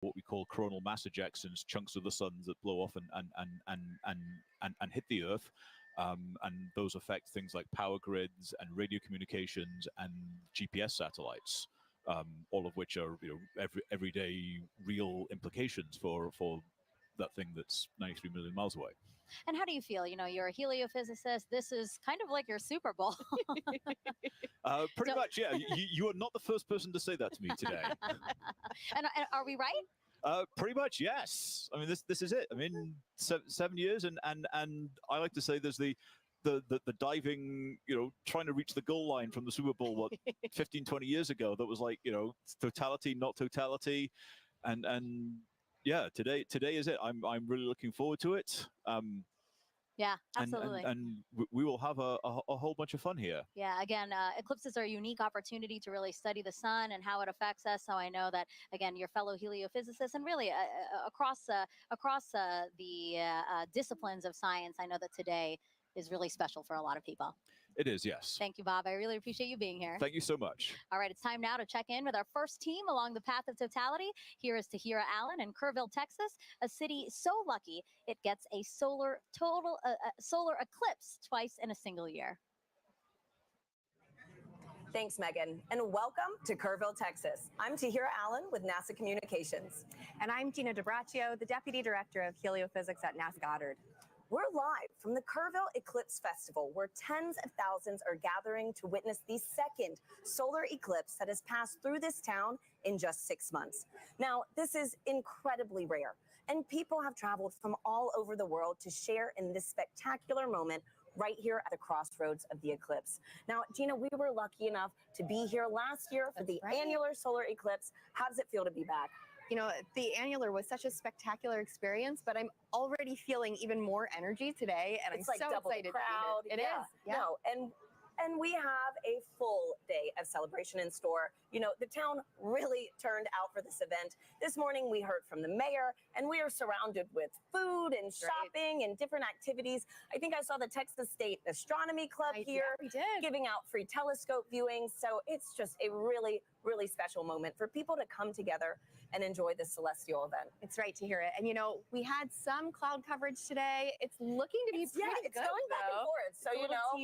what we call coronal mass ejections, chunks of the suns that blow off and hit the Earth. And those affect things like power grids and radio communications and GPS satellites, all of which are everyday real implications for that thing that's 93 million miles away. And how do you feel? You're a heliophysicist. This is kind of like your Super Bowl. Pretty much, yeah. You are not the first person to say that to me today. and are we right? Pretty much, yes. I mean, this is it. I mean, 7 years, and I like to say there's the diving, trying to reach the goal line from the Super Bowl, 15, 20 years ago. That was like, totality, not totality, and yeah, today is it. I'm really looking forward to it. Yeah, absolutely. And we will have a whole bunch of fun here. Yeah, again, eclipses are a unique opportunity to really study the sun and how it affects us. So I know that, again, your fellow heliophysicists and really across the disciplines of science, I know that today is really special for a lot of people. It is, yes. Thank you, Bob. I really appreciate you being here. Thank you so much. All right, it's time now to check in with our first team along the path of totality. Here is Tahira Allen in Kerrville, Texas, a city so lucky it gets a solar eclipse twice in a single year. Thanks, Megan, and welcome to Kerrville, Texas. I'm Tahira Allen with NASA Communications. And I'm Gina DiBraccio, the Deputy Director of Heliophysics at NASA Goddard. We're live from the Kerrville Eclipse Festival, where tens of thousands are gathering to witness the second solar eclipse that has passed through this town in just 6 months. Now, this is incredibly rare, and people have traveled from all over the world to share in this spectacular moment right here at the crossroads of the eclipse. Now, Gina, we were lucky enough to be here last year for the annular solar eclipse. How does it feel to be back? The annular was such a spectacular experience, but I'm already feeling even more energy today, and it's I'm like so double excited the crowd. to be here. It is. Yeah. No, and we have a full day of celebration in store. The town really turned out for this event. This morning, we heard from the mayor, and we are surrounded with food and shopping and different activities. I think I saw the Texas State Astronomy Club here giving out free telescope viewings. So it's just a really, really special moment for people to come together and enjoy this celestial event. It's right to hear it. And we had some cloud coverage today. It's looking to be pretty good. It's going back and forth. So,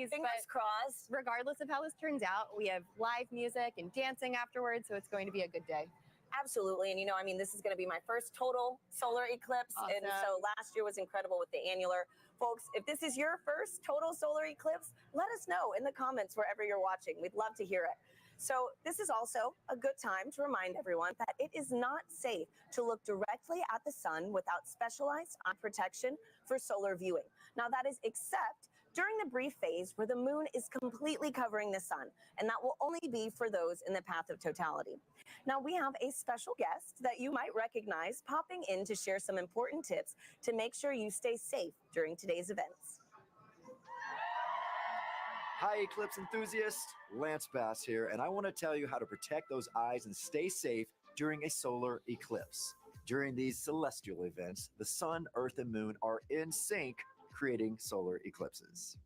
fingers crossed. Regardless of how this turns out, we have live music and dancing afterwards, so it's going to be a good day. Absolutely. And this is going to be my first total solar eclipse. Awesome. And so last year was incredible with the annular. Folks, if this is your first total solar eclipse, let us know in the comments wherever you're watching. We'd love to hear it. So this is also a good time to remind everyone that it is not safe to look directly at the sun without specialized eye protection for solar viewing. Now, that is except during the brief phase where the moon is completely covering the sun, and that will only be for those in the path of totality. Now, we have a special guest that you might recognize popping in to share some important tips to make sure you stay safe during today's events. Hi, eclipse enthusiasts. Lance Bass here, and I want to tell you how to protect those eyes and stay safe during a solar eclipse. During these celestial events, the sun, earth, and moon are in sync, creating solar eclipses.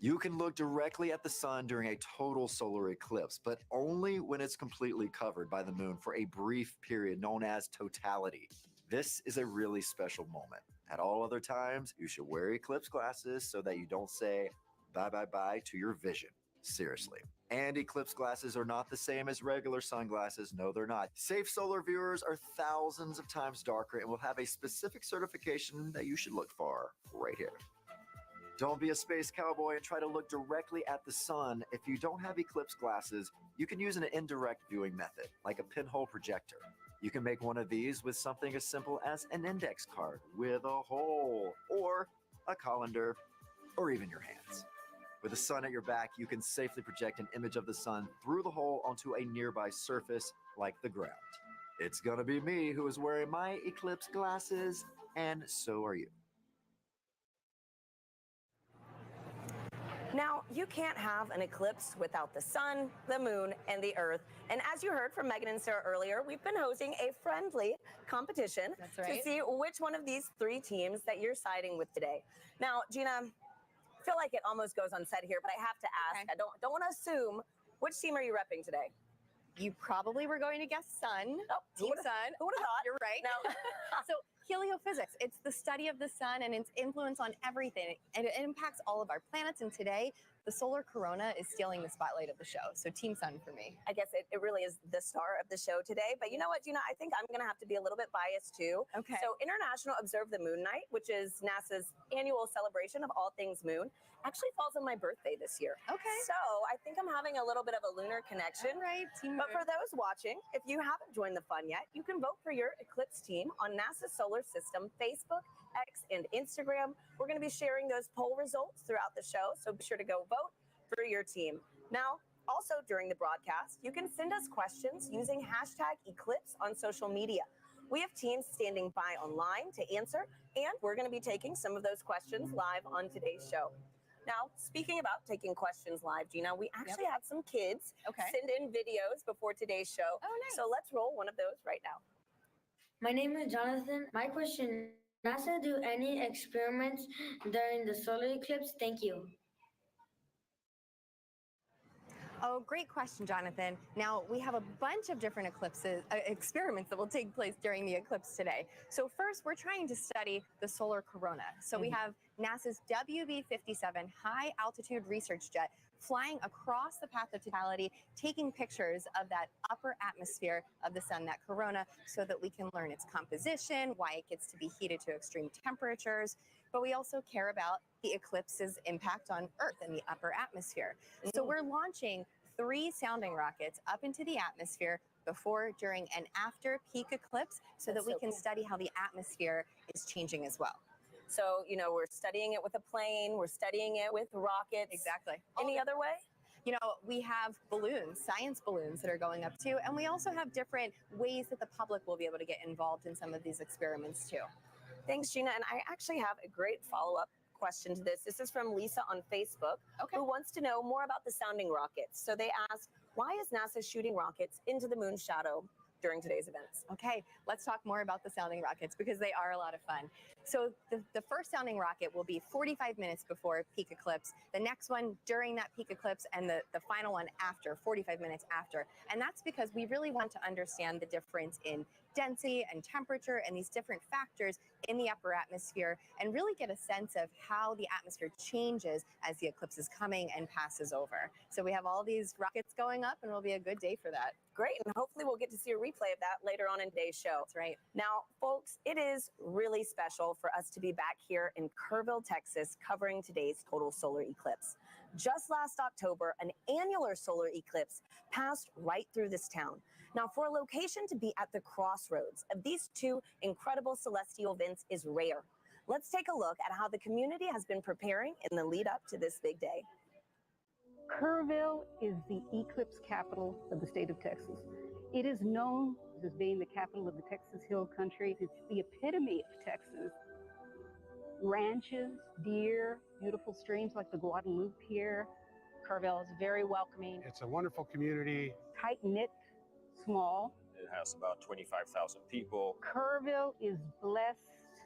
You can look directly at the sun during a total solar eclipse, but only when it's completely covered by the moon for a brief period known as totality. This is a really special moment. At all other times, you should wear eclipse glasses so that you don't say bye-bye-bye to your vision. Seriously. And eclipse glasses are not the same as regular sunglasses. No, they're not. Safe solar viewers are thousands of times darker and will have a specific certification that you should look for right here. Don't be a space cowboy and try to look directly at the sun. If you don't have eclipse glasses, you can use an indirect viewing method, like a pinhole projector. You can make one of these with something as simple as an index card with a hole, or a colander, or even your hands. With the sun at your back, you can safely project an image of the sun through the hole onto a nearby surface like the ground. It's gonna be me who is wearing my eclipse glasses, and so are you. Now, you can't have an eclipse without the sun, the moon, and the earth. And as you heard from Megan and Sarah earlier, we've been hosting a friendly competition to see which one of these three teams that you're siding with today. Now, Gina, I feel like it almost goes unsaid here, but I have to ask. I don't want to assume. Which team are you repping today? You probably were going to guess sun, Team Sun. Who would have thought? You're right. Now, So heliophysics, it's the study of the sun and its influence on everything. And it impacts all of our planets. And today, the solar corona is stealing the spotlight of the show. So Team Sun for me. I guess it really is the star of the show today. But you know what, Gina? I think I'm going to have to be a little bit biased too. Okay. So International Observe the Moon Night, which is NASA's annual celebration of all things moon, actually falls on my birthday this year. Okay. So I think I'm having a little bit of a lunar connection. All right, Team But Moon. for those watching, if you haven't joined the fun yet, you can vote for your eclipse team on NASA's Solar System Facebook, X, and Instagram. We're going to be sharing those poll results throughout the show, so be sure to go vote for your team. Now, also during the broadcast, you can send us questions using hashtag Eclipse on social media. We have teams standing by online to answer, and we're going to be taking some of those questions live on today's show. Now, speaking about taking questions live, Gina, we actually had some kids send in videos before today's show. Oh, nice. So let's roll one of those right now. My name is Jonathan. My question, NASA do any experiments during the solar eclipse? Thank you. Oh, great question, Jonathan. Now, we have a bunch of different experiments that will take place during the eclipse today. So first, we're trying to study the solar corona. So we have NASA's WB-57 high-altitude research jet flying across the path of totality, taking pictures of that upper atmosphere of the sun, that corona, so that we can learn its composition, why it gets to be heated to extreme temperatures. But we also care about the eclipse's impact on Earth and the upper atmosphere. So we're launching 3 sounding rockets up into the atmosphere before, during, and after peak eclipse so that we can study how the atmosphere is changing as well. So, you know, we're studying it with a plane, we're studying it with rockets. Exactly. Any other way? You know, we have balloons, science balloons that are going up too, and we also have different ways that the public will be able to get involved in some of these experiments too. Thanks, Gina. And I actually have a great follow-up question to this. This is from Lisa on Facebook, who wants to know more about the sounding rockets. So they asked, why is NASA shooting rockets into the moon's shadow during today's events? Okay, let's talk more about the sounding rockets because they are a lot of fun. So the first sounding rocket will be 45 minutes before peak eclipse, the next one during that peak eclipse, and the final one after, 45 minutes after. And that's because we really want to understand the difference in density and temperature and these different factors in the upper atmosphere and really get a sense of how the atmosphere changes as the eclipse is coming and passes over. So we have all these rockets going up and it'll be a good day for that. Great, and hopefully we'll get to see a replay of that later on in today's show. That's right. Now, folks, it is really special for us to be back here in Kerrville, Texas, covering today's total solar eclipse. Just last October, an annular solar eclipse passed right through this town. Now, for a location to be at the crossroads of these 2 incredible celestial events is rare. Let's take a look at how the community has been preparing in the lead up to this big day. Kerrville is the eclipse capital of the state of Texas. It is known as being the capital of the Texas Hill Country. It's the epitome of Texas. Ranches, deer, beautiful streams like the Guadalupe here. Kerrville is very welcoming. It's a wonderful community. Tight-knit, small. It has about 25,000 people. Kerrville is blessed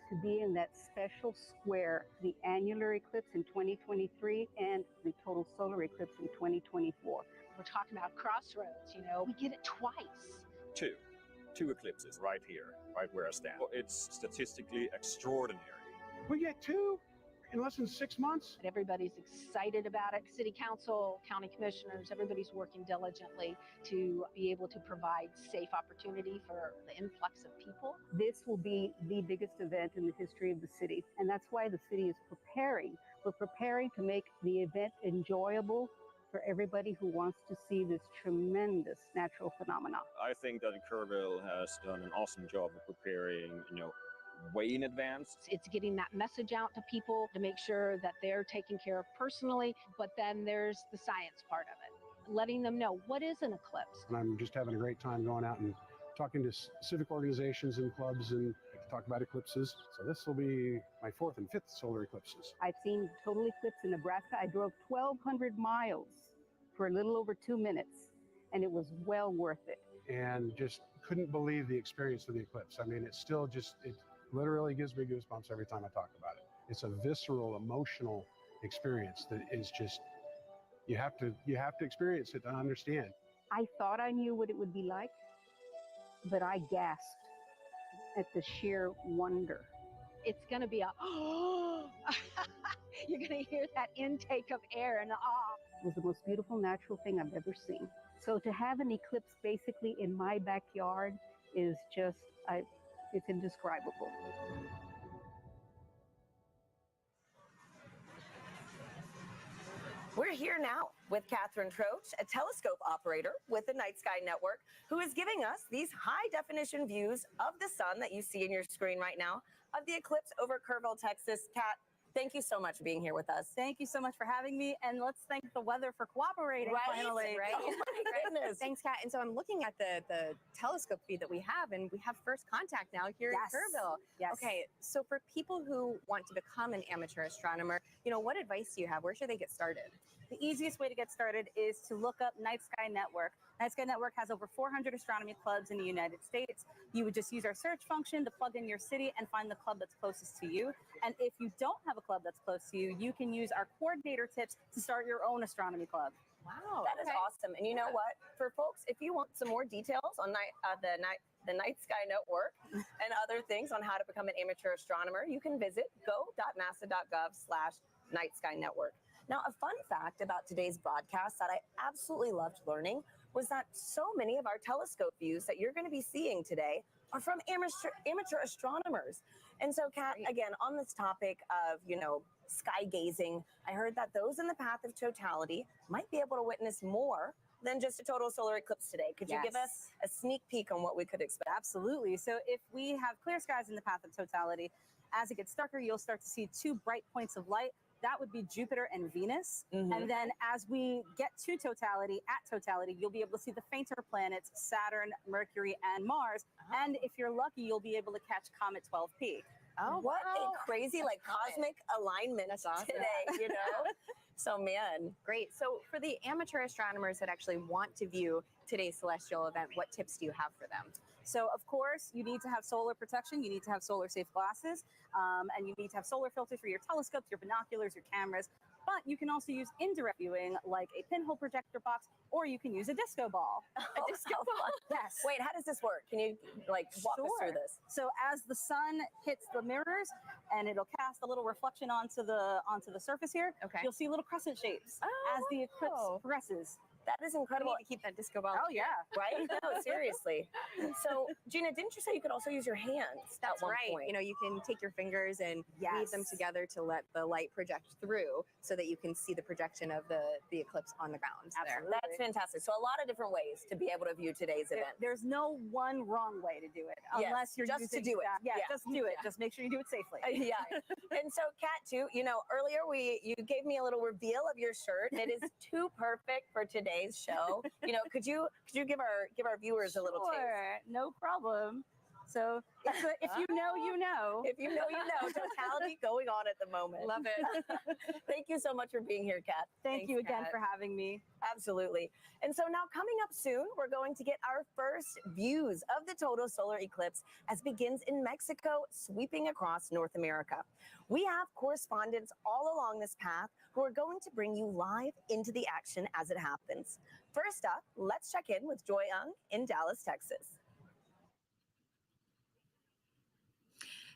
to be in that special square, the annular eclipse in 2023 and the total solar eclipse in 2024. We're talking about crossroads, you know, we get it twice. Two eclipses right here, right where I stand. It's statistically extraordinary. We get 2 in less than 6 months. Everybody's excited about it. City council, county commissioners, everybody's working diligently to be able to provide safe opportunity for the influx of people. This will be the biggest event in the history of the city, and that's why the city is preparing. We're preparing to make the event enjoyable for everybody who wants to see this tremendous natural phenomenon. I think that Kerrville has done an awesome job of preparing, you know, way in advance. It's getting that message out to people to make sure that they're taken care of personally, but then there's the science part of it, letting them know what is an eclipse. And I'm just having a great time going out and talking to civic organizations and clubs and talk about eclipses. So this will be my 4th and 5th solar eclipses. I've seen total eclipse in Nebraska. I drove 1,200 miles for a little over 2 minutes, and it was well worth it. And just couldn't believe the experience of the eclipse. I mean, it's still just, it literally gives me goosebumps every time I talk about it. It's a visceral, emotional experience that is just, you have to experience it to understand. I thought I knew what it would be like, but I gasped at the sheer wonder. It's going to be a, you're going to hear that intake of air and It was the most beautiful natural thing I've ever seen. So to have an eclipse basically in my backyard is just, it's indescribable. We're here now with Catherine Troche, a telescope operator with the Night Sky Network, who is giving us these high-definition views of the sun that you see in your screen right now of the eclipse over Kerrville, Texas. Kat, thank you so much for being here with us. Thank you so much for having me, and let's thank the weather for cooperating finally. Right? Oh my goodness. Thanks, Kat. And so I'm looking at the telescope feed that we have, and we have first contact now here in Kerrville. Yes. Okay, so for people who want to become an amateur astronomer, what advice do you have? Where should they get started? The easiest way to get started is to look up Night Sky Network. Night Sky Network has over 400 astronomy clubs in the United States. You would just use our search function to plug in your city and find the club that's closest to you. And if you don't have a club that's close to you, you can use our coordinator tips to start your own astronomy club. Wow, that is awesome. And you know what? For folks, if you want some more details on the Night Sky Network and other things on how to become an amateur astronomer, you can visit go.nasa.gov/Night Sky Network. Now, a fun fact about today's broadcast that I absolutely loved learning was that so many of our telescope views that you're going to be seeing today are from amateur astronomers. And so, Kat, again, on this topic of, sky gazing, I heard that those in the path of totality might be able to witness more than just a total solar eclipse today. Could you give us a sneak peek on what we could expect? Absolutely. So if we have clear skies in the path of totality, as it gets darker, you'll start to see two bright points of light. That would be Jupiter and Venus. And then as we get to totality, you'll be able to see the fainter planets, Saturn, Mercury, and Mars. And if you're lucky, you'll be able to catch Comet 12P. Oh, what a crazy, cosmic alignment today, So, man. Great. So for the amateur astronomers that actually want to view today's celestial event, what tips do you have for them? So, of course, you need to have solar protection. You need to have solar-safe glasses. And you need to have solar filters for your telescopes, your binoculars, your cameras. But you can also use indirect viewing, like a pinhole projector box, or you can use a disco ball. A disco ball? Yes. Wait, how does this work? Can you, walk us through this? So as the sun hits the mirrors, and it'll cast a little reflection onto the surface here, you'll see little crescent shapes as the eclipse progresses. That is incredible. We need to keep that disco ball. Oh, yeah. Right? No, seriously. So, Gina, didn't you say you could also use your hands That's at one right. point? You can take your fingers and weave them together to let the light project through so that you can see the projection of the eclipse on the ground there. That's fantastic. So a lot of different ways to be able to view today's event. There's no one wrong way to do it, unless you're just using to do it. Just do it. Just make sure you do it safely. And so, Kat, too, earlier you gave me a little reveal of your shirt. It is too perfect for today's show. Could you give our viewers a little taste? Sure, no problem. So if you know, you know. If you know, you know. Totality going on at the moment. Love it. Thank you so much for being here, Kat. Thank you again for having me. Absolutely. And so now coming up soon, we're going to get our first views of the total solar eclipse as it begins in Mexico, sweeping across North America. We have correspondents all along this path who are going to bring you live into the action as it happens. First up, let's check in with Joy Ung in Dallas, Texas.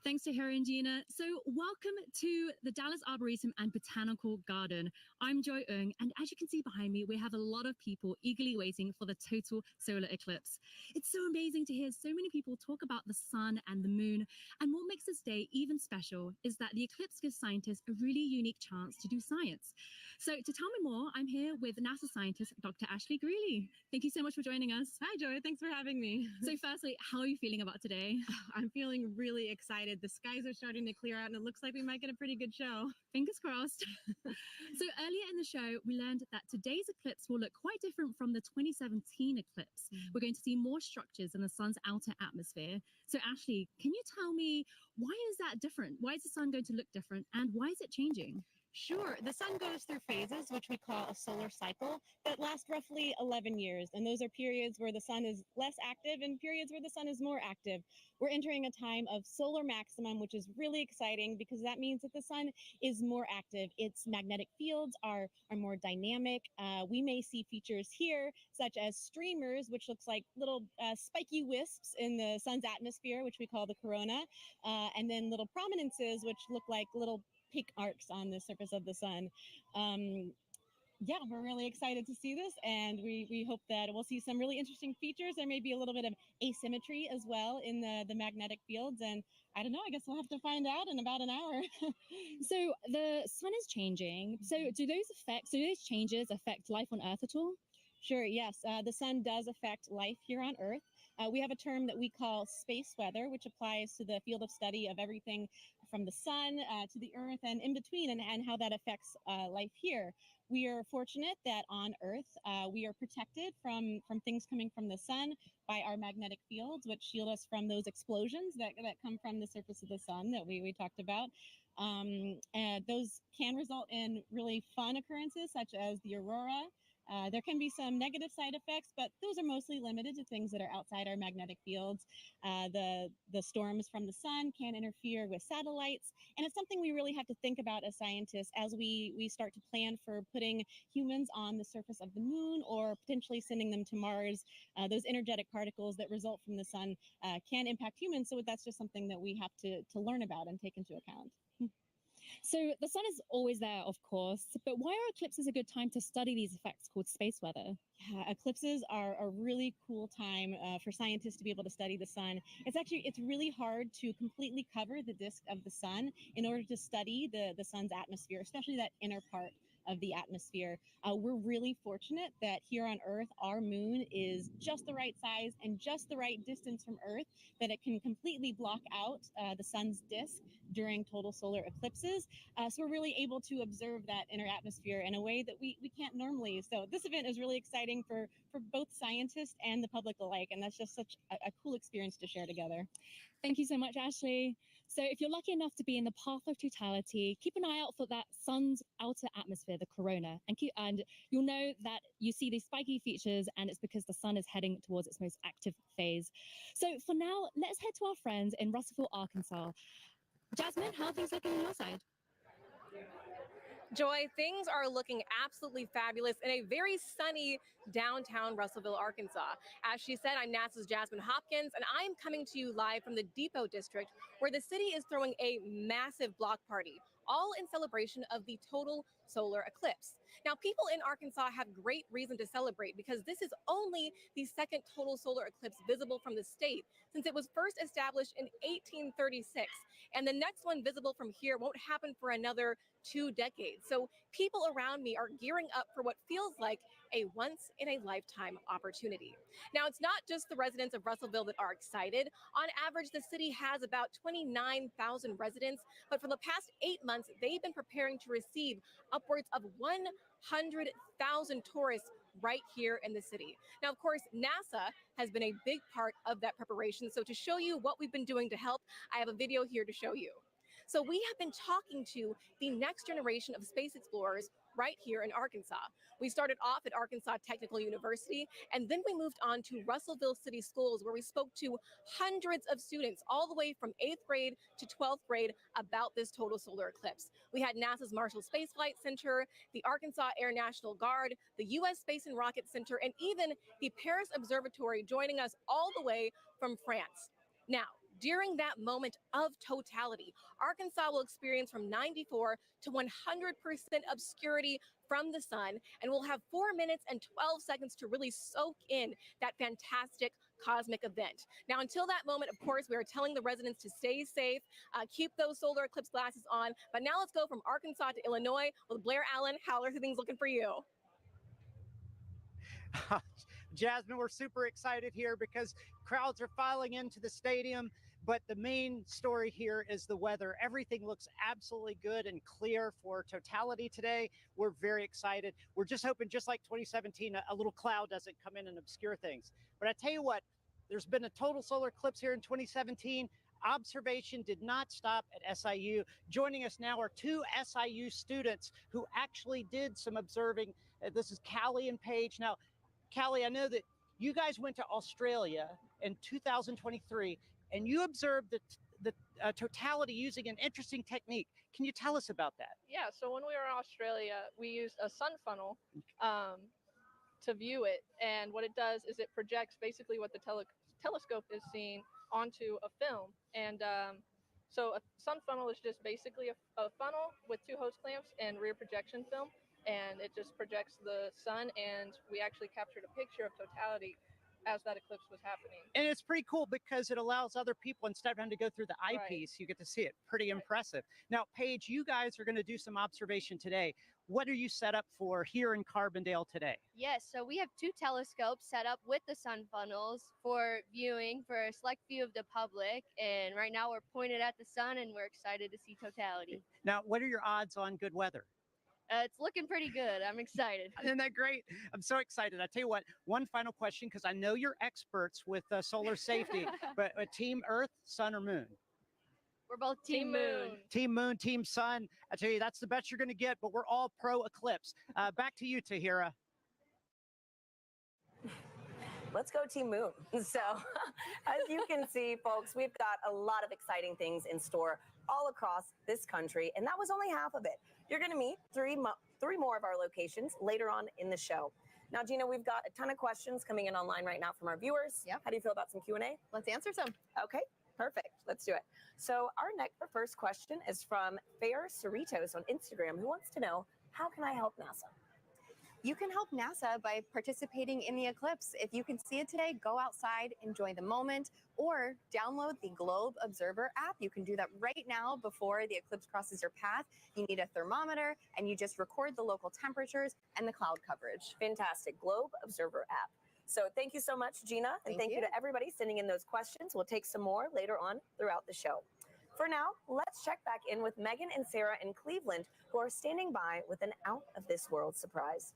Thanks to Harry and Gina. So welcome to the Dallas Arboretum and Botanical Garden. I'm Joy Ung, and as you can see behind me, we have a lot of people eagerly waiting for the total solar eclipse. It's so amazing to hear so many people talk about the sun and the moon, and what makes this day even special is that the eclipse gives scientists a really unique chance to do science. So to tell me more, I'm here with NASA scientist, Dr. Ashley Greeley. Thank you so much for joining us. Hi, Joy. Thanks for having me. So firstly, how are you feeling about today? I'm feeling really excited. The skies are starting to clear out, and it looks like we might get a pretty good show. Fingers crossed. So earlier in the show, we learned that today's eclipse will look quite different from the 2017 eclipse. We're going to see more structures in the sun's outer atmosphere. So Ashley, can you tell me, why is that different? Why is the sun going to look different, and why is it changing? Sure. The sun goes through phases, which we call a solar cycle, that last roughly 11 years. And those are periods where the sun is less active and periods where the sun is more active. We're entering a time of solar maximum, which is really exciting because that means that the sun is more active. Its magnetic fields are more dynamic. We may see features here, such as streamers, which looks like little spiky wisps in the sun's atmosphere, which we call the corona, and then little prominences, which look like little pink arcs on the surface of the sun. Yeah, we're really excited to see this, and we hope that we'll see some really interesting features. There may be a little bit of asymmetry as well in the magnetic fields, and I don't know, I guess we'll have to find out in about an hour. So the sun is changing. So do those changes affect life on Earth at all? Sure, yes. The sun does affect life here on Earth. We have a term that we call space weather, which applies to the field of study of everything from the sun to the Earth and in between, and how that affects life here. We are fortunate that on Earth, we are protected from things coming from the sun by our magnetic fields, which shield us from those explosions that come from the surface of the sun that we talked about. And those can result in really fun occurrences, such as the aurora. There can be some negative side effects, but those are mostly limited to things that are outside our magnetic fields. The storms from the sun can interfere with satellites, and it's something we really have to think about as scientists as we start to plan for putting humans on the surface of the moon or potentially sending them to Mars. Those energetic particles that result from the sun can impact humans, so that's just something that we have to learn about and take into account. So the sun is always there, of course, but why are eclipses a good time to study these effects called space weather? Yeah, eclipses are a really cool time for scientists to be able to study the sun. It's really hard to completely cover the disk of the sun in order to study the sun's atmosphere, especially that inner part of the atmosphere. We're really fortunate that here on Earth, our moon is just the right size and just the right distance from Earth that it can completely block out the sun's disk during total solar eclipses. So we're really able to observe that inner atmosphere in a way that we can't normally. So this event is really exciting for both scientists and the public alike, and that's just such a cool experience to share together. Thank you so much, Ashley. So if you're lucky enough to be in the path of totality, keep an eye out for that sun's outer atmosphere, the corona, and you'll know that you see these spiky features, and it's because the sun is heading towards its most active phase. So for now, let's head to our friends in Russellville, Arkansas. Jasmine, how are things looking on your side? Joy, things are looking absolutely fabulous in a very sunny downtown Russellville, Arkansas. As she said, I'm NASA's Jasmine Hopkins, and I'm coming to you live from the Depot District, where the city is throwing a massive block party, all in celebration of the total solar eclipse. Now, people in Arkansas have great reason to celebrate because this is only the second total solar eclipse visible from the state since it was first established in 1836. And the next one visible from here won't happen for another 2 decades. So people around me are gearing up for what feels like a once-in-a-lifetime opportunity. Now, it's not just the residents of Russellville that are excited. On average, the city has about 29,000 residents, but for the past 8 months, they've been preparing to receive upwards of 100,000 tourists right here in the city. Now, of course, NASA has been a big part of that preparation. So to show you what we've been doing to help, I have a video here to show you. So we have been talking to the next generation of space explorers right here in Arkansas. We started off at Arkansas Technical University, and then we moved on to Russellville City Schools, where we spoke to hundreds of students all the way from 8th grade to 12th grade about this total solar eclipse. We had NASA's Marshall Space Flight Center, the Arkansas Air National Guard, the U.S. Space and Rocket Center, and even the Paris Observatory joining us all the way from France. Now, during that moment of totality, Arkansas will experience from 94 to 100% obscurity from the sun, and we'll have 4 minutes and 12 seconds to really soak in that fantastic cosmic event. Now, until that moment, of course, we are telling the residents to stay safe, keep those solar eclipse glasses on. But now let's go from Arkansas to Illinois with Blair Allen. How are things looking for you? Jasmine, we're super excited here because crowds are filing into the stadium, but the main story here is the weather. Everything looks absolutely good and clear for totality today. We're very excited. We're just hoping, just like 2017, a little cloud doesn't come in and obscure things. But I tell you what, there's been a total solar eclipse here in 2017. Observation did not stop at SIU. Joining us now are two SIU students who actually did some observing. This is Callie and Paige. Now, Callie, I know that you guys went to Australia in 2023 and you observed the totality using an interesting technique. Can you tell us about that? Yeah, so when we were in Australia, we used a sun funnel to view it. And what it does is it projects basically what the telescope is seeing onto a film. And so a sun funnel is just basically a funnel with two hose clamps and rear projection film. And it just projects the sun, and we actually captured a picture of totality as that eclipse was happening. And it's pretty cool because it allows other people, instead of having to go through the eyepiece, you get to see it. Pretty impressive. Now, Paige, you guys are going to do some observation today. What are you set up for here in Carbondale today? Yes, so we have two telescopes set up with the sun funnels for viewing for a select view of the public. And right now we're pointed at the sun and we're excited to see totality. Now, what are your odds on good weather? It's looking pretty good. I'm excited. Isn't that great? I'm so excited. I tell you what, one final question, because I know you're experts with solar safety, but Team Earth, Sun, or Moon? We're both Team Moon. Team Moon, Team Sun. I tell you, that's the best you're going to get, but we're all pro eclipse. Back to you, Tahira. Let's go Team Moon. So as you can see, folks, we've got a lot of exciting things in store all across this country, and that was only half of it. You're going to meet three more of our locations later on in the show. Now, Gina, we've got a ton of questions coming in online right now from our viewers. Yep. How do you feel about some Q&A? Let's answer some. Okay, perfect. Let's do it. So our first question is from Fair Cerritos on Instagram, who wants to know, how can I help NASA? You can help NASA by participating in the eclipse. If you can see it today, go outside, enjoy the moment, or download the Globe Observer app. You can do that right now before the eclipse crosses your path. You need a thermometer, and you just record the local temperatures and the cloud coverage. Fantastic. Globe Observer app. So thank you so much, Gina, and thank you to everybody sending in those questions. We'll take some more later on throughout the show. For now, let's check back in with Megan and Sarah in Cleveland, who are standing by with an out-of-this-world surprise.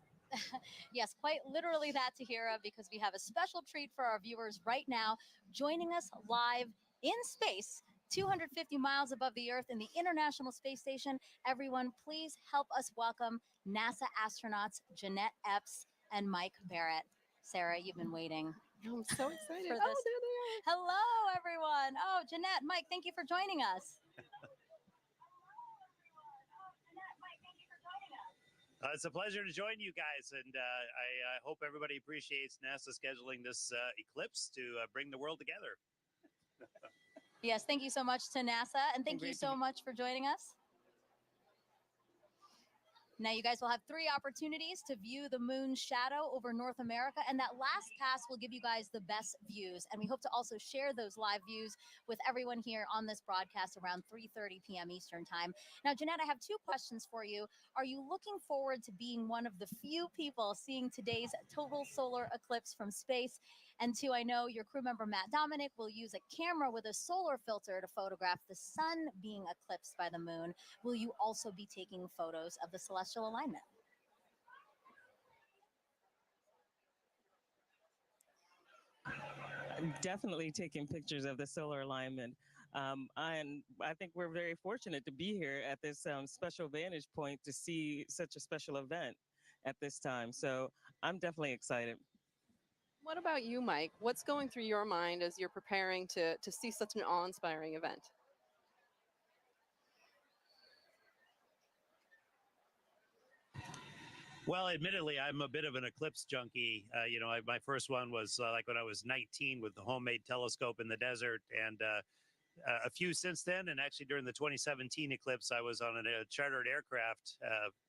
Yes, quite literally that, Tahira, because we have a special treat for our viewers right now, joining us live in space, 250 miles above the Earth in the International Space Station. Everyone, please help us welcome NASA astronauts Jeanette Epps and Mike Barrett. Sarah, you've been waiting. I'm so excited. For this. Oh, there they are. Hello, everyone. Oh, Jeanette, Mike, thank you for joining us. It's a pleasure to join you guys, and I hope everybody appreciates NASA scheduling this eclipse to bring the world together. Yes, thank you so much to NASA, and thank you so much for joining us. Now, you guys will have 3 opportunities to view the moon's shadow over North America, and that last pass will give you guys the best views. And we hope to also share those live views with everyone here on this broadcast around 3:30 p.m. Eastern Time. Now, Jeanette, I have 2 questions for you. Are you looking forward to being one of the few people seeing today's total solar eclipse from space? And 2, I know your crew member, Matt Dominic, will use a camera with a solar filter to photograph the sun being eclipsed by the moon. Will you also be taking photos of the celestial alignment? I'm definitely taking pictures of the solar alignment. And I think we're very fortunate to be here at this special vantage point to see such a special event at this time. So I'm definitely excited. What about you, Mike? What's going through your mind as you're preparing to see such an awe-inspiring event? Well, admittedly, I'm a bit of an eclipse junkie. My first one was like when I was 19 with the homemade telescope in the desert, and a few since then. And actually, during the 2017 eclipse, I was on a chartered aircraft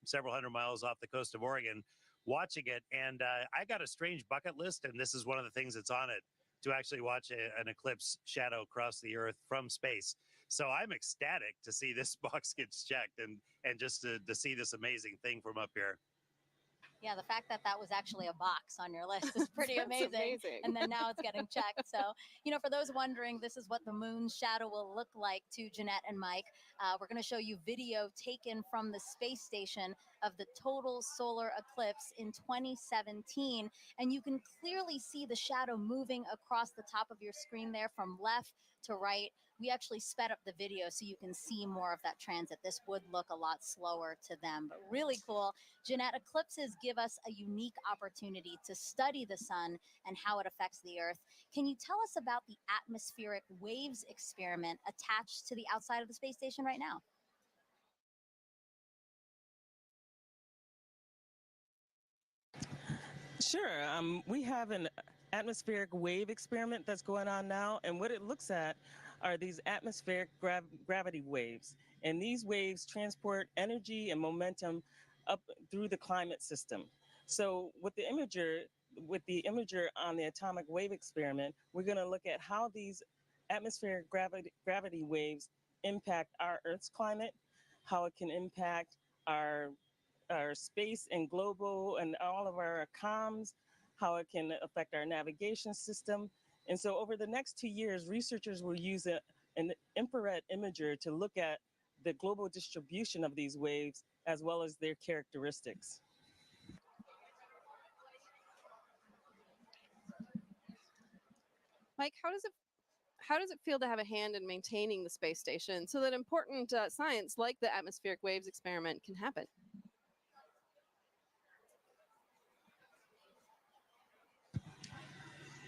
several hundred miles off the coast of Oregon watching it. And I got a strange bucket list, and this is one of the things that's on it, to actually watch an eclipse shadow cross the Earth from space. So I'm ecstatic to see this box gets checked and just to see this amazing thing from up here. Yeah, the fact that that was actually a box on your list is pretty amazing. And then now it's getting checked. So, for those wondering, this is what the moon's shadow will look like to Jeanette and Mike. We're going to show you video taken from the space station of the total solar eclipse in 2017. And you can clearly see the shadow moving across the top of your screen there from left to right we actually sped up the video so you can see more of that transit. This would look a lot slower to them, but really cool. Jeanette, eclipses give us a unique opportunity to study the sun and how it affects the Earth. Can you tell us about the atmospheric waves experiment attached to the outside of the space station right now? Sure. We have an atmospheric wave experiment that's going on now, and what it looks at are these atmospheric gravity waves. And these waves transport energy and momentum up through the climate system. So with the imager on the atomic wave experiment, we're going to look at how these atmospheric gravity waves impact our Earth's climate, how it can impact our space and global and all of our comms, how it can affect our navigation system. And so over the next 2 years, researchers will use an infrared imager to look at the global distribution of these waves as well as their characteristics. Mike, how does it feel to have a hand in maintaining the space station so that important science like the atmospheric waves experiment can happen?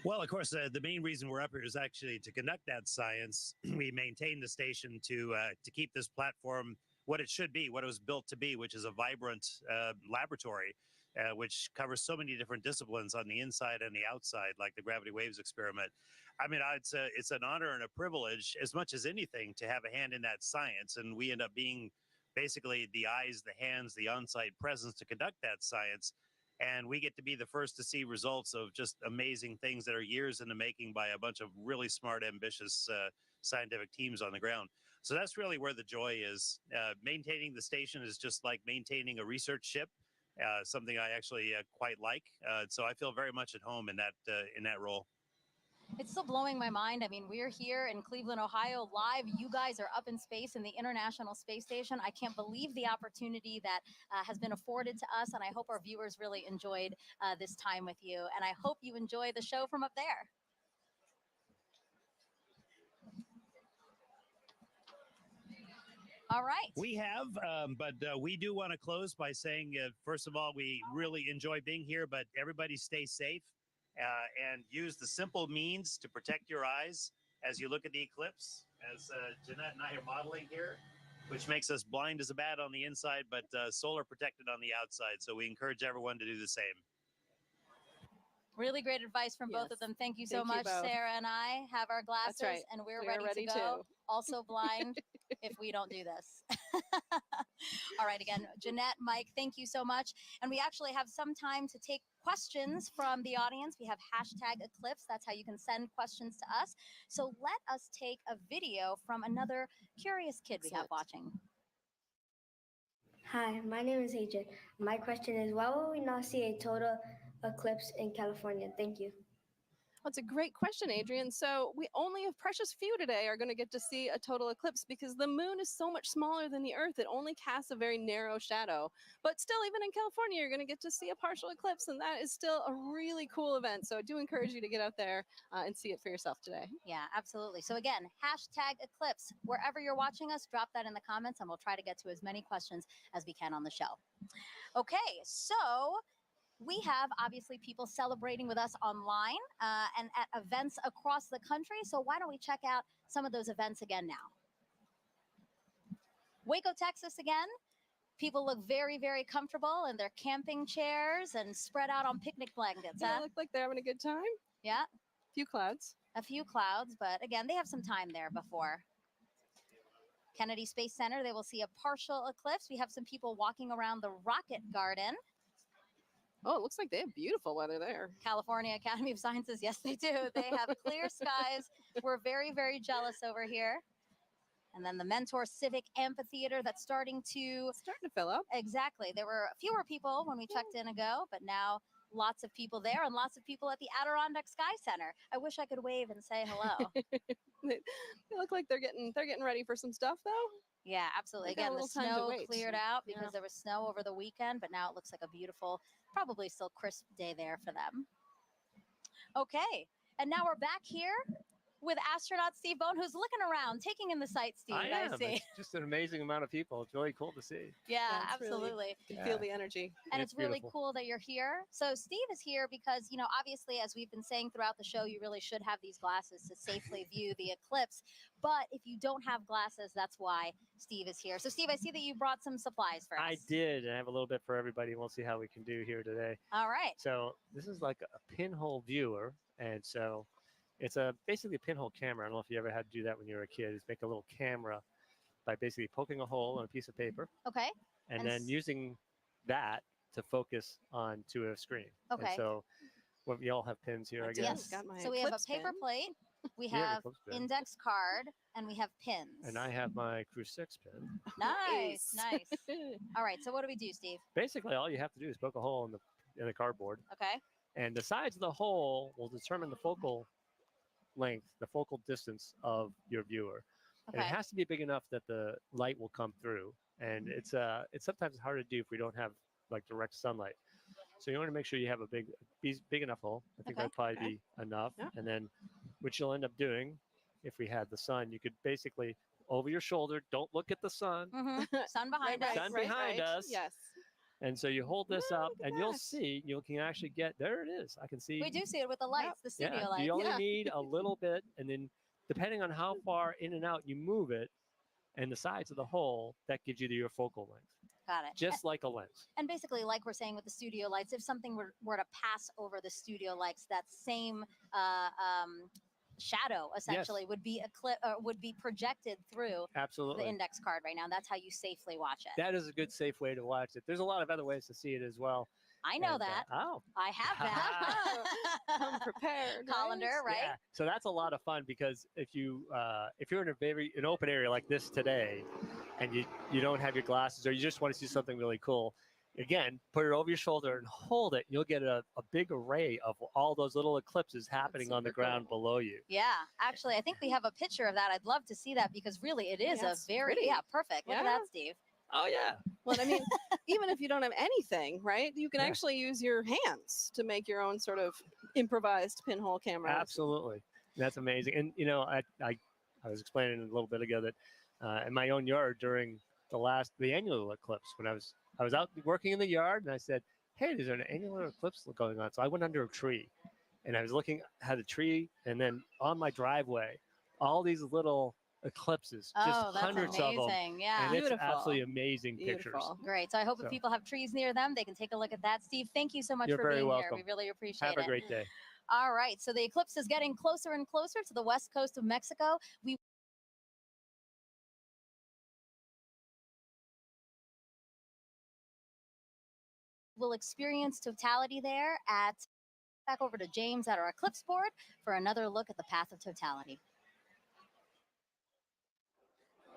Well, of course, the main reason we're up here is actually to conduct that science. We maintain the station to keep this platform what it should be, what it was built to be, which is a vibrant laboratory, which covers so many different disciplines on the inside and the outside, like the gravity waves experiment. I mean, it's an honor and a privilege, as much as anything, to have a hand in that science. And we end up being basically the eyes, the hands, the on-site presence to conduct that science. And we get to be the first to see results of just amazing things that are years in the making by a bunch of really smart, ambitious scientific teams on the ground. So that's really where the joy is. Maintaining the station is just like maintaining a research ship, something I actually quite like. So I feel very much at home in that role. It's still blowing my mind. I mean, we're here in Cleveland, Ohio, live. You guys are up in space in the International Space Station. I can't believe the opportunity that has been afforded to us, and I hope our viewers really enjoyed this time with you. And I hope you enjoy the show from up there. All right. We have, but we do want to close by saying, first of all, we really enjoy being here, but everybody stay safe. And use the simple means to protect your eyes as you look at the eclipse, as Jeanette and I are modeling here, which makes us blind as a bat on the inside, but solar protected on the outside. So we encourage everyone to do the same. Really great advice from both of them. Thank you so much. Sarah and I have our glasses, and we're ready to go. Also blind if we don't do this. All right, again, Jeanette, Mike, thank you so much. And we actually have some time to take questions from the audience. We have #Eclipse. That's how you can send questions to us. So let us take a video from another curious kid we have watching. Hi, my name is Adrian. My question is, why will we not see a total eclipse in California? Thank you. That's a great question, Adrian. So we only a precious few today are going to get to see a total eclipse because the moon is so much smaller than the Earth. It only casts a very narrow shadow. But still, even in California, you're going to get to see a partial eclipse, and that is still a really cool event. So I do encourage you to get out there and see it for yourself today. Yeah, absolutely. So again, #Eclipse. Wherever you're watching us, drop that in the comments, and we'll try to get to as many questions as we can on the show. Okay, so we have obviously people celebrating with us online and at events across the country. So why don't we check out some of those events again now? Waco, Texas again. People look very, very comfortable in their camping chairs and spread out on picnic blankets. They look like they're having a good time. Yeah. A few clouds. A few clouds, but again, they have some time there before. Kennedy Space Center, they will see a partial eclipse. We have some people walking around the Rocket Garden. Oh, it looks like they have beautiful weather there. California Academy of Sciences, yes, they do. They have clear skies. We're very, very jealous over here. And then the Mentor Civic Amphitheater that's starting to fill up. Exactly. There were fewer people when we checked in ago, but now lots of people there and lots of people at the Adirondack Sky Center. I wish I could wave and say hello. They look like they're getting ready for some stuff though. Yeah, absolutely. Again, the snow cleared out because there was snow over the weekend, but now it looks like a beautiful, probably still crisp day there for them. Okay, and now we're back here with astronaut Steve Bone, who's looking around, taking in the sights, Steve. I am. see. It's just an amazing amount of people. It's really cool to see. Yeah, it's really- absolutely. You can feel the energy. And It's it's really beautiful. cool that you're here. So Steve is here because, you know, obviously, as we've been saying throughout the show, you really should have these glasses to safely view the eclipse. But if you don't have glasses, that's why Steve is here. So Steve, I see that you brought some supplies for us. I did. And I have a little bit for everybody. We'll see how we can do here today. All right. So this is like a pinhole viewer. And so it's basically a pinhole camera. I don't know if you ever had to do that when you were a kid, is make a little camera by basically poking a hole on a piece of paper. Okay. And And then s- using that to focus onto a screen. Okay. And so we all have pins here, I guess. Yes. Got my So we have a Eclipse paper pin. plate, we You have your have Eclipse pin. index card, and we have pins. And I have my Crew 6 pin. Nice, nice. All right. So what do we do, Steve? Basically, all you have to do is poke a hole in the cardboard. Okay. And the sides of the hole will determine the focal length, the focal distance of your viewer. And it Okay. has to be big enough that the light will come through. And it's sometimes hard to do if we don't have like direct sunlight. So you want to make sure you have a big enough hole. I think Okay. that'd probably be enough. Yeah. And then what you'll end up doing, if we had the sun, you could basically over your shoulder, don't look at the sun. Sun behind us. Sun behind us. Yes. And so you hold this up look at and you'll that. see, you can actually get, there it is. I can see. We do see it with the lights, the studio Yeah, lights. you only Yeah. need a little bit, and then depending on how far in and out you move it, and the sides of the hole, that gives you your focal length, Got it. just like a lens. And basically, like we're saying with the studio lights, if something were to pass over the studio lights, that same shadow essentially would be would be projected through Absolutely. the index card right now. That's how you safely watch it. That is a good, safe way to watch it. There's a lot of other ways to see it as well. I know And, that. Oh. I have that. I'm prepared. Colander, right? Yeah. So that's a lot of fun because if you're in an open area like this today, and you don't have your glasses or you just want to see something really cool, again, put it over your shoulder and hold it. You'll get a big array of all those little eclipses happening on the ground below you. Yeah, actually, I think we have a picture of that. I'd love to see that because really it is Yes, a very, pretty. perfect. Look at Yeah. that, Steve. Oh, yeah. Well, I mean, even if you don't have anything, right? You can Yeah. actually use your hands to make your own sort of improvised pinhole camera. Absolutely. That's amazing. And, you know, I was explaining a little bit ago that in my own yard during the annual eclipse, when I was out working in the yard and I said, hey, there's an annular eclipse going on. So I went under a tree and I was looking at the tree, and then on my driveway, all these little eclipses, just Oh, that's hundreds of them. amazing. Yeah. And it's Beautiful. absolutely amazing pictures. Great. So I hope So- if people have trees near them, they can take a look at that. Steve, thank you so much You're for very being here. welcome. We really appreciate Have it. a great day. All right. So the eclipse is getting closer and closer to the west coast of Mexico. We will experience totality there at back over to James at our eclipse board for another look at the path of totality.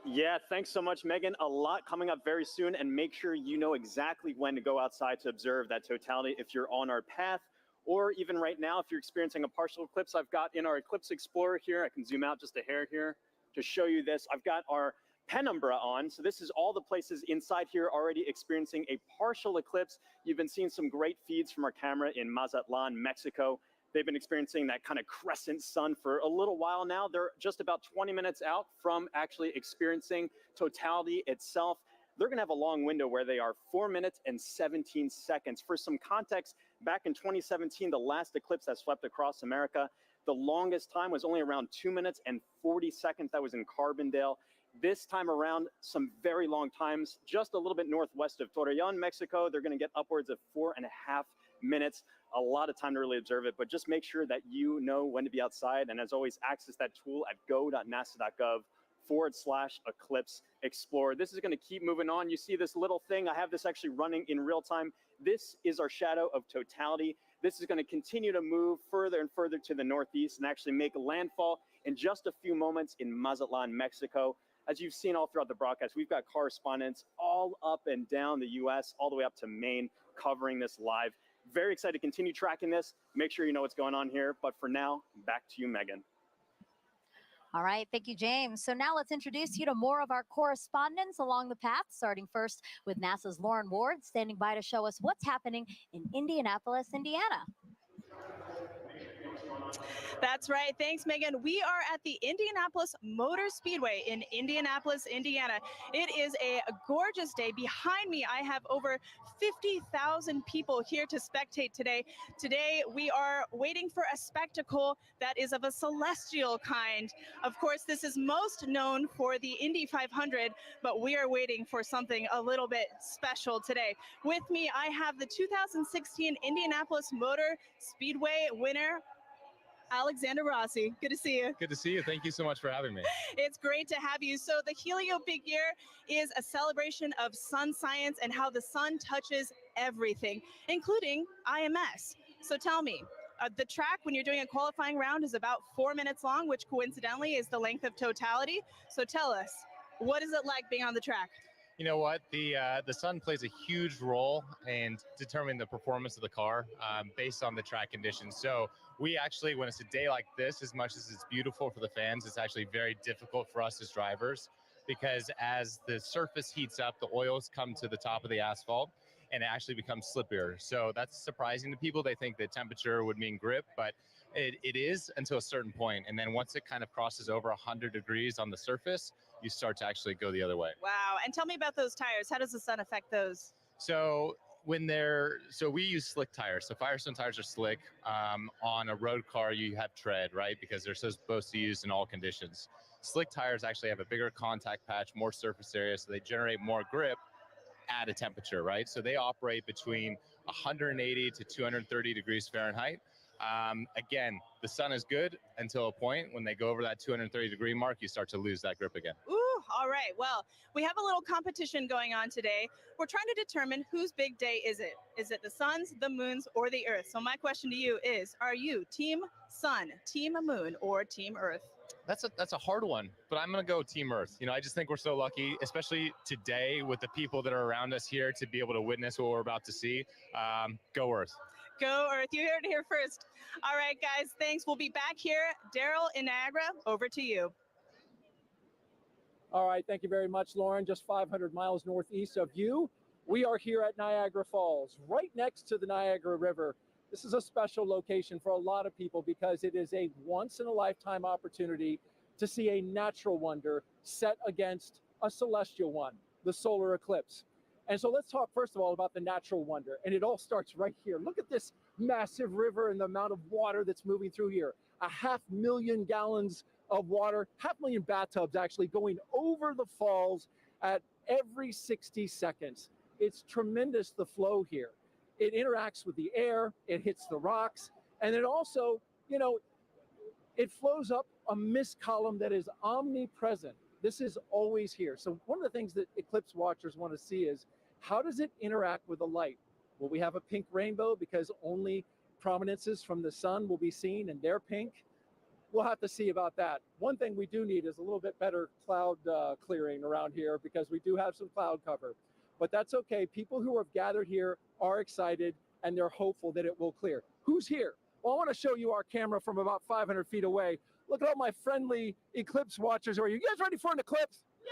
Yeah, thanks so much, Megan. A lot coming up very soon, and make sure you know exactly when to go outside to observe that totality if you're on our path, or even right now, if you're experiencing a partial eclipse. I've got in our Eclipse Explorer here, I can zoom out just a hair here to show you this. I've got our penumbra on, so this is all the places inside here already experiencing a partial eclipse. You've been seeing some great feeds from our camera in Mazatlan, Mexico. They've been experiencing that kind of crescent sun for a little while now. They're just about 20 minutes out from actually experiencing totality itself. They're going to have a long window where they are 4 minutes and 17 seconds. For some context, back in 2017, the last eclipse that swept across America, the longest time was only around 2 minutes and 40 seconds. That was in Carbondale. This time around, some very long times, just a little bit northwest of Torreon, Mexico. They're going to get upwards of 4.5 minutes. A lot of time to really observe it, but just make sure that you know when to be outside. And as always, access that tool at go.nasa.gov/eclipse explorer. This is going to keep moving on. You see this little thing. I have this actually running in real time. This is our shadow of totality. This is going to continue to move further and further to the northeast and actually make landfall in just a few moments in Mazatlan, Mexico. As you've seen all throughout the broadcast, we've got correspondents all up and down the U.S., all the way up to Maine, covering this live. Very excited to continue tracking this. Make sure you know what's going on here. But for now, back to you, Megan. All right. Thank you, James. So now let's introduce you to more of our correspondents along the path, starting first with NASA's Lauren Ward, standing by to show us what's happening in Indianapolis, Indiana. That's right. Thanks, Megan. We are at the Indianapolis Motor Speedway in Indianapolis, Indiana. It is a gorgeous day. Behind me, I have over 50,000 people here to spectate today. Today, we are waiting for a spectacle that is of a celestial kind. Of course, this is most known for the Indy 500, but we are waiting for something a little bit special today. With me, I have the 2016 Indianapolis Motor Speedway winner, Alexander Rossi. Good to see you. Good to see you. Thank you so much for having me. It's great to have you. So the Helio Big Year is a celebration of sun science and how the sun touches everything, including IMS. So tell me, the track when you're doing a qualifying round is about 4 minutes long, which coincidentally is the length of totality. So tell us, what is it like being on the track? You know what? The sun plays a huge role in determining the performance of the car based on the track conditions. So we actually, when it's a day like this, as much as it's beautiful for the fans, it's actually very difficult for us as drivers because as the surface heats up, the oils come to the top of the asphalt and it actually becomes slippier. So that's surprising to people. They think that temperature would mean grip, but it is until a certain point. And then once it kind of crosses over 100 degrees on the surface, you start to actually go the other way. Wow. And tell me about those tires. How does the sun affect those? So we use slick tires. So Firestone tires are slick. On a road car, you have tread, right? Because they're supposed to be used in all conditions. Slick tires actually have a bigger contact patch, more surface area, so they generate more grip at a temperature, right? So they operate between 180 to 230 degrees Fahrenheit. Again, the sun is good until a point when they go over that 230 degree mark, you start to lose that grip again. Ooh, all right. Well, we have a little competition going on today. We're trying to determine whose big day is it? Is it the sun's, the moon's, or the earth? So my question to you is, are you team sun, team moon, or team earth? That's a hard one, but I'm going to go team earth. You know, I just think we're so lucky, especially today with the people that are around us here to be able to witness what we're about to see. Go earth. Go Earth. You heard it here first. All right, guys, thanks. We'll be back here. Daryl in Niagara, over to you. All right, thank you very much, Lauren. Just 500 miles northeast of you, we are here at Niagara Falls, right next to the Niagara River. This is a special location for a lot of people because it is a once-in-a-lifetime opportunity to see a natural wonder set against a celestial one, the solar eclipse. And so let's talk first of all about the natural wonder. And it all starts right here. Look at this massive river and the amount of water that's moving through here. 500,000 gallons of water, 500,000 bathtubs actually going over the falls at every 60 seconds. It's tremendous, the flow here. It interacts with the air, it hits the rocks, and it also, you know, it flows up a mist column that is omnipresent. This is always here. So one of the things that eclipse watchers want to see is, how does it interact with the light? Will we have a pink rainbow because only prominences from the sun will be seen and they're pink? We'll have to see about that. One thing we do need is a little bit better cloud clearing around here because we do have some cloud cover. But that's okay. People who have gathered here are excited and they're hopeful that it will clear. Who's here? Well, I want to show you our camera from about 500 feet away. Look at all my friendly eclipse watchers. Are you guys ready for an eclipse? Yeah!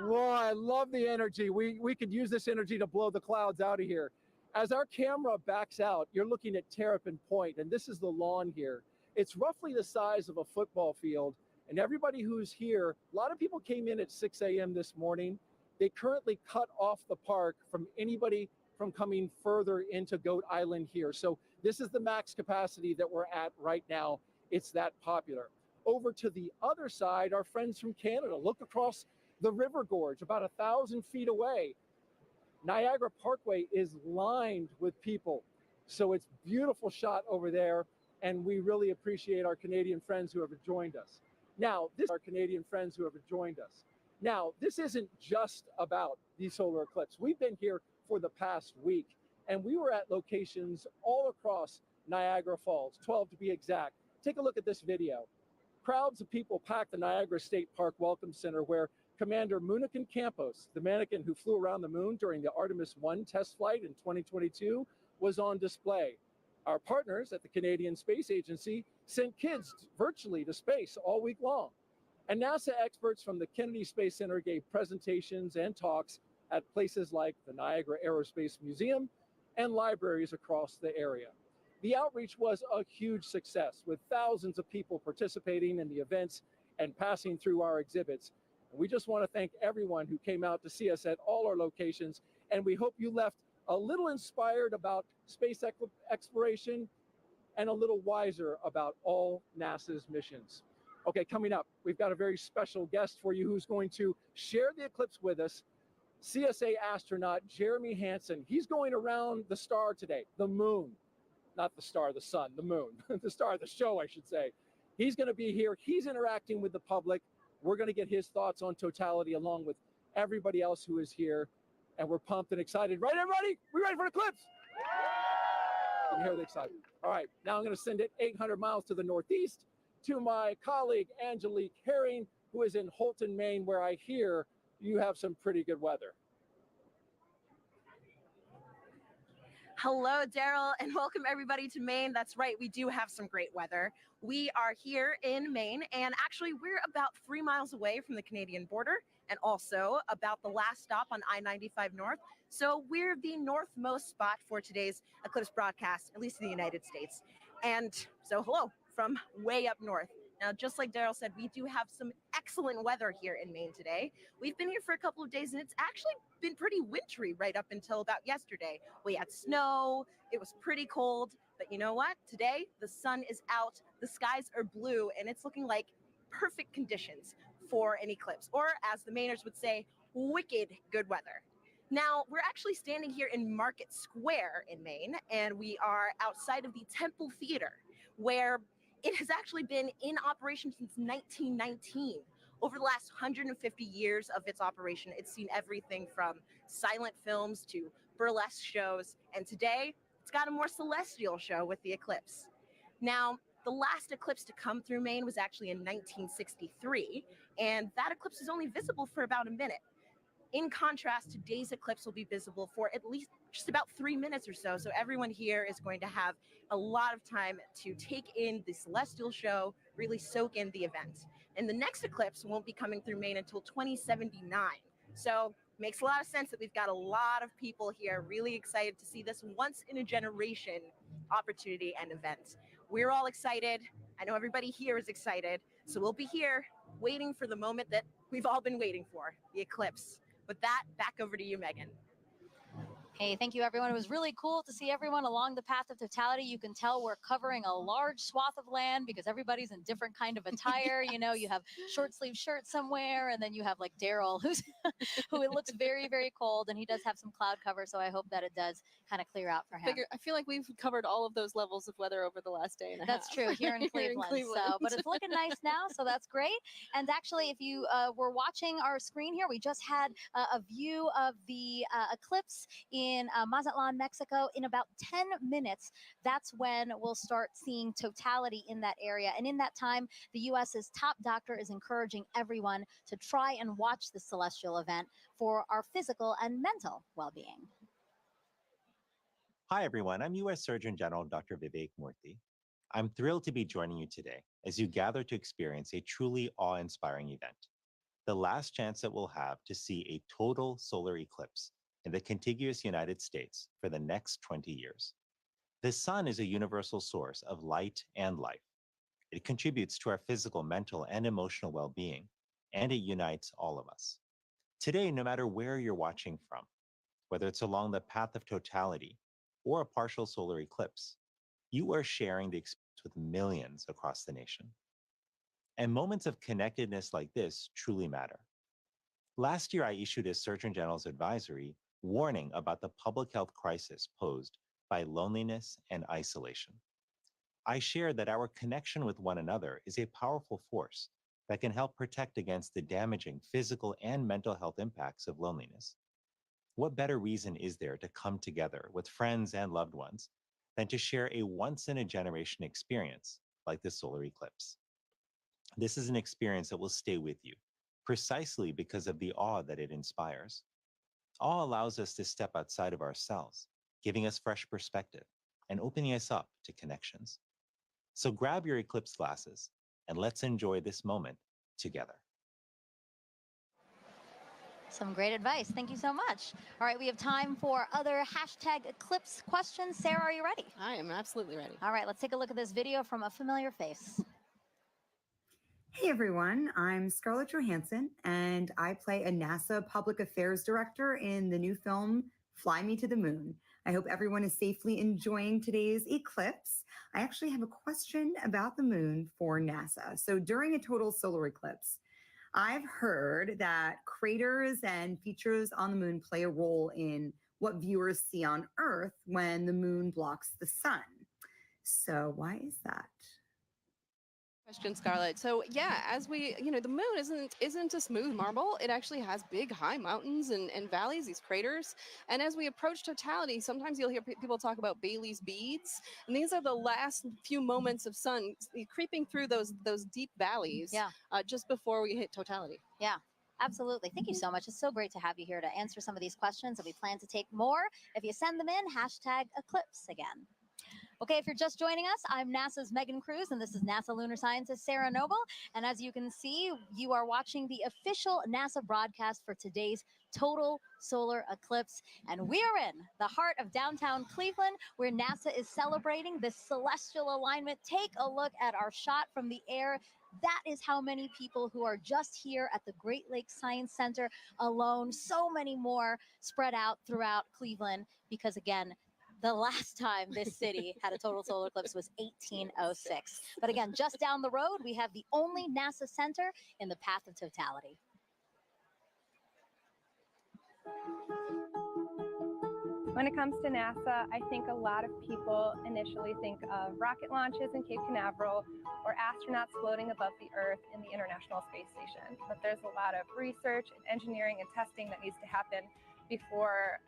Whoa, I love the energy. We could use this energy to blow the clouds out of here. As our camera backs out, you're looking at Terrapin Point, and this is the lawn here. It's roughly the size of a football field, and everybody who's here, a lot of people came in at 6 a.m. this morning. They currently cut off the park from anybody from coming further into Goat Island here. So this is the max capacity that we're at right now. It's that popular. Over to the other side, our friends from Canada. Look across the river gorge, about 1,000 feet away. Niagara Parkway is lined with people. So it's a beautiful shot over there, and we really appreciate our Canadian friends who have joined us. Now, this isn't just about the solar eclipse. We've been here for the past week, and we were at locations all across Niagara Falls, 12 to be exact. Take a look at this video. Crowds of people packed the Niagara State Park Welcome Center, where Commander Munikin Campos, the mannequin who flew around the moon during the Artemis 1 test flight in 2022, was on display. Our partners at the Canadian Space Agency sent kids virtually to space all week long. And NASA experts from the Kennedy Space Center gave presentations and talks at places like the Niagara Aerospace Museum and libraries across the area. The outreach was a huge success with thousands of people participating in the events and passing through our exhibits. And we just want to thank everyone who came out to see us at all our locations, and we hope you left a little inspired about space exploration and a little wiser about all NASA's missions. Okay, coming up, we've got a very special guest for you who's going to share the eclipse with us, CSA astronaut Jeremy Hansen. He's going around the star today, the moon. Not the star, the sun, the moon, the star of the show, I should say. He's going to be here. He's interacting with the public. We're going to get his thoughts on totality along with everybody else who is here. And we're pumped and excited. Right, everybody? We ready for the eclipse? You can hear the excitement. All right, now I'm going to send it 800 miles to the northeast to my colleague, Angelique Herring, who is in Holton, Maine, where I hear you have some pretty good weather. Hello, Daryl, and welcome everybody to Maine. That's right, we do have some great weather. We are here in Maine, and actually we're about 3 miles away from the Canadian border and also about the last stop on I-95 North. So we're the northmost spot for today's eclipse broadcast, at least in the United States. And so hello from way up north. Now, just like Daryl said, we do have some excellent weather here in Maine today. We've been here for a couple of days, and it's actually been pretty wintry right up until about yesterday. We had snow, it was pretty cold, but you know what? Today, the sun is out, the skies are blue, and it's looking like perfect conditions for an eclipse, or as the Mainers would say, wicked good weather. Now, we're actually standing here in Market Square in Maine, and we are outside of the Temple Theater, where it has actually been in operation since 1919. Over the last 150 years of its operation, it's seen everything from silent films to burlesque shows, and today it's got a more celestial show with the eclipse. Now, the last eclipse to come through Maine was actually in 1963, and that eclipse is only visible for about a minute. In contrast, today's eclipse will be visible for at least just about 3 minutes or so. So everyone here is going to have a lot of time to take in the celestial show, really soak in the event. And the next eclipse won't be coming through Maine until 2079. So makes a lot of sense that we've got a lot of people here really excited to see this once in a generation opportunity and event. We're all excited. I know everybody here is excited. So we'll be here waiting for the moment that we've all been waiting for, the eclipse. With that, back over to you, Megan. Hey, thank you, everyone. It was really cool to see everyone along the path of totality. You can tell we're covering a large swath of land because everybody's in different kind of attire. You know, you have short sleeve shirts somewhere, and then you have like Daryl, who it looks very, very cold, and he does have some cloud cover. So I hope that it does kind of clear out for him. I feel like we've covered all of those levels of weather over the last day and a half. That's true here in Cleveland. So, but it's looking nice now, so that's great. And actually, if you were watching our screen here, we just had a view of the eclipse in Mazatlan, Mexico. In about 10 minutes, that's when we'll start seeing totality in that area. And in that time, the U.S.'s top doctor is encouraging everyone to try and watch the celestial event for our physical and mental well-being. Hi, everyone. I'm U.S. Surgeon General Dr. Vivek Murthy. I'm thrilled to be joining you today as you gather to experience a truly awe-inspiring event, the last chance that we'll have to see a total solar eclipse in the contiguous United States for the next 20 years. The sun is a universal source of light and life. It contributes to our physical, mental, and emotional well-being, and it unites all of us. Today, no matter where you're watching from, whether it's along the path of totality or a partial solar eclipse, you are sharing the experience with millions across the nation. And moments of connectedness like this truly matter. Last year, I issued a Surgeon General's advisory warning about the public health crisis posed by loneliness and isolation. I shared that our connection with one another is a powerful force that can help protect against the damaging physical and mental health impacts of loneliness. What better reason is there to come together with friends and loved ones than to share a once-in-a-generation experience like the solar eclipse? This is an experience that will stay with you, precisely because of the awe that it inspires. Awe allows us to step outside of ourselves, giving us fresh perspective and opening us up to connections. So grab your eclipse glasses and let's enjoy this moment together. Some great advice. Thank you so much. All right, we have time for other hashtag eclipse questions. Sarah, are you ready? I am absolutely ready. All right, let's take a look at this video from a familiar face. Hey everyone, I'm Scarlett Johansson, and I play a NASA Public Affairs Director in the new film Fly Me to the Moon. I hope everyone is safely enjoying today's eclipse. I actually have a question about the moon for NASA. So during a total solar eclipse, I've heard that craters and features on the moon play a role in what viewers see on Earth when the moon blocks the sun. So why is that? Question, Scarlett. So yeah, as we, the moon isn't a smooth marble. It actually has big, high mountains and valleys, these craters. And as we approach totality, sometimes you'll hear people talk about Bailey's beads, and these are the last few moments of sun creeping through those deep valleys. Yeah. Just before we hit totality. Yeah. Absolutely. Thank you so much. It's so great to have you here to answer some of these questions, and we plan to take more. If you send them in, hashtag eclipse again. Okay, if you're just joining us, I'm NASA's Megan Cruz, and this is NASA lunar scientist Sarah Noble. And as you can see, you are watching the official NASA broadcast for today's total solar eclipse. And we are in the heart of downtown Cleveland, where NASA is celebrating this celestial alignment. Take a look at our shot from the air. That is how many people who are just here at the Great Lakes Science Center alone. So many more spread out throughout Cleveland, because again, the last time this city had a total solar eclipse was 1806. But again, just down the road, we have the only NASA center in the path of totality. When it comes to NASA, I think a lot of people initially think of rocket launches in Cape Canaveral or astronauts floating above the Earth in the International Space Station. But there's a lot of research and engineering and testing that needs to happen before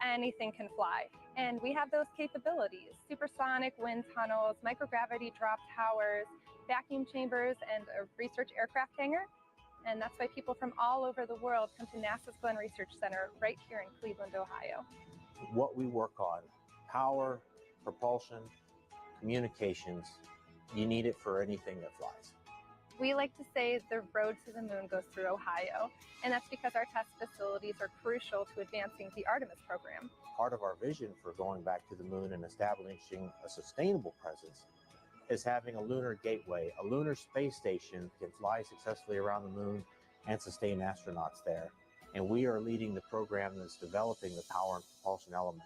anything can fly. And we have those capabilities: supersonic wind tunnels, microgravity drop towers, vacuum chambers, and a research aircraft hangar. And that's why people from all over the world come to NASA's Glenn Research Center right here in Cleveland, Ohio. What we work on, power, propulsion, communications, you need it for anything that flies. We like to say the road to the moon goes through Ohio, and that's because our test facilities are crucial to advancing the Artemis program. Part of our vision for going back to the moon and establishing a sustainable presence is having a lunar gateway. A lunar space station can fly successfully around the moon and sustain astronauts there. And we are leading the program that's developing the power and propulsion element.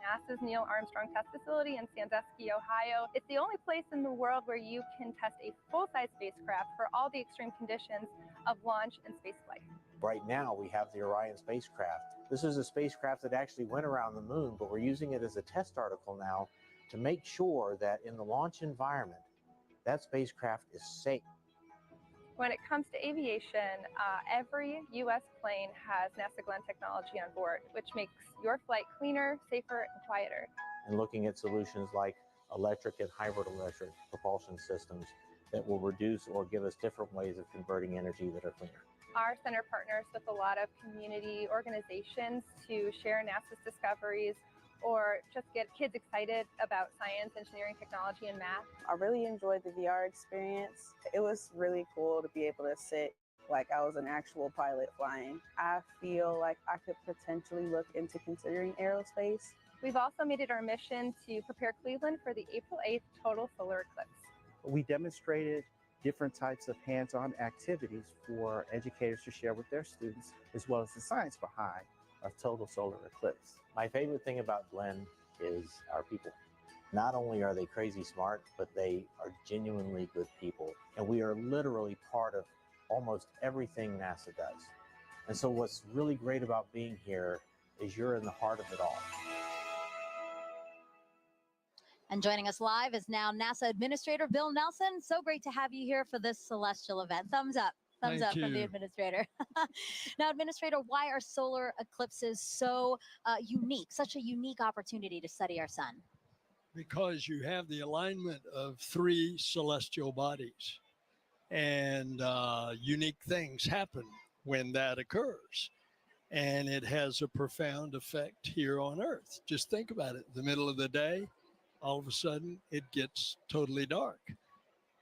NASA's Neil Armstrong Test Facility in Sandusky, Ohio. It's the only place in the world where you can test a full-size spacecraft for all the extreme conditions of launch and spaceflight. Right now, we have the Orion spacecraft. This is a spacecraft that actually went around the moon, but we're using it as a test article now to make sure that in the launch environment, that spacecraft is safe. When it comes to aviation, every U.S. plane has NASA Glenn technology on board, which makes your flight cleaner, safer, and quieter. And looking at solutions like electric and hybrid electric propulsion systems that will reduce or give us different ways of converting energy that are cleaner. Our center partners with a lot of community organizations to share NASA's discoveries or just get kids excited about science, engineering, technology, and math. I really enjoyed the VR experience. It was really cool to be able to sit like I was an actual pilot flying. I feel like I could potentially look into considering aerospace. We've also made it our mission to prepare Cleveland for the April 8th total solar eclipse. We demonstrated different types of hands-on activities for educators to share with their students, as well as the science behind a total solar eclipse. My favorite thing about Glenn is our people. Not only are they crazy smart, but they are genuinely good people. And we are literally part of almost everything NASA does. And so what's really great about being here is you're in the heart of it all. And joining us live is now NASA Administrator Bill Nelson. So great to have you here for this celestial event. Thumbs up. Thumbs up from the administrator. Now, Administrator, why are solar eclipses so unique, such a unique opportunity to study our sun? Because you have the alignment of three celestial bodies, and unique things happen when that occurs. And it has a profound effect here on Earth. Just think about it. The middle of the day, all of a sudden, it gets totally dark.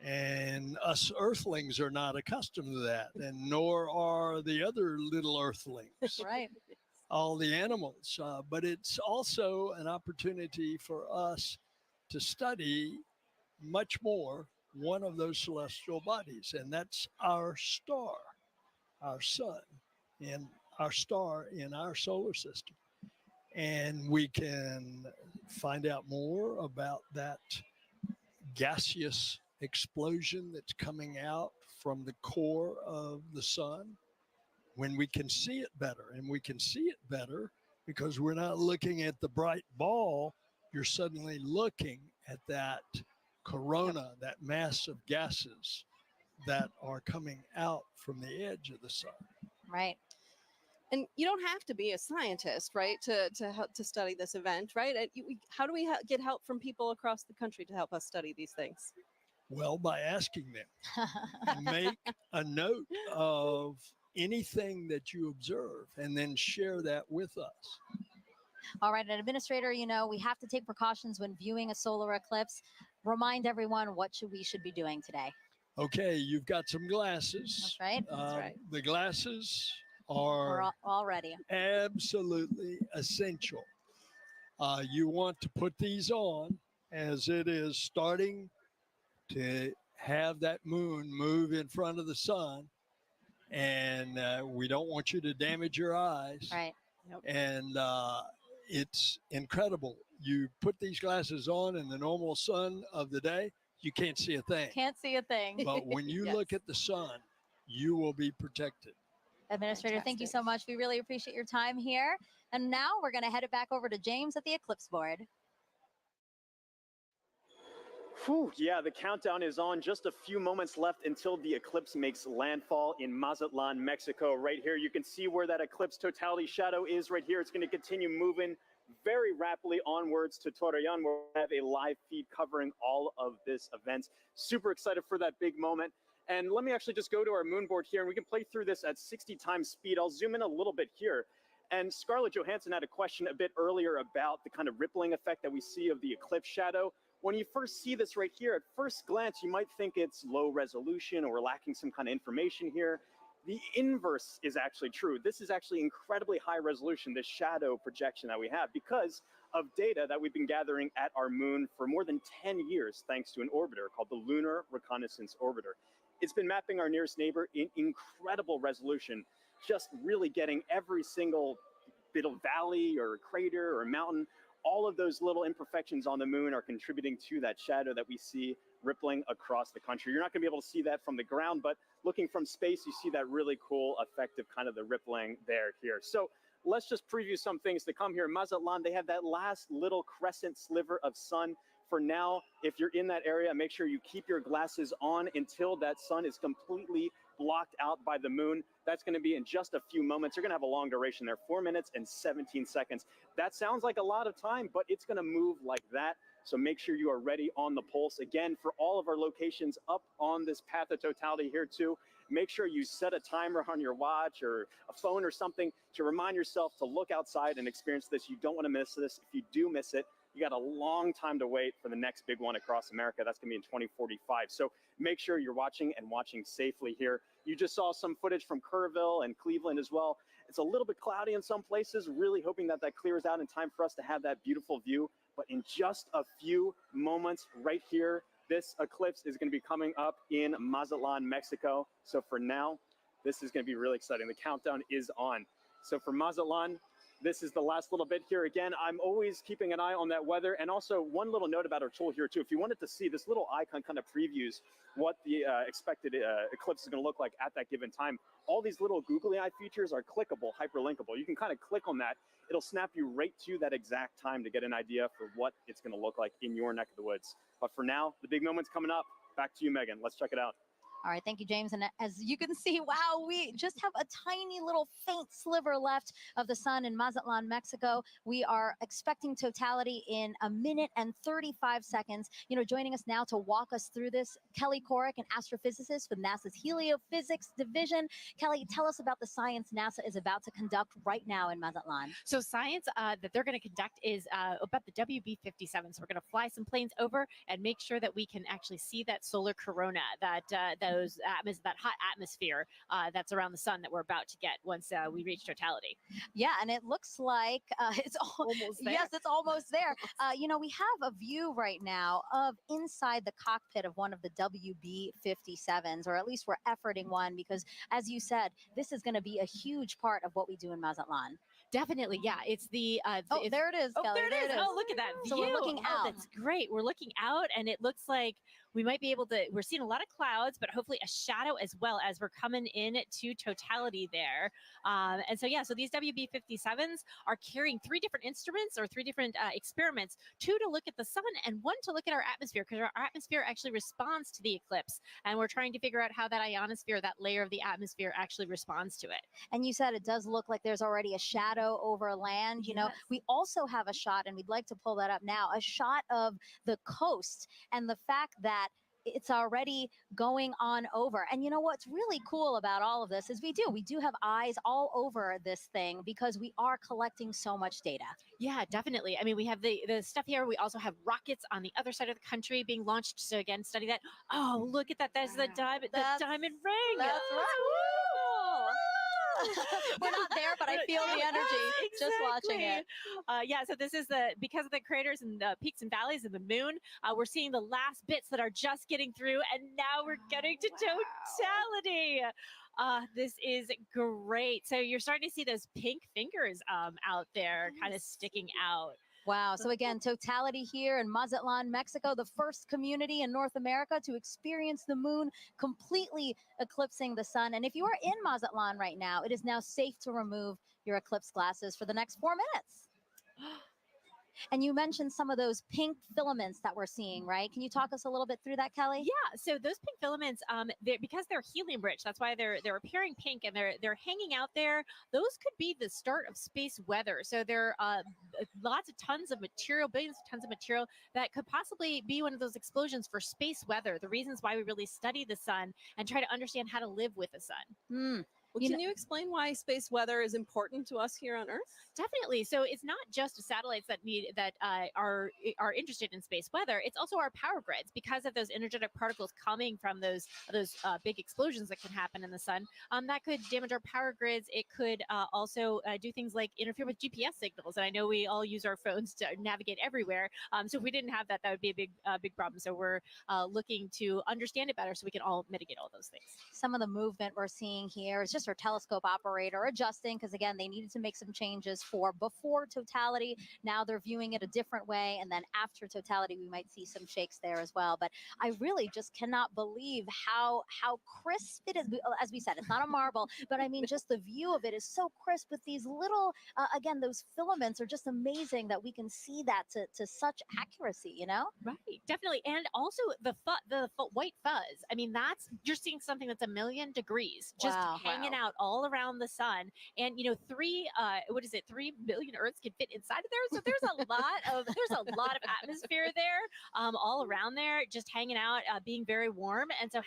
And us earthlings are not accustomed to that, and nor are the other little earthlings. Right. All the animals. But it's also an opportunity for us to study much more one of those celestial bodies, and that's our star, our sun, and our star in our solar system. And we can find out more about that gaseous explosion that's coming out from the core of the sun when we can see it better. And we can see it better because we're not looking at the bright ball. You're suddenly looking at that corona, that mass of gases that are coming out from the edge of the sun. Right. And you don't have to be a scientist, right, to study this event, right? How do we get help from people across the country to help us study these things? Well, by asking them. Make a note of anything that you observe and then share that with us. All right, an administrator, you know, we have to take precautions when viewing a solar eclipse. Remind everyone what we should be doing today. Okay, you've got some glasses. That's right. That's right. The glasses are all ready. Absolutely essential. You want to put these on as it is starting to have that moon move in front of the sun, and we don't want you to damage your eyes. Right. Yep. And it's incredible. You put these glasses on in the normal sun of the day, you can't see a thing. Can't see a thing. But when you Yes. look at the sun, you will be protected. Administrator, thank you so much. We really appreciate your time here. And now we're going to head it back over to James at the eclipse board. Whew, yeah, the countdown is on. Just a few moments left until the eclipse makes landfall in Mazatlan, Mexico. Right here, you can see where that eclipse totality shadow is right here. It's going to continue moving very rapidly onwards to Torreon, where we have a live feed covering all of this event. Super excited for that big moment. And let me actually just go to our moon board here, and we can play through this at 60 times speed. I'll zoom in a little bit here. And Scarlett Johansson had a question a bit earlier about the kind of rippling effect that we see of the eclipse shadow. When you first see this right here, at first glance, you might think it's low resolution or lacking some kind of information here. The inverse is actually true. This is actually incredibly high resolution, this shadow projection that we have, because of data that we've been gathering at our moon for more than 10 years, thanks to an orbiter called the Lunar Reconnaissance Orbiter. It's been mapping our nearest neighbor in incredible resolution, just really getting every single bit of valley or crater or mountain. All of those little imperfections on the moon are contributing to that shadow that we see rippling across the country. You're not going to be able to see that from the ground, but looking from space, you see that really cool effect of kind of the rippling there here. So let's just preview some things to come here. Mazatlan, they have that last little crescent sliver of sun. For now, if you're in that area, make sure you keep your glasses on until that sun is completely blocked out by the moon. That's going to be in just a few moments. You're going to have a long duration there, 4 minutes and 17 seconds. That sounds like a lot of time, but it's going to move like that. So make sure you are ready on the pulse. Again, for all of our locations up on this path of totality here too, make sure you set a timer on your watch or a phone or something to remind yourself to look outside and experience this. You don't want to miss this. If you do miss it, you got a long time to wait for the next big one across America. That's going to be in 2045. So make sure you're watching and watching safely here. You just saw some footage from Kerrville and Cleveland as well. It's a little bit cloudy in some places, really hoping that that clears out in time for us to have that beautiful view. But in just a few moments right here, this eclipse is going to be coming up in Mazatlan, Mexico. So for now, this is going to be really exciting. The countdown is on. So for Mazatlan, this is the last little bit here. Again, I'm always keeping an eye on that weather. And also one little note about our tool here too. If you wanted to see, this little icon kind of previews what the expected eclipse is going to look like at that given time. All these little googly eye features are clickable, hyperlinkable. You can kind of click on that. It'll snap you right to that exact time to get an idea for what it's going to look like in your neck of the woods. But for now, the big moment's coming up. Back to you, Megan. Let's check it out. All right, thank you, James. And as you can see, wow, we just have a tiny little faint sliver left of the sun in Mazatlan, Mexico. We are expecting totality in 1 minute and 35 seconds. You know, joining us now to walk us through this, Kelly Korrick, an astrophysicist with NASA's Heliophysics Division. Kelly, tell us about the science NASA is about to conduct right now in Mazatlan. So science that they're going to conduct is about the WB-57. So we're going to fly some planes over and make sure that we can actually see that solar corona, that that hot atmosphere that's around the sun that we're about to get once we reach totality. Yeah, and it looks like it's almost there. Yes, it's almost there. You know, we have a view right now of inside the cockpit of one of the WB-57s, or at least we're efforting one, because as you said, this is going to be a huge part of what we do in Mazatlan. Definitely, yeah. It's the there it is, Oh, Kelly. there it is. Oh, look at that view. So we're looking out. That's great. We're looking out, and it looks like we might be able to, we're seeing a lot of clouds, but hopefully a shadow as well as we're coming in to totality there. And so, yeah, so these WB-57s are carrying 3 different instruments or 3 different experiments, 2 to look at the sun and 1 to look at our atmosphere, because our atmosphere actually responds to the eclipse. And we're trying to figure out how that ionosphere, that layer of the atmosphere, actually responds to it. And you said it does look like there's already a shadow over land. You know, we also have a shot, and we'd like to pull that up now, a shot of the coast and the fact that it's already going on over. And you know what's really cool about all of this is we do have eyes all over this thing because we are collecting so much data. Yeah, definitely. I mean, we have the stuff here. We also have rockets on the other side of the country being launched. So again, study that. Oh, look at that. There's the diamond ring. That's right. We're not there, but I feel the energy just watching it. Yeah, so this is because of the craters and the peaks and valleys of the moon, we're seeing the last bits that are just getting through, and now we're getting to totality. This is great. So you're starting to see those pink fingers out there kind of sticking out. Wow. So again, totality here in Mazatlan, Mexico, the first community in North America to experience the moon completely eclipsing the sun. And if you are in Mazatlan right now, it is now safe to remove your eclipse glasses for the next 4 minutes. And you mentioned some of those pink filaments that we're seeing, right? Can you talk us a little bit through that, Kelly? Yeah. So those pink filaments, because they're helium rich, that's why they're appearing pink, and they're hanging out there. Those could be the start of space weather. So there are lots of tons of material, billions of tons of material that could possibly be one of those explosions for space weather. The reasons why we really study the sun and try to understand how to live with the sun. Well, can you explain why space weather is important to us here on Earth? Definitely. So it's not just satellites that are interested in space weather. It's also our power grids, because of those energetic particles coming from those big explosions that can happen in the sun. That could damage our power grids. It could also do things like interfere with GPS signals. And I know we all use our phones to navigate everywhere. So if we didn't have that, that would be a big problem. So we're looking to understand it better so we can all mitigate all those things. Some of the movement we're seeing here is just our telescope operator adjusting, because again, they needed to make some changes for before totality. Now they're viewing it a different way, and then after totality we might see some shakes there as well. But I really just cannot believe how crisp it is. As we said, it's not a marble, but I mean, just the view of it is so crisp with these little again, those filaments are just amazing that we can see that to such accuracy, you know? Right, definitely. And also the white fuzz. I mean, you're seeing something that's 1,000,000 degrees just hanging out all around the sun. And you know, 3 billion Earths can fit inside of there. So there's a lot of atmosphere there, all around there, just hanging out, being very warm. And so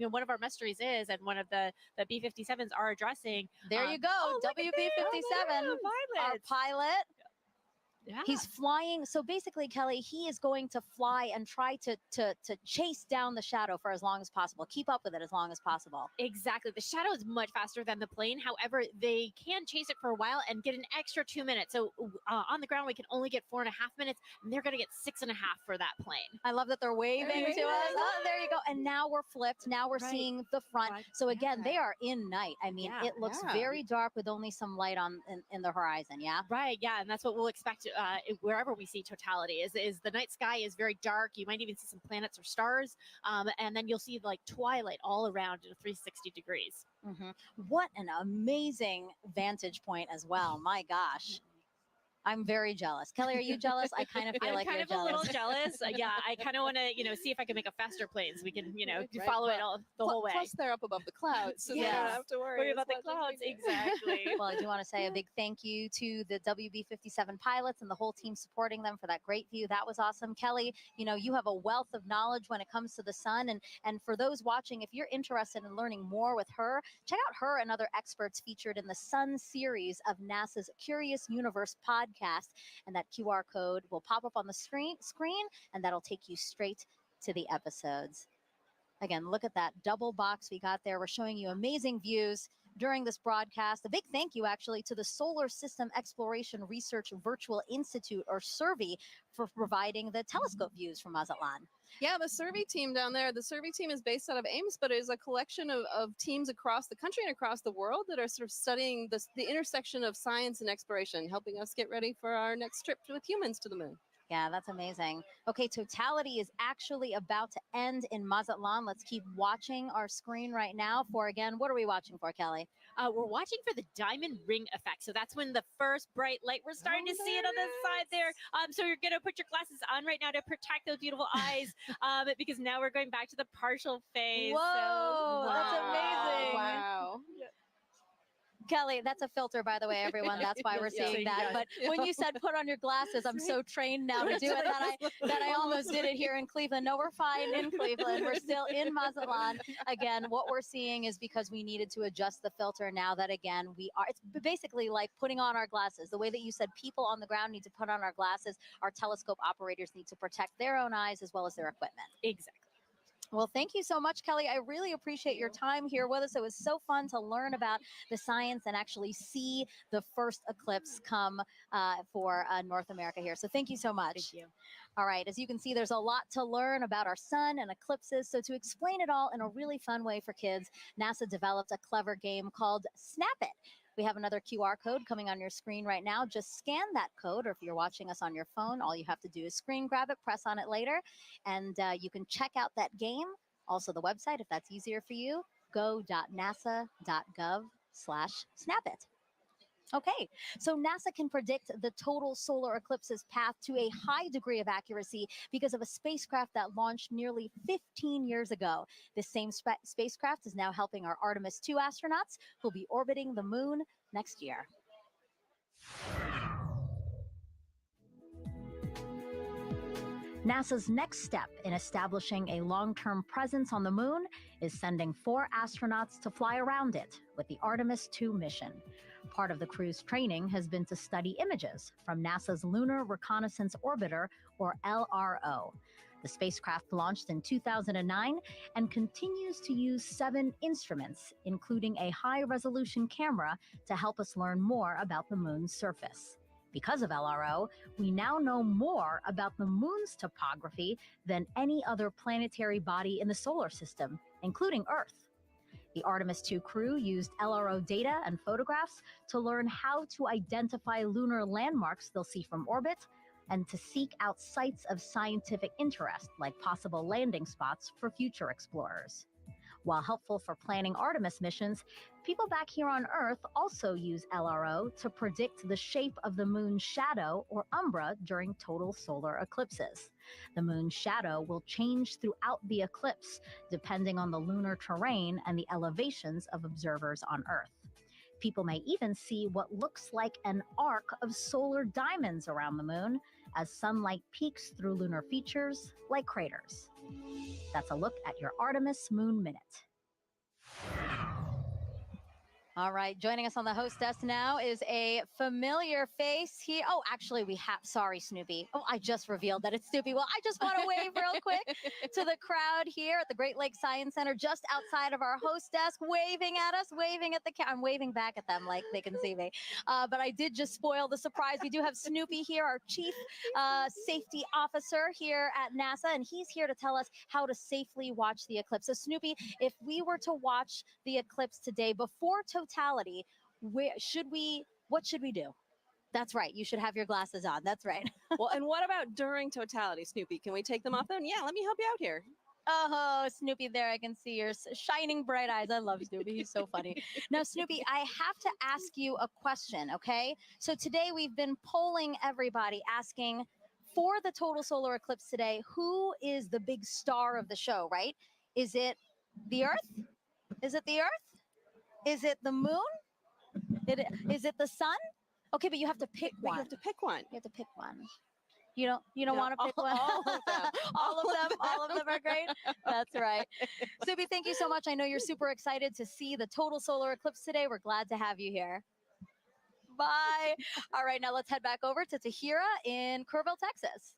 one of our mysteries is, and one of the B-57s are addressing. There you go, WB-57, our pilot. Yeah. He's flying. So basically, Kelly, he is going to fly and try to chase down the shadow for as long as possible, keep up with it as long as possible. Exactly. The shadow is much faster than the plane. However, they can chase it for a while and get an extra 2 minutes. So on the ground, we can only get 4.5 minutes, and they're going to get 6.5 for that plane. I love that they're waving to us. Oh, there you go. And now we're flipped. Now we're seeing the front. So again, they are in night. I mean, it looks very dark with only some light in the horizon. Yeah. Right. Yeah. And that's what we'll expect wherever we see totality is the night sky is very dark. You might even see some planets or stars. And then you'll see like twilight all around at 360 degrees. What an amazing vantage point as well. My gosh. I'm very jealous. Kelly, are you jealous? I kind of feel I'm like kind you're of jealous. a little jealous. Yeah, I kind of want to, see if I can make a faster plane so we can, Right. follow it all the whole way. Plus, they're up above the clouds, so they Yeah. don't have to worry about as the much as clouds. we do. Exactly. Well, I do want to say a big thank you to the WB-57 pilots and the whole team supporting them for that great view. That was awesome. Kelly, you have a wealth of knowledge when it comes to the sun. And for those watching, if you're interested in learning more with her, check out her and other experts featured in the Sun series of NASA's Curious Universe podcast. And that QR code will pop up on the screen, and that'll take you straight to the episodes. Again, look at that double box we got there. We're showing you amazing views during this broadcast. A big thank you, actually, to the Solar System Exploration Research Virtual Institute, or SERVI, for providing the telescope views from Mazatlan. Yeah, the survey team down there, the survey team is based out of Ames, but it is a collection of teams across the country and across the world that are sort of studying the intersection of science and exploration, helping us get ready for our next trip with humans to the moon. Yeah, that's amazing. Okay, totality is actually about to end in Mazatlan. Let's keep watching our screen right now for, again, what are we watching for, Kelly? We're watching for the diamond ring effect. So that's when the first bright light, we're starting to see it on the side there. So you're going to put your glasses on right now to protect those beautiful eyes, because now we're going back to the partial phase. Whoa, that's amazing. Wow. Kelly, that's a filter, by the way, everyone. That's why we're seeing that. But when you said put on your glasses, I'm so trained now to do it that I almost did it here in Cleveland. No, we're fine in Cleveland. We're still in Mazatlan. Again, what we're seeing is because we needed to adjust the filter now that, again, it's basically like putting on our glasses. The way that you said people on the ground need to put on our glasses, our telescope operators need to protect their own eyes as well as their equipment. Exactly. Well, thank you so much, Kelly. I really appreciate your time here with us. It was so fun to learn about the science and actually see the first eclipse come for North America here. So thank you so much. Thank you. All right, as you can see, there's a lot to learn about our sun and eclipses. So to explain it all in a really fun way for kids, NASA developed a clever game called Snap It. We have another QR code coming on your screen right now. Just scan that code, or if you're watching us on your phone, all you have to do is screen grab it, press on it later, and you can check out that game. Also the website, if that's easier for you, go.nasa.gov/snapit. Okay, so NASA can predict the total solar eclipse's path to a high degree of accuracy because of a spacecraft that launched nearly 15 years ago. This same spacecraft is now helping our Artemis II astronauts who'll be orbiting the moon next year. NASA's next step in establishing a long-term presence on the moon is sending 4 astronauts to fly around it with the Artemis II mission. Part of the crew's training has been to study images from NASA's Lunar Reconnaissance Orbiter, or LRO. The spacecraft launched in 2009 and continues to use 7 instruments, including a high-resolution camera, to help us learn more about the moon's surface. Because of LRO, we now know more about the moon's topography than any other planetary body in the solar system, including Earth. The Artemis II crew used LRO data and photographs to learn how to identify lunar landmarks they'll see from orbit and to seek out sites of scientific interest, like possible landing spots for future explorers. While helpful for planning Artemis missions, people back here on Earth also use LRO to predict the shape of the moon's shadow, or umbra, during total solar eclipses. The moon's shadow will change throughout the eclipse, depending on the lunar terrain and the elevations of observers on Earth. People may even see what looks like an arc of solar diamonds around the moon as sunlight peeks through lunar features like craters. That's a look at your Artemis Moon Minute. All right, joining us on the host desk now is a familiar face here. Oh, actually, sorry, Snoopy. Oh, I just revealed that it's Snoopy. Well, I just want to wave real quick to the crowd here at the Great Lakes Science Center, just outside of our host desk, waving at us, waving at the I'm waving back at them like they can see me. But I did just spoil the surprise. We do have Snoopy here, our chief safety officer here at NASA, and he's here to tell us how to safely watch the eclipse. So, Snoopy, if we were to watch the eclipse today before totality, what should we do? That's right. You should have your glasses on. That's right. Well, and what about during totality, Snoopy? Can we take them off then? Yeah, let me help you out here. Oh, Snoopy, there I can see your shining bright eyes. I love Snoopy. He's so funny. Now, Snoopy, I have to ask you a question, okay? So today we've been polling everybody, asking for the total solar eclipse today, who is the big star of the show, right? Is it the Earth? Is it the Earth? Is it the moon? Is it the sun? Okay, but you have to pick one. You have to pick one. You have to pick one. You don't want to pick one? All of them. All of them are great. That's right. Snoopy, thank you so much. I know you're super excited to see the total solar eclipse today. We're glad to have you here. Bye. All right, now let's head back over to Tahira in Kerrville, Texas.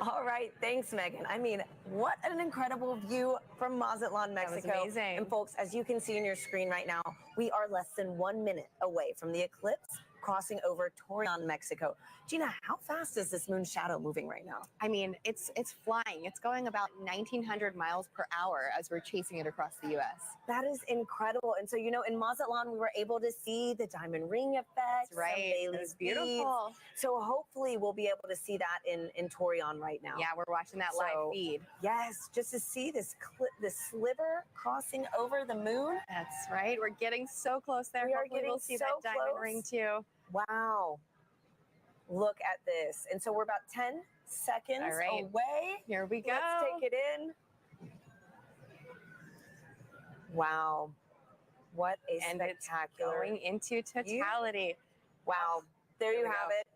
All right, thanks, Megan. I mean, what an incredible view from Mazatlan, Mexico. That was amazing. And folks, as you can see on your screen right now, we are less than 1 minute away from the eclipse crossing over Torreon, Mexico. Gina, how fast is this moon shadow moving right now? I mean, it's flying. It's going about 1,900 miles per hour as we're chasing it across the U.S. That is incredible. And so, in Mazatlan, we were able to see the diamond ring effect. That's right. It was beautiful. Beads. So hopefully we'll be able to see that in Torreon right now. Yeah, we're watching that live feed. Yes, just to see this sliver crossing over the moon. That's right. We're getting so close there. We are Hopefully getting we'll see so that diamond close. ring too. Wow. Look at this. And so we're about 10 seconds away. Here we go. Let's take it in. Wow. What a spectacular. Going into totality. Wow. There you have it.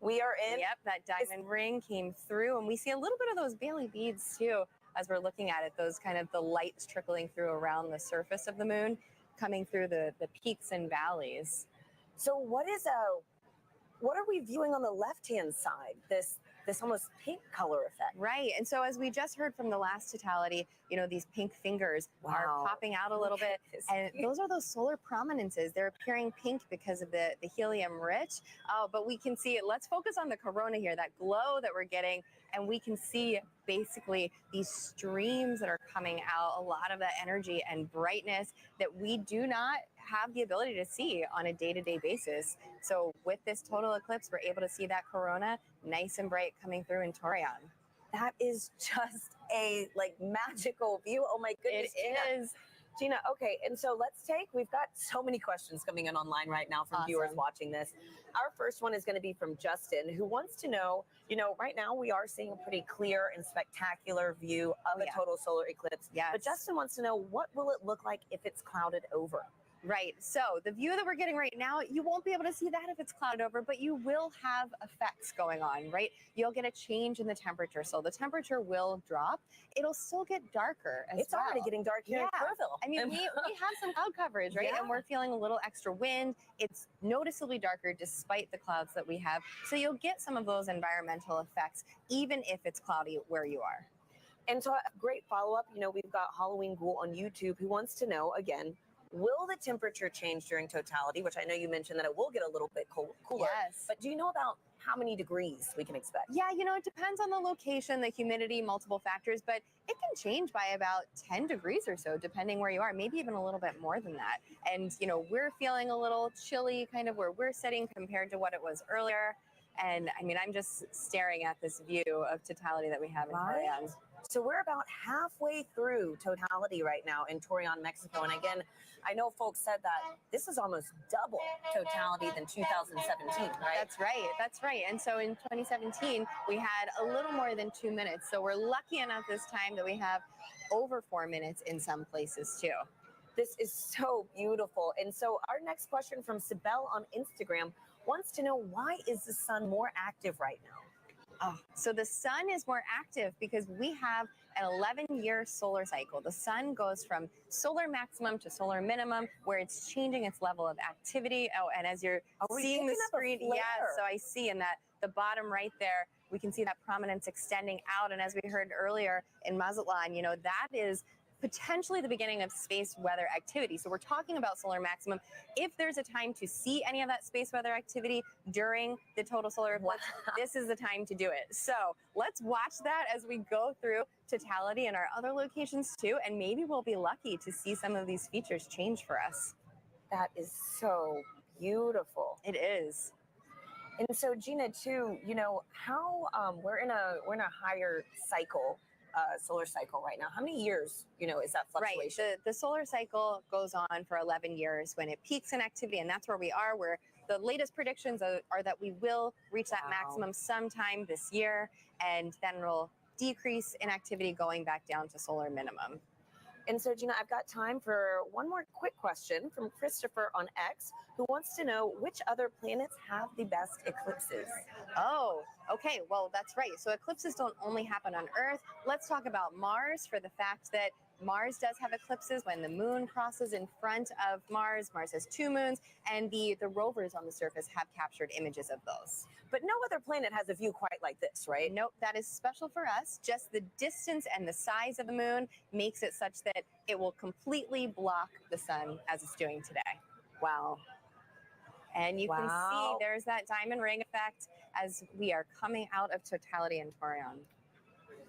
We are in. Yep, that diamond ring came through, and we see a little bit of those Bailey beads too as we're looking at it. Those kind of the lights trickling through around the surface of the moon, coming through the peaks and valleys. So what are we viewing on the left-hand side? This almost pink color effect. Right. And so as we just heard from the last totality, these pink fingers are popping out a little bit. And those are those solar prominences. They're appearing pink because of the helium rich. But we can see it. Let's focus on the corona here, that glow that we're getting. And we can see basically these streams that are coming out, a lot of that energy and brightness that we do not have the ability to see on a day-to-day basis. So with this total eclipse, we're able to see that corona nice and bright coming through in Torreon. That is just a magical view. Oh my goodness. It is. Gina, okay, and so we've got so many questions coming in online right now from viewers watching this. Our first one is going to be from Justin, who wants to know, right now we are seeing a pretty clear and spectacular view of a total solar eclipse. Yes. But Justin wants to know, what will it look like if it's clouded over? Right. So the view that we're getting right now, you won't be able to see that if it's clouded over, but you will have effects going on, right? You'll get a change in the temperature. So the temperature will drop. It'll still get darker as It's already getting dark here in Kerrville. I mean, we have some cloud coverage, right? Yeah. And we're feeling a little extra wind. It's noticeably darker despite the clouds that we have. So you'll get some of those environmental effects, even if it's cloudy where you are. And so a great follow-up, we've got Halloween Ghoul on YouTube who wants to know, again, will the temperature change during totality? Which I know you mentioned that it will get a little bit cooler. Yes. But do you know about how many degrees we can expect? Yeah, it depends on the location, the humidity, multiple factors, but it can change by about 10 degrees or so, depending where you are, maybe even a little bit more than that. And, we're feeling a little chilly kind of where we're sitting compared to what it was earlier. And I mean, I'm just staring at this view of totality that we have in Torreon. So we're about halfway through totality right now in Torreon, Mexico. And again, I know folks said that this is almost double totality than 2017, right? That's right. And so in 2017, we had a little more than 2 minutes. So we're lucky enough this time that we have over 4 minutes in some places too. This is so beautiful. And so our next question from Sibel on Instagram wants to know, why is the sun more active right now? So the sun is more active because we have an 11-year solar cycle. The sun goes from solar maximum to solar minimum, where it's changing its level of activity. Oh, and as you're seeing the screen, so I see in that the bottom right there, we can see that prominence extending out. And as we heard earlier in Mazatlan, that is potentially the beginning of space weather activity. So we're talking about solar maximum. If there's a time to see any of that space weather activity during the total solar eclipse, this is the time to do it. So let's watch that as we go through totality in our other locations too, and maybe we'll be lucky to see some of these features change for us. That is so beautiful. It is. And so Gina, too, you know, how we're in a higher cycle, solar cycle right now. How many years, you know, is that fluctuation? Right. The solar cycle goes on for 11 years when it peaks in activity, and that's where we are. Where the latest predictions are that we will reach that maximum sometime this year, and then it'll decrease in activity going back down to solar minimum. And so, Gina, I've got time for one more quick question from Christopher on X, who wants to know which other planets have the best eclipses. Oh, okay. Well, that's right. So eclipses don't only happen on Earth. Let's talk about Mars for the fact that Mars does have eclipses when the moon crosses in front of Mars. Mars has 2 moons, and the rovers on the surface have captured images of those. But no other planet has a view quite like this, right? Nope, that is special for us. Just the distance and the size of the moon makes it such that it will completely block the sun as it's doing today. Wow. And you can see there's that diamond ring effect as we are coming out of totality in Taurion.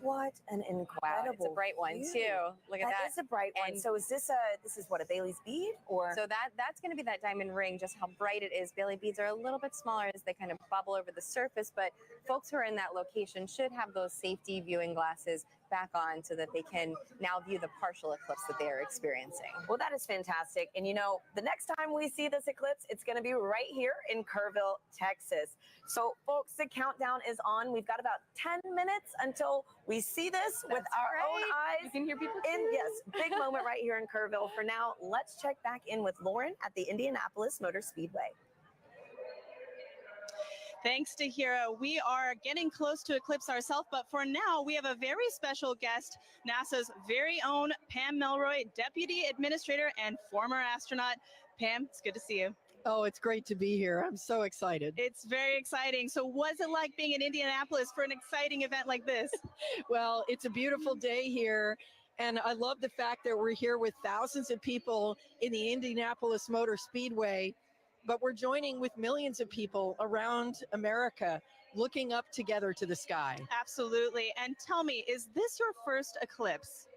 What an incredible! Wow, it's a bright one view. too. Look at that. That is a bright one. So is this what, a Bailey's bead, or? So that's going to be that diamond ring. Just how bright it is. Bailey beads are a little bit smaller as they kind of bubble over the surface, but folks who are in that location should have those safety viewing glasses back on so that they can now view the partial eclipse that they are experiencing. Well, that is fantastic. And you know, the next time we see this eclipse, it's going to be right here in Kerrville, Texas. So folks, the countdown is on. We've got about 10 minutes until we see this with our own eyes. You can hear people Yes, big moment right here in Kerrville. For now, let's check back in with Lauren at the Indianapolis Motor Speedway. Thanks to Hira. We are getting close to eclipse ourselves, but for now, we have a very special guest, NASA's very own Pam Melroy, Deputy Administrator and former astronaut. Pam, it's good to see you. Oh, it's great to be here. I'm so excited. It's very exciting. So what's it like being in Indianapolis for an exciting event like this? Well, it's a beautiful day here. And I love the fact that we're here with thousands of people in the Indianapolis Motor Speedway, but we're joining with millions of people around America looking up together to the sky. Absolutely. And tell me, is this your first eclipse?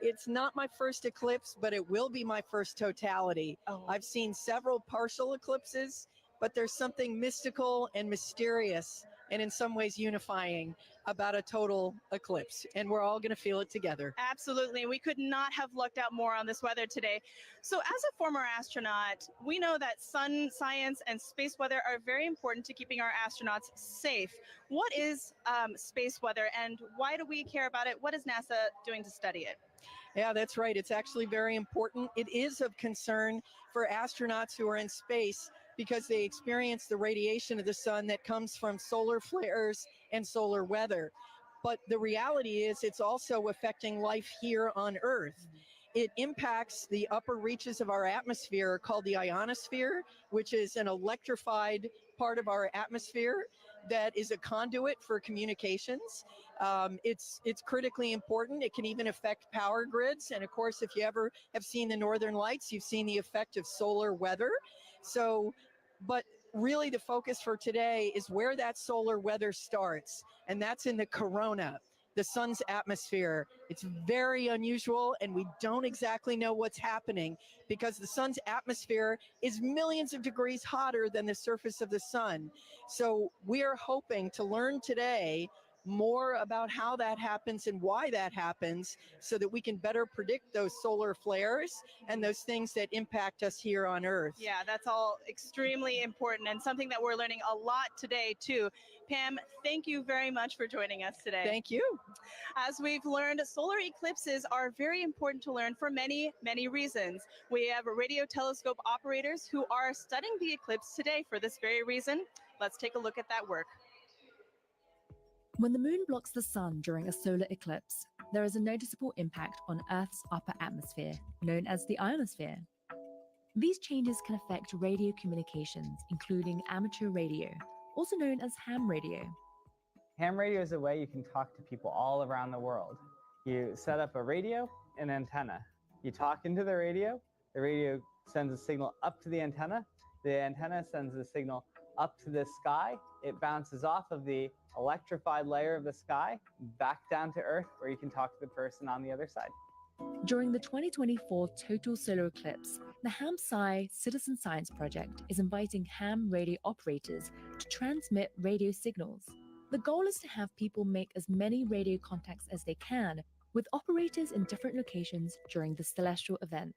It's not my first eclipse, but it will be my first totality. Oh. I've seen several partial eclipses, but there's something mystical and mysterious and in some ways unifying about a total eclipse. And we're all going to feel it together. Absolutely. We could not have lucked out more on this weather today. So as a former astronaut, we know that sun science and space weather are very important to keeping our astronauts safe. What is space weather and why do we care about it? What is NASA doing to study it? Yeah, that's right. It's actually very important. It is of concern for astronauts who are in space because they experience the radiation of the sun that comes from solar flares and solar weather. But the reality is it's also affecting life here on Earth. It impacts the upper reaches of our atmosphere called the ionosphere, which is an electrified part of our atmosphere that is a conduit for communications. It's critically important. It can even affect power grids. And of course, if you ever have seen the Northern Lights, you've seen the effect of solar weather. So, but really the focus for today is where that solar weather starts. And that's in the corona, the sun's atmosphere. It's very unusual and we don't exactly know what's happening because the sun's atmosphere is millions of degrees hotter than the surface of the sun. So we are hoping to learn today more about how that happens and why that happens so that we can better predict those solar flares and those things that impact us here on Earth. Yeah, that's all extremely important and something that we're learning a lot today too. Pam, thank you very much for joining us today. Thank you. As we've learned, solar eclipses are very important to learn for many, many reasons. We have radio telescope operators who are studying the eclipse today for this very reason. Let's take a look at that work. When the moon blocks the sun during a solar eclipse, there is a noticeable impact on Earth's upper atmosphere, known as the ionosphere. These changes can affect radio communications, including amateur radio, also known as ham radio. Ham radio is a way you can talk to people all around the world. You set up a radio and antenna. You talk into the radio sends a signal up to the antenna sends a signal up to the sky. It bounces off of the electrified layer of the sky back down to Earth where you can talk to the person on the other side. During the 2024 total solar eclipse, The Ham-Sci Citizen Science Project is inviting ham radio operators to transmit radio signals. The goal is to have people make as many radio contacts as they can with operators in different locations during the celestial event.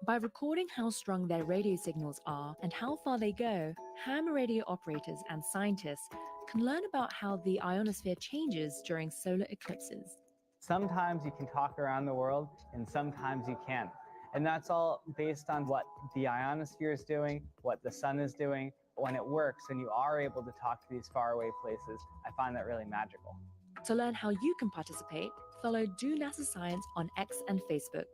By recording how strong their radio signals are and how far they go, ham radio operators and scientists can learn about how the ionosphere changes during solar eclipses. Sometimes you can talk around the world and sometimes you can't. And that's all based on what the ionosphere is doing, what the sun is doing. When it works and you are able to talk to these faraway places, I find that really magical. To learn how you can participate, follow Do NASA Science on X and Facebook.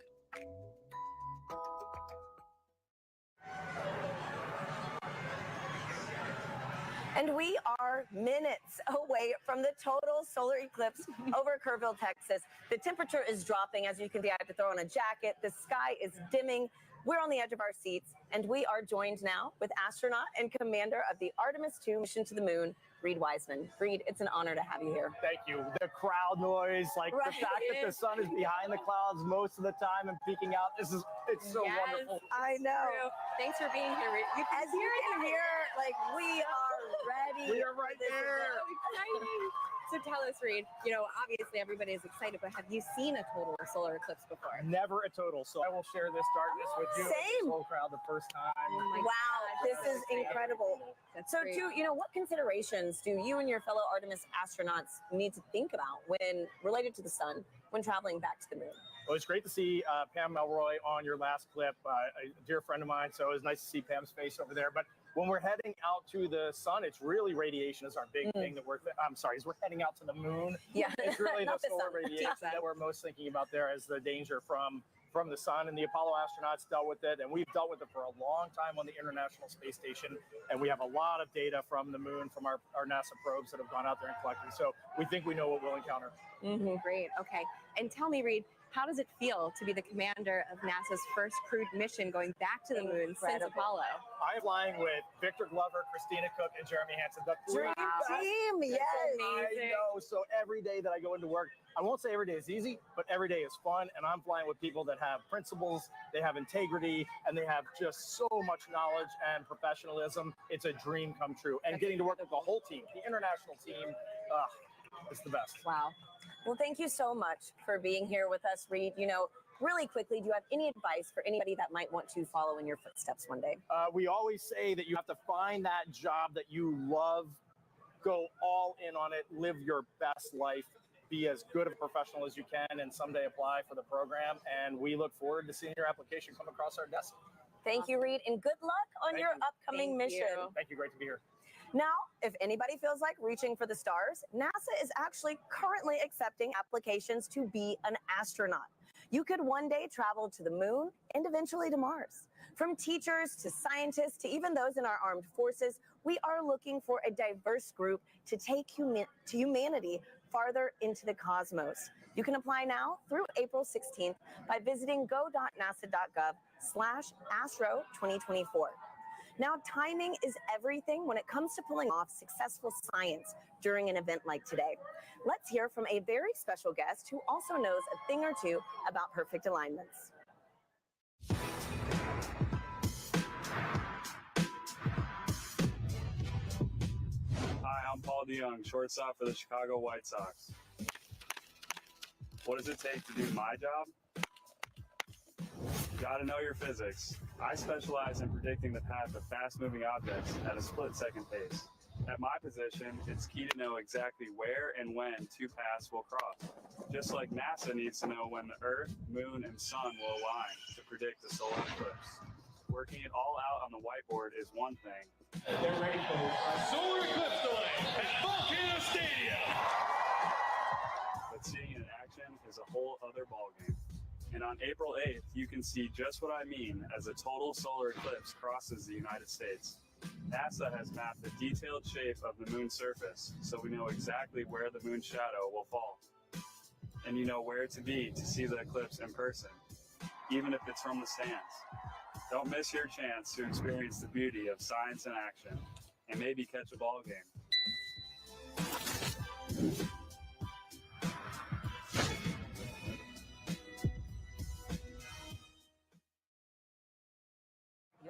And we are minutes away from the total solar eclipse over Kerrville, Texas. The temperature is dropping. As you can see, I have to throw on a jacket. The sky is dimming. We're on the edge of our seats, and we are joined now with astronaut and commander of the Artemis II mission to the moon, Reed Wiseman. Reed, it's an honor to have you here. Thank you. The crowd noise, like the fact that the sun is behind the clouds most of the time and peeking out, it's so wonderful. I know. Thanks for being here, Reed. As you can hear, like, we are ready. We are right there. So exciting. So tell us, Reed, obviously everybody is excited, but have you seen a total solar eclipse before? Never a total, so I will share this darkness with you. Same. The whole crowd the first time. Wow, this is incredible. So, too, what considerations do you and your fellow Artemis astronauts need to think about when related to the sun when traveling back to the moon? Well, it's great to see Pam Melroy on your last clip, a dear friend of mine, so it was nice to see Pam's face over there. But when we're heading out to the sun, it's really radiation is our big thing that we're heading out to the moon. Yeah. It's really the Not the solar sun. radiation that we're most thinking about there as the danger from the sun, and the Apollo astronauts dealt with it, and we've dealt with it for a long time on the International Space Station, and we have a lot of data from the moon, from our NASA probes that have gone out there and collected, so we think we know what we'll encounter. Great. Okay. And tell me, Reed, how does it feel to be the commander of NASA's first crewed mission going back to the moon since Apollo? I'm flying with Victor Glover, Christina Cook, and Jeremy Hansen. The Dream team, yes. I know. So every day that I go into work, I won't say every day is easy, but every day is fun. And I'm flying with people that have principles, they have integrity, and they have just so much knowledge and professionalism. It's a dream come true. And getting to work with the whole team, the international team, it's the best. Wow. Well, thank you so much for being here with us, Reed. Really quickly, do you have any advice for anybody that might want to follow in your footsteps one day? We always say that you have to find that job that you love, go all in on it, live your best life, be as good a professional as you can, and someday apply for the program. And we look forward to seeing your application come across our desk. Thank you, Reed, and good luck on your upcoming mission. Thank you. Great to be here. Now, if anybody feels like reaching for the stars, NASA is actually currently accepting applications to be an astronaut. You could one day travel to the moon and eventually to Mars. From teachers to scientists to even those in our armed forces, we are looking for a diverse group to take humanity farther into the cosmos. You can apply now through April 16th by visiting go.nasa.gov/astro2024. Now, timing is everything when it comes to pulling off successful science during an event like today. Let's hear from a very special guest who also knows a thing or two about perfect alignments. Hi, I'm Paul DeYoung, shortstop for the Chicago White Sox. What does it take to do my job? You gotta know your physics. I specialize in predicting the path of fast-moving objects at a split-second pace. At my position, it's key to know exactly where and when two paths will cross. Just like NASA needs to know when the Earth, Moon, and Sun will align to predict the solar eclipse. Working it all out on the whiteboard is one thing. They're ready for a solar eclipse delay at Volcano Stadium. But seeing it in action is a whole other ballgame. And on April 8th, you can see just what I mean as a total solar eclipse crosses the United States. NASA has mapped the detailed shape of the moon's surface, so we know exactly where the moon's shadow will fall. And you know where to be to see the eclipse in person, even if it's from the stands. Don't miss your chance to experience the beauty of science in action and maybe catch a ball game.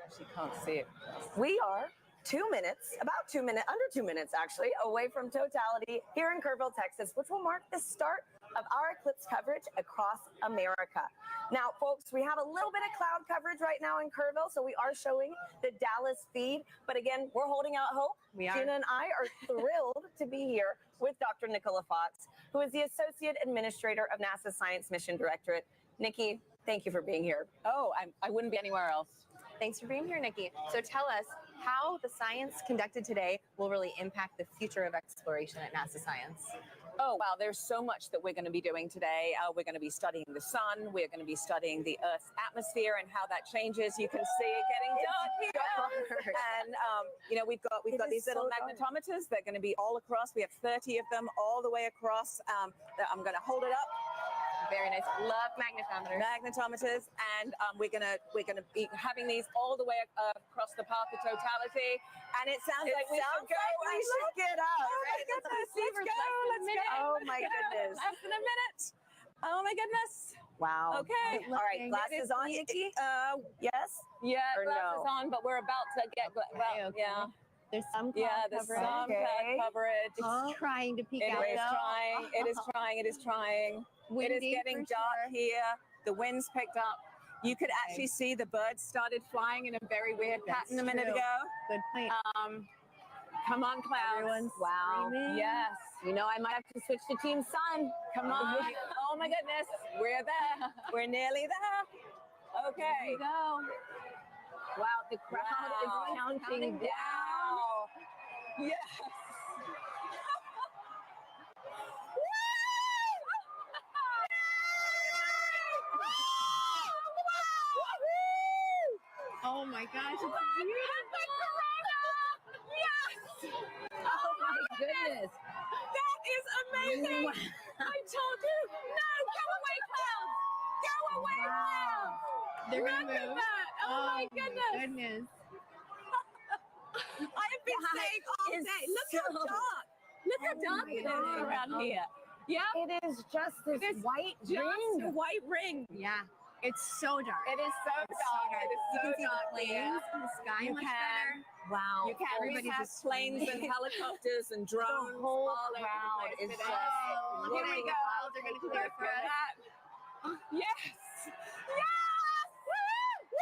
actually can't see it. We are 2 minutes, under 2 minutes actually, away from totality here in Kerrville, Texas, which will mark the start of our eclipse coverage across America. Now, folks, we have a little bit of cloud coverage right now in Kerrville, so we are showing the Dallas feed. But again, we're holding out hope. Gina and I are thrilled to be here with Dr. Nicola Fox, who is the Associate Administrator of NASA's Science Mission Directorate. Nikki, thank you for being here. Oh, I wouldn't be anywhere else. Thanks for being here, Nikki. So tell us how the science conducted today will really impact the future of exploration at NASA Science. Oh, wow, there's so much that we're going to be doing today. We're going to be studying the sun. We're going to be studying the Earth's atmosphere and how that changes. You can see it getting dark here. And, you know, we've got these little magnetometers. They're going to be all across. We have 30 of them all the way across. I'm going to hold it up. Very nice. Love magnetometers. Magnetometers, and we're gonna be having these all the way across the path of totality. And it sounds like we should go. We should get up. Oh my goodness! Let's go! Let's go! Oh my goodness! Less than a minute. Oh my goodness! Wow. Okay. All right. Glasses on, Nikki? Yes. Yeah, or glasses no? on, but we're about to get. Well, yeah. There's some cloud there's coverage. some cloud coverage. It's trying to peek It out. is trying. It is trying. It is trying. It is Windy getting for dark here. The wind's picked up. You could actually see the birds started flying in a very weird pattern a minute ago. Good point. Come on, clouds. Wow. Yes. You know, I might have to switch to Team Sun. Come on. Oh my goodness. We're there. We're nearly there. Okay. Here we go. Wow, the crowd is counting down. Yes. Oh my gosh, it's beautiful. Yes. Oh my goodness. That is amazing. I told you. No, go away, clouds. Go away, clouds. They're Look gonna at move. that. Oh my goodness. I have been saying all day. Look how dark. Look how dark it is around here. Yeah. It is just this white ring. White ring. Yeah. It's so dark. It is so dark. It is so You can see dark. the planes in the sky You much can. better. Wow. You can. Everybody's We have just planes and screaming. helicopters and drones. The whole all over the crowd place is today. Look Here at we how the go. clouds are going to clear for us. That. Yes. Yes. Woo!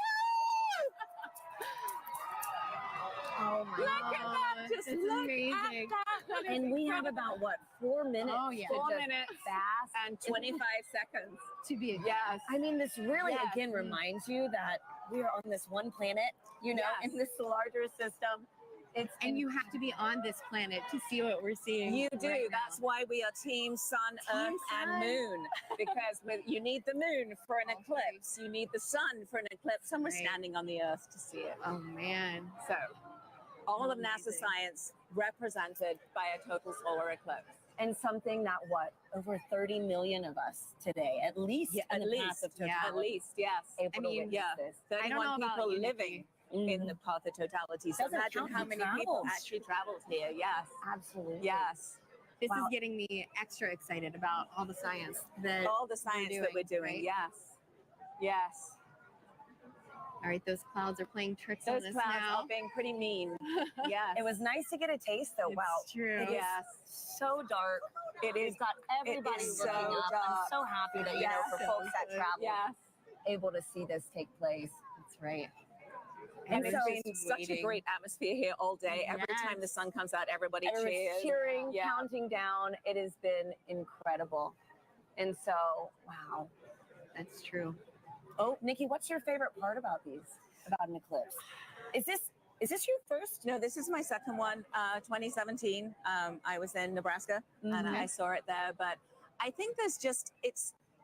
Oh my Look at that. Just This is look amazing. at that. That is And we have incredible. about, what, 4 minutes? Oh, yeah. to 4 just minutes bask and 25 seconds. To be Yes. I mean, this really, Yes. again, reminds you that we are on this one planet, you know, Yes. in this larger system. And you have to be on this planet to see what we're seeing. You do. right now. That's why we are Team Sun, Team Earth, Sun. and Moon. Because you need the moon for an eclipse. You need the sun for an eclipse. And we're Right. standing on the Earth to see it. Oh man. So, all of NASA Amazing. science represented by a total solar eclipse. And something that, what, over 30 million of us today, at least Yeah, in at the path least. of totality, At least, yes. able I mean, to witness yeah. this. I don't know 31 about people you, living Nikki. in the path of totality. So Doesn't imagine count how who many people travels. actually traveled here. Yes. Absolutely. Yes. This Wow. is getting me extra excited about all the science that All the science that we're doing. right? Yes. Yes. All right, those clouds are playing tricks Those on us clouds now. are being pretty mean. Yes. It was nice to get a taste, though. It's Wow. true. It is Yes. so dark. It is. We've got everybody is looking so up. I'm dark. so happy that, you Yes. know, for folks that travel, Yes. able to see this take place. That's right. And And it's so- been such a great atmosphere here all day. Every time the sun comes out, everybody Everyone's cheers. cheering, Yeah. counting down. It has been incredible. And so, wow. That's true. Oh, Nikki, what's your favorite part about these? About an eclipse? Is this your first? No, this is my second one. 2017. I was in Nebraska and I saw it there. But I think there's just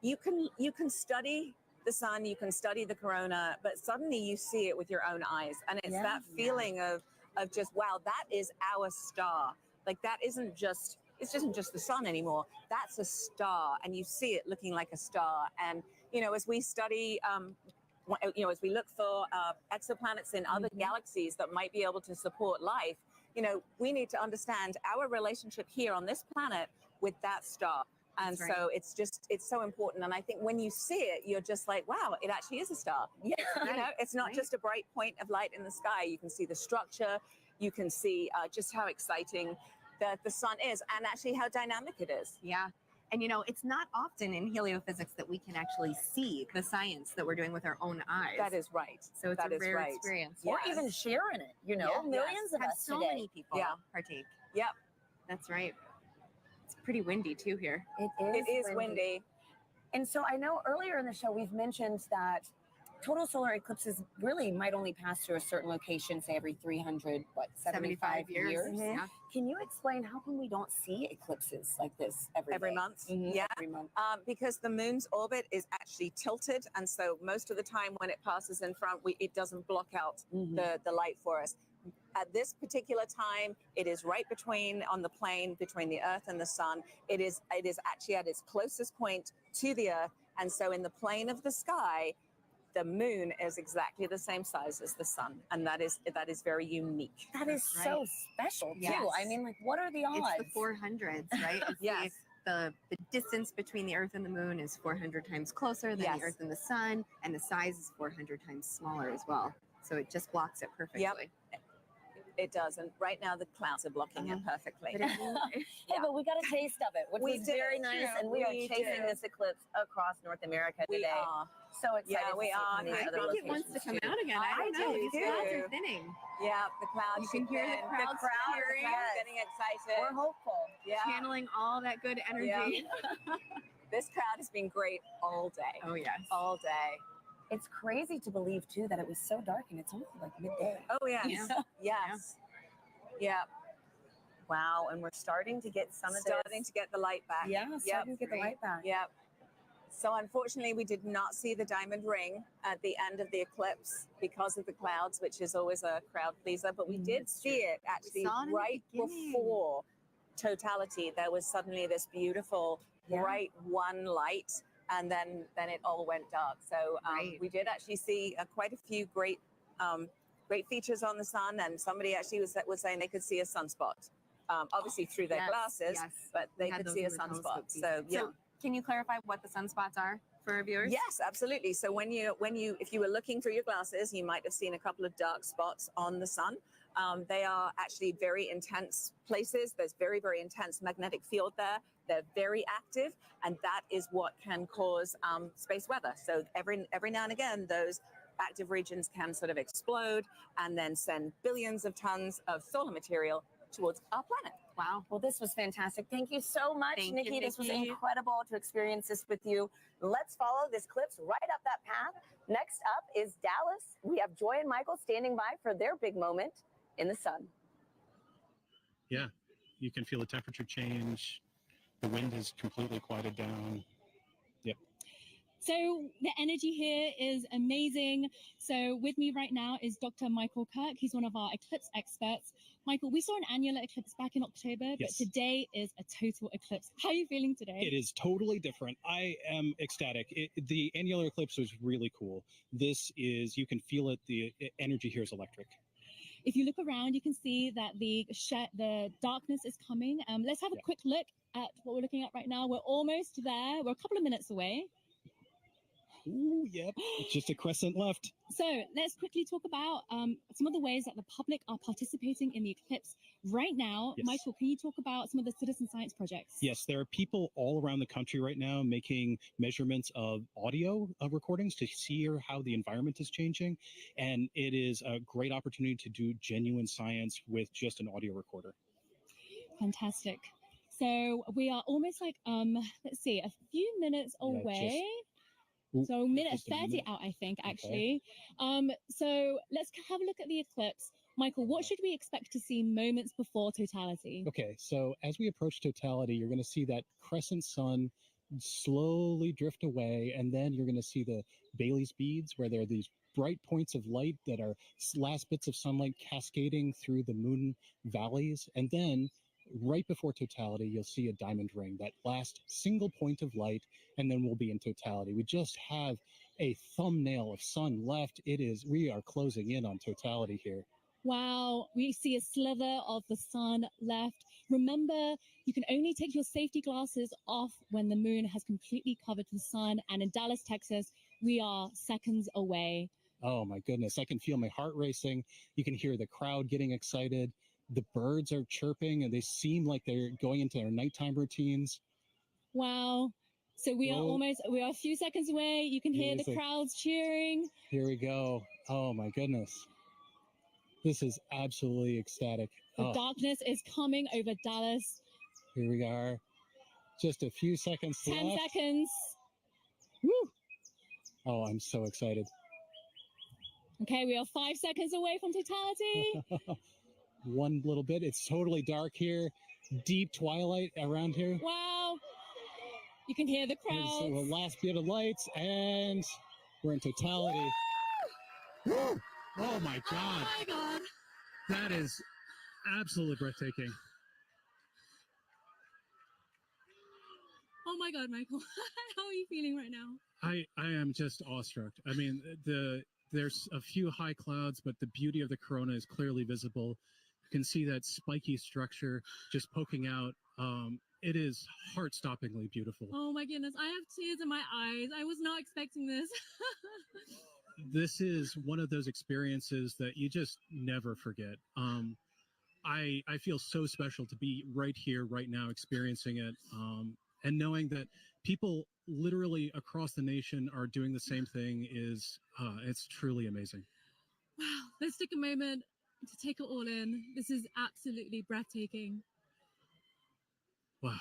you can study the sun, you can study the corona, but suddenly you see it with your own eyes, and it's that feeling of just wow, that is our star. Like it isn't just the sun anymore. That's a star, and you see it looking like a star. And you know, as we study. You know, as we look for exoplanets in other galaxies that might be able to support life, you know, we need to understand our relationship here on this planet with that star. And That's right. so it's so important. And I think when you see it, you're just like, wow, it actually is a star. Yeah. You know, it's not Right. just a bright point of light in the sky. You can see the structure. You can see just how exciting the sun is, and actually how dynamic it is. Yeah. And you know, it's not often in heliophysics that we can actually see the science that we're doing with our own eyes. That is right. So it's That a is rare right. experience. Or even sharing it, you know, Yeah. millions of Have us so today. many people partake. Yep. That's right. It's pretty windy too here. It is windy. And so I know earlier in the show we've mentioned that total solar eclipses really might only pass through a certain location, say every 375 years. Mm-hmm. Yeah. Can you explain how come we don't see eclipses like this every day? Month? Mhm, Yeah. every month. Because the moon's orbit is actually tilted. And so most of the time when it passes in front, it doesn't block out the light for us. At this particular time, it is right on the plane between the Earth and the sun. It is actually at its closest point to the Earth. And so in the plane of the sky, the moon is exactly the same size as the sun. And that is very unique. That is so special too. I mean, like, what are the odds? It's the 400s, right? It's Yes. The distance between the Earth and the Moon is 400 times closer than Yes. the Earth and the Sun, and the size is 400 times smaller as well. So it just blocks it perfectly. Yep. It does. And right now the clouds are blocking it perfectly. But Hey, but we got a taste of it, which We was did, very nice. true. And we are We chasing did. this eclipse across North America We today. are. So excited. Yeah, we to see are. from these I other think it wants to locations, come too. out again. I don't know. These clouds are thinning. Yeah, the clouds. You can hear the begin. crowds cheering. crowd getting excited. We're hopeful. Yeah. Channeling all that good energy. This crowd has been great all day. Oh, yes. All day. It's crazy to believe too that it was so dark and it's only like midday. Oh, yes. Yeah. Yes. Yeah. Wow, and we're starting to get some of Starting this. to get the light back. Yeah, starting to get the light back. Yep. So unfortunately, we did not see the diamond ring at the end of the eclipse because of the clouds, which is always a crowd pleaser. But we did see it actually saw it in the right beginning. before totality. There was suddenly this beautiful bright one light, and then it all went dark. So we did actually see quite a few great features on the sun, and somebody actually was saying they could see a sunspot. Obviously through their glasses, but they had could those see a in the sunspot. telescope piece. So yeah. Can you clarify what the sunspots are for our viewers? Yes, absolutely. So if you were looking through your glasses, you might have seen a couple of dark spots on the sun. They are actually very intense places. There's very, very intense magnetic field there. They're very active, and that is what can cause space weather. So every now and again, those active regions can sort of explode and then send billions of tons of solar material towards our planet. Wow. Well, this was fantastic. Thank you so much, Thank Nikki. you, This was Nikki. incredible to experience this with you. Let's follow this eclipse right up that path. Next up is Dallas. We have Joy and Michael standing by for their big moment in the sun. Yeah, you can feel the temperature change. The wind has completely quieted down. Yep. So the energy here is amazing. So with me right now is Dr. Michael Kirk. He's one of our eclipse experts. Michael, we saw an annular eclipse back in October, Yes. but today is a total eclipse. How are you feeling today? It is totally different. I am ecstatic. The annular eclipse was really cool. This is, you can feel it. The energy here is electric. If you look around, you can see that the darkness is coming. Let's have a quick look at what we're looking at right now. We're almost there. We're a couple of minutes away. Ooh, yep. Just a crescent left. So let's quickly talk about some of the ways that the public are participating in the eclipse right now. Yes. Michael, can you talk about some of the citizen science projects? Yes, there are people all around the country right now making measurements of audio recordings to see how the environment is changing. And it is a great opportunity to do genuine science with just an audio recorder. Fantastic. So we are almost like, let's see, a few minutes away. So minute just a 30 minute. out, I think, actually. So let's have a look at the eclipse. Michael, what should we expect to see moments before totality? Okay, so as we approach totality, you're going to see that crescent sun slowly drift away, and then you're going to see the Bailey's beads, where there are these bright points of light that are last bits of sunlight cascading through the moon valleys. And then right before totality, you'll see a diamond ring, that last single point of light, and then we'll be in totality. We just have a thumbnail of sun left. We are closing in on totality here. Wow, we see a sliver of the sun left. Remember, you can only take your safety glasses off when the moon has completely covered the sun. And in Dallas, Texas, we are seconds away. Oh my goodness, I can feel my heart racing. You can hear the crowd getting excited. The birds are chirping and they seem like they're going into their nighttime routines. Wow. So we are a few seconds away. You can hear the crowds cheering. Here we go. Oh my goodness. This is absolutely ecstatic. The darkness is coming over Dallas. Here we are. Just a few seconds 10 left. seconds. Woo! Oh, I'm so excited. Okay, we are 5 seconds away from totality. One little bit. It's totally dark here. Deep twilight around here. Wow. You can hear the crowd. So the last bit of lights, and we're in totality. Oh my God. Oh my God. That is absolutely breathtaking. Oh my God, Michael. How are you feeling right now? I am just awestruck. I mean, there's a few high clouds, but the beauty of the corona is clearly visible. You can see that spiky structure just poking out. It is heart-stoppingly beautiful. Oh my goodness, I have tears in my eyes. I was not expecting this. This is one of those experiences that you just never forget. I feel so special to be right here, right now, experiencing it, and knowing that people literally across the nation are doing the same thing is it's truly amazing. Wow, let's take a moment to take it all in. This is absolutely breathtaking. Wow.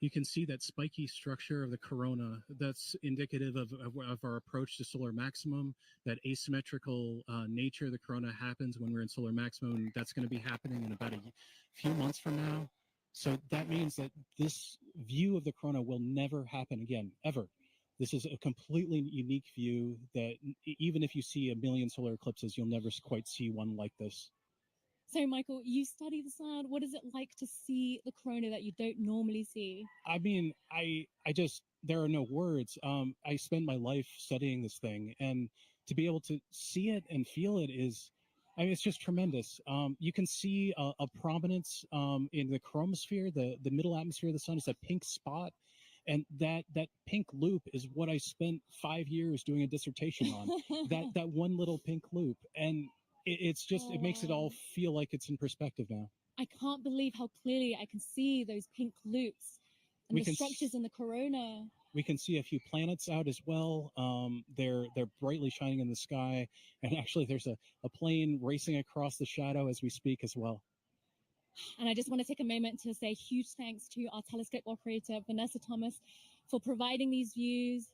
You can see that spiky structure of the corona. That's indicative of our approach to solar maximum. That asymmetrical nature of the corona happens when we're in solar maximum. And that's going to be happening in about a few months from now. So that means that this view of the corona will never happen again, ever. This is a completely unique view that even if you see a million solar eclipses, you'll never quite see one like this. So, Michael, you study the sun. What is it like to see the corona that you don't normally see? I mean, I just, there are no words. I spent my life studying this thing, and to be able to see it and feel it is, I mean, it's just tremendous. You can see a prominence in the chromosphere, the middle atmosphere of the sun is a pink spot. And that pink loop is what I spent 5 years doing a dissertation on. that one little pink loop. And it's just, it makes it all feel like it's in perspective now. I can't believe how clearly I can see those pink loops and the structures in the corona. We can see a few planets out as well. They're brightly shining in the sky. And actually there's a plane racing across the shadow as we speak as well. And I just want to take a moment to say huge thanks to our telescope operator, Vanessa Thomas, for providing these views.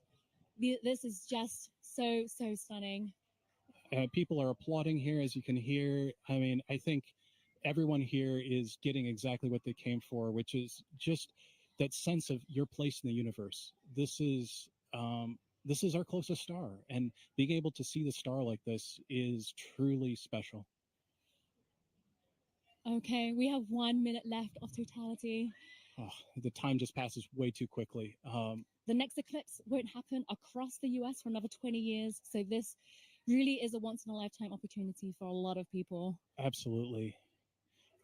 This is just so stunning. People are applauding here, as you can hear. I mean, I think everyone here is getting exactly what they came for, which is just that sense of your place in the universe. This is our closest star, and being able to see the star like this is truly special. Okay, we have 1 minute left of totality. Oh, the time just passes way too quickly. The next eclipse won't happen across the US for another 20 years. So this really is a once-in-a-lifetime opportunity for a lot of people. Absolutely.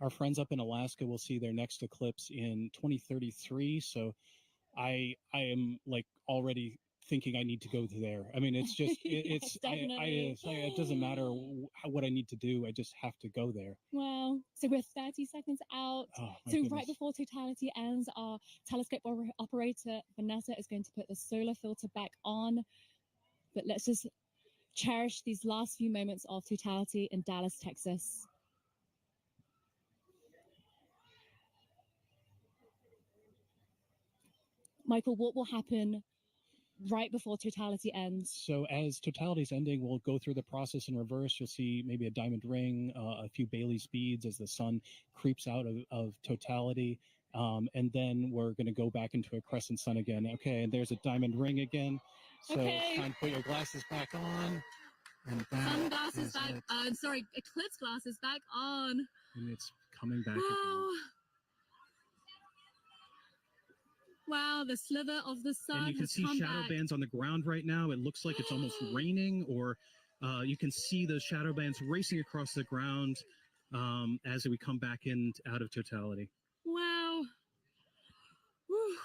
Our friends up in Alaska will see their next eclipse in 2033. So I am like already thinking I need to go there. I mean, it's just, it's, it doesn't matter what I need to do. I just have to go there. Wow. So we're 30 seconds out. Oh, so goodness. Right before totality ends, our telescope operator, Vanessa, is going to put the solar filter back on. But let's just cherish these last few moments of totality in Dallas, Texas. Michael, what will happen right before totality ends? So as totality is ending, we'll go through the process in reverse. You'll see maybe a diamond ring, a few Bailey's beads as the sun creeps out of totality. And then we're going to go back into a crescent sun again. Okay, and there's a diamond ring again. So time to put your glasses back on. And Sunglasses back on. Sorry, eclipse glasses back on. And it's coming back again. Wow, the slither of the sun. And you can see shadow bands on the ground right now. It looks like it's almost raining, or you can see those shadow bands racing across the ground as we come back in out of totality. Wow. Whew.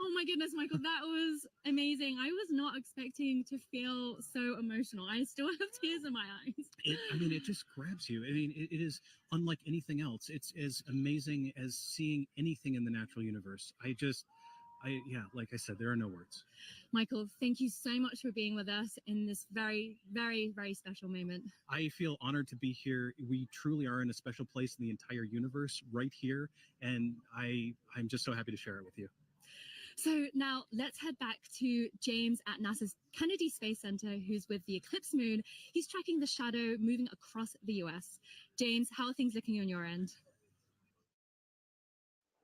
Oh my goodness, Michael, that was amazing. I was not expecting to feel so emotional. I still have tears in my eyes. It just grabs you. It is unlike anything else. It's as amazing as seeing anything in the natural universe. Like I said, there are no words. Michael, thank you so much for being with us in this very, very, very special moment. I feel honored to be here. We truly are in a special place in the entire universe right here. And I'm just so happy to share it with you. So now let's head back to James at NASA's Kennedy Space Center, who's with the eclipse moon. He's tracking the shadow moving across the US. James, how are things looking on your end?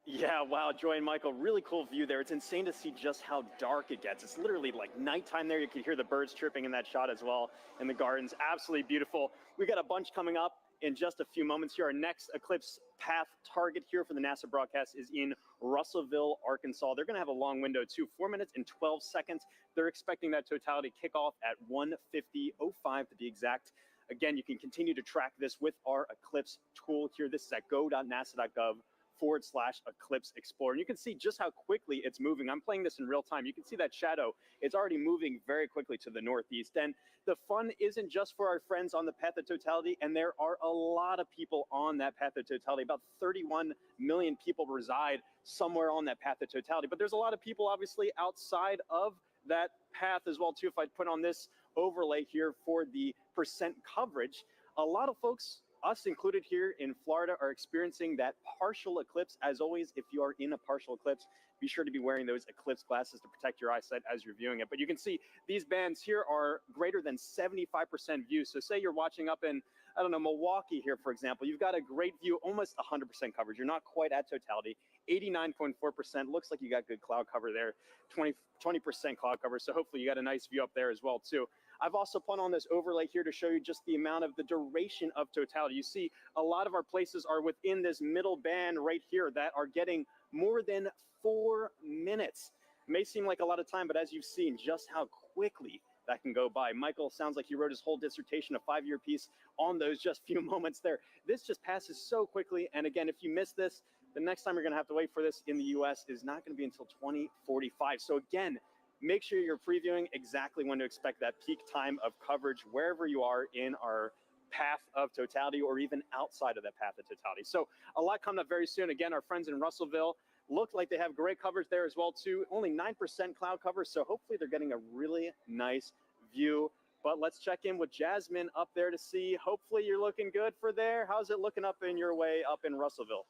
Yeah, wow, Joy and Michael, really cool view there. It's insane to see just how dark it gets. It's literally like nighttime there. You can hear the birds chirping in that shot as well, and the gardens. Absolutely beautiful. We got a bunch coming up in just a few moments here. Our next eclipse path target here for the NASA broadcast is in Russellville, Arkansas. They're going to have a long window too, 4 minutes and 12 seconds. They're expecting that totality kickoff at 1:50:05 to be exact. Again, you can continue to track this with our eclipse tool here. This is at go.nasa.gov/eclipse explorer. And you can see just how quickly it's moving. I'm playing this in real time. You can see that shadow. It's already moving very quickly to the northeast. And the fun isn't just for our friends on the path of totality, and there are a lot of people on that path of totality. About 31 million people reside somewhere on that path of totality. But there's a lot of people obviously outside of that path as well too. If I put on this overlay here for the percent coverage, a lot of folks, us included here in Florida, are experiencing that partial eclipse. As always, if you are in a partial eclipse, be sure to be wearing those eclipse glasses to protect your eyesight as you're viewing it. But you can see these bands here are greater than 75% view. So say you're watching up in, I don't know, Milwaukee here, for example, you've got a great view, almost 100% coverage. You're not quite at totality, 89.4%. Looks like you got good cloud cover there, 20% cloud cover. So hopefully you got a nice view up there as well too. I've also put on this overlay here to show you just the amount of the duration of totality. You see a lot of our places are within this middle band right here that are getting more than 4 minutes. It may seem like a lot of time, but as you've seen just how quickly that can go by. Michael sounds like he wrote his whole dissertation, a 5-year piece on those just few moments there. This just passes so quickly. And again, if you miss this, the next time you're going to have to wait for this in the US is not going to be until 2045. So again, make sure you're previewing exactly when to expect that peak time of coverage wherever you are in our path of totality or even outside of that path of totality. So a lot coming up very soon. Again, our friends in Russellville look like they have great coverage there as well too. Only 9% cloud cover, so hopefully they're getting a really nice view. But let's check in with Jasmine up there to see. Hopefully you're looking good for there. How's it looking up in your way up in Russellville?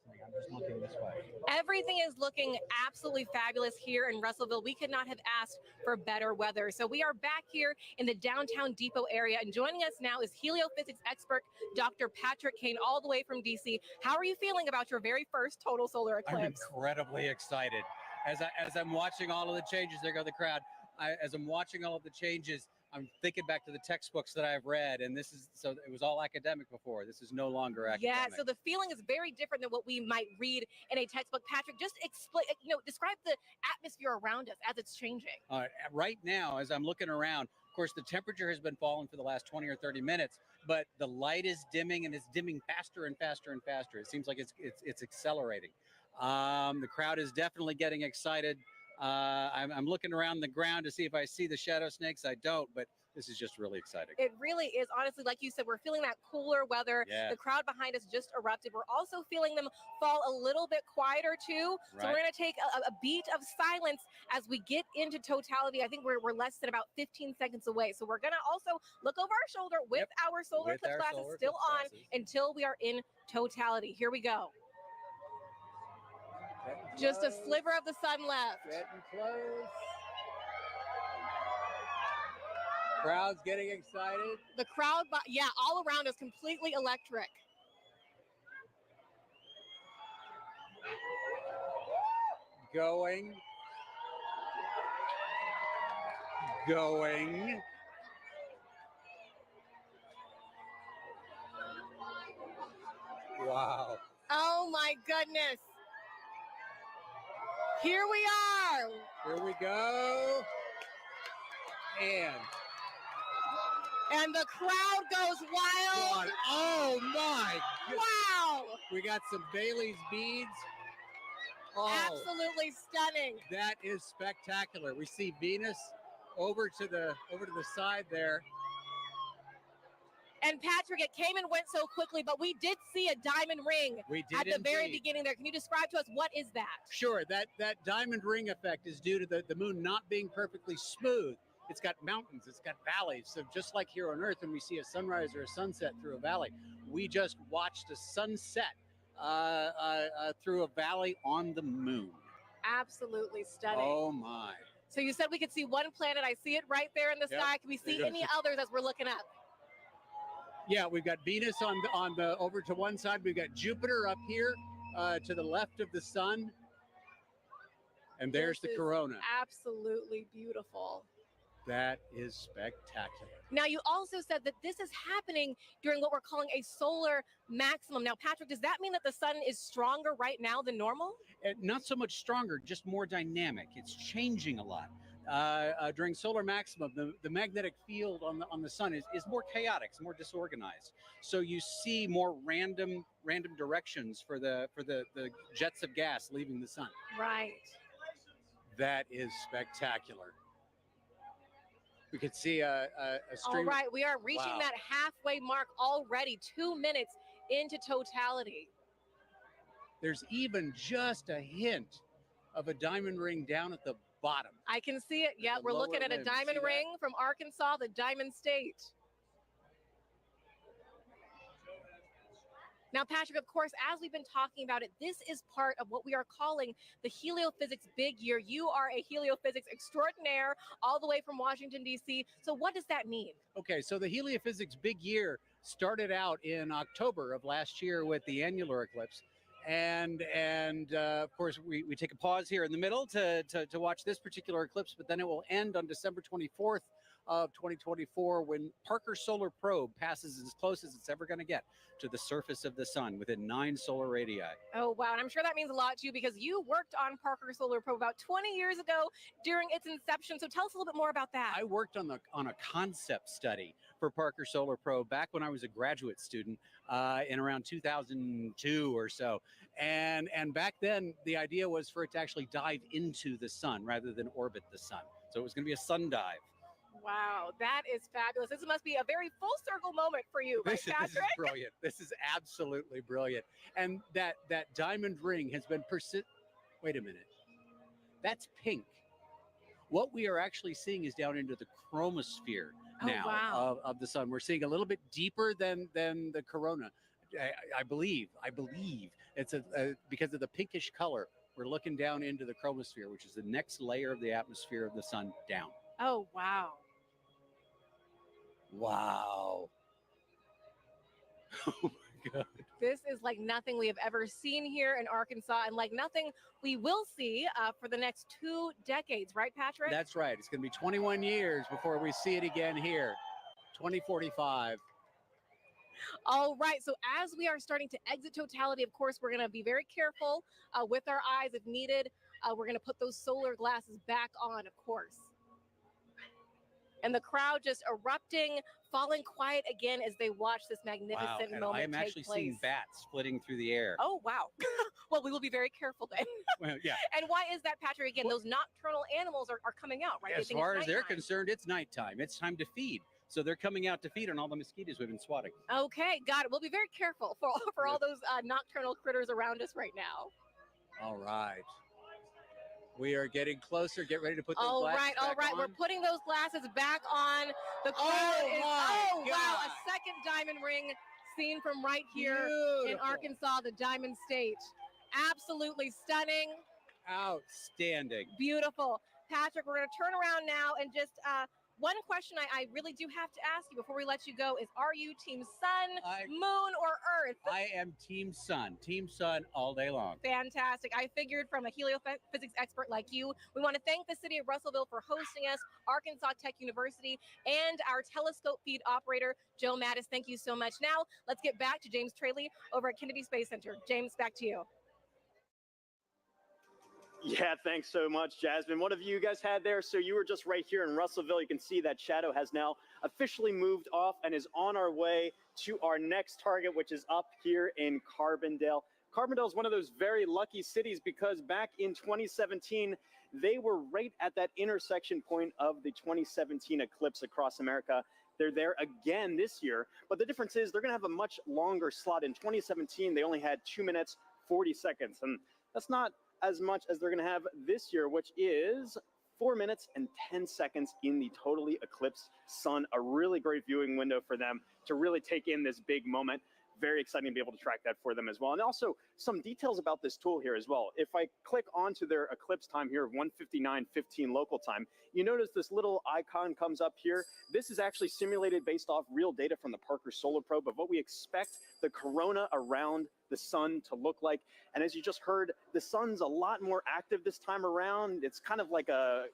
I'm just looking this way. Everything is looking absolutely fabulous here in Russellville. We could not have asked for better weather. So we are back here in the downtown depot area, and joining us now is heliophysics expert Dr. Patrick Kane, all the way from DC. How are you feeling about your very first total solar eclipse? I'm incredibly excited. As I'm watching all of the changes, there go the crowd. As I'm watching all of the changes, I'm thinking back to the textbooks that I've read, and it was all academic before. This is no longer academic. Yeah, so the feeling is very different than what we might read in a textbook. Patrick, just explain, describe the atmosphere around us as it's changing. Right now, as I'm looking around, of course, the temperature has been falling for the last 20 or 30 minutes, but the light is dimming, and it's dimming faster and faster and faster. It seems like it's accelerating. The crowd is definitely getting excited. I'm looking around the ground to see if I see the shadow snakes. I don't, but this is just really exciting. It really is. Honestly, like you said, we're feeling that cooler weather. Yeah. The crowd behind us just erupted. We're also feeling them fall a little bit quieter too. So we're going to take a beat of silence as we get into totality. I think we're less than about 15 seconds away. So we're going to also look over our shoulder with our solar eclipse glasses still on until we are in totality. Here we go. Just a sliver of the sun left. Getting close. Crowd's getting excited. The crowd, all around us, completely electric. Going. Wow. Oh my goodness. Here we are. Here we go. And the crowd goes wild. Oh my. Wow. We got some Bailey's beads. Oh, Absolutely stunning. that is spectacular. We see Venus over to the side there. And Patrick, it came and went so quickly, but we did see a diamond ring We did at the very indeed. beginning there. Can you describe to us what is that? Sure, that diamond ring effect is due to the moon not being perfectly smooth. It's got mountains, it's got valleys. So just like here on Earth, when we see a sunrise or a sunset through a valley, we just watched a sunset through a valley on the moon. Absolutely stunning. Oh my. So you said we could see one planet. I see it right there in the Yep. sky. Can we see There any goes- others as we're looking up? Yeah, we've got Venus on the over to one side. We've got Jupiter up here to the left of the sun. And there's This the is corona. Absolutely beautiful. That is spectacular. Now, you also said that this is happening during what we're calling a solar maximum. Now, Patrick, does that mean that the sun is stronger right now than normal? Not so much stronger, just more dynamic. It's changing a lot. During solar maximum, the magnetic field on the sun is more chaotic, it's more disorganized. So you see more random directions for the jets of gas leaving the sun. Right. That is spectacular. We could see a All stream. right, we are reaching Wow. that halfway mark already, 2 minutes into totality. There's even just a hint of a diamond ring down at the bottom. I can see it. Yeah, The we're looking lower at a limb. diamond See that? ring from Arkansas, the Diamond State. Now, Patrick, of course, as we've been talking about it, this is part of what we are calling the heliophysics big year. You are a heliophysics extraordinaire all the way from Washington, D.C. So what does that mean? Okay, so the heliophysics big year started out in October of last year with the annular eclipse. And of course, we take a pause here in the middle to watch this particular eclipse, but then it will end on December 24th of 2024 when Parker Solar Probe passes as close as it's ever going to get to the surface of the sun within 9 solar radii. Oh, wow. And I'm sure that means a lot to you because you worked on Parker Solar Probe about 20 years ago during its inception. So tell us a little bit more about that. I worked on a concept study for Parker Solar Probe back when I was a graduate student in around 2002 or so. And back then, the idea was for it to actually dive into the sun rather than orbit the sun. So it was going to be a sun dive. Wow, that is fabulous. This must be a very full circle moment for you, right, This is Patrick? brilliant. This is absolutely brilliant. And that diamond ring has been Wait a minute. That's pink. What we are actually seeing is down into the chromosphere now wow. of the sun. We're seeing a little bit deeper than the corona. I believe it's because of the pinkish color. We're looking down into the chromosphere, which is the next layer of the atmosphere of the sun down. Oh, wow. Wow. Oh my God. This is like nothing we have ever seen here in Arkansas and like nothing we will see for the next 2 decades, right, Patrick? That's right. It's going to be 21 years before we see it again here. 2045. All right. So as we are starting to exit totality, of course, we're going to be very careful with our eyes if needed. We're going to put those solar glasses back on, of course. And the crowd just erupting, falling quiet again as they watch this magnificent And moment I am take actually place. seeing bats flitting through the air. Oh, wow. Well, we will be very careful then. Well, yeah. And why is that, Patrick? Again, those nocturnal animals are coming out, right? They As think far it's as they're nighttime. concerned, it's nighttime. It's time to feed. So they're coming out to feed on all the mosquitoes we've been swatting. Okay, got it. We'll be very careful for all those nocturnal critters around us right now. All right. We are getting closer. Get ready to put those All glasses right, all back right. on. We're putting those glasses back on. The crowd Oh, my wow, God. a second diamond ring seen from right here in Beautiful. Arkansas, the Diamond State. Absolutely stunning. Outstanding. Beautiful. Patrick, we're going to turn around now and just one question I really do have to ask you before we let you go is, are you team sun, moon, or earth? I am Team Sun. Team Sun all day long. Fantastic. I figured from a heliophysics expert like you, we want to thank the city of Russellville for hosting us, Arkansas Tech University, and our telescope feed operator, Joe Mattis. Thank you so much. Now, let's get back to James Traley over at Kennedy Space Center. James, back to you. Yeah, thanks so much, Jasmine. What have you guys had there? So you were just right here in Russellville. You can see that shadow has now officially moved off and is on our way to our next target, which is up here in Carbondale. Carbondale is one of those very lucky cities because back in 2017, they were right at that intersection point of the 2017 eclipse across America. They're there again this year, but the difference is they're going to have a much longer slot. In 2017, they only had 2 minutes, 40 seconds, and that's not as much as they're going to have this year, which is 4 minutes and 10 seconds in the totally eclipsed sun. A really great viewing window for them to really take in this big moment. Very exciting to be able to track that for them as well. And also some details about this tool here as well. If I click onto their eclipse time here of 1:59:15 local time, you notice this little icon comes up here. This is actually simulated based off real data from the Parker Solar Probe of what we expect the corona around the sun to look like. And as you just heard, the sun's a lot more active this time around. It's kind of like a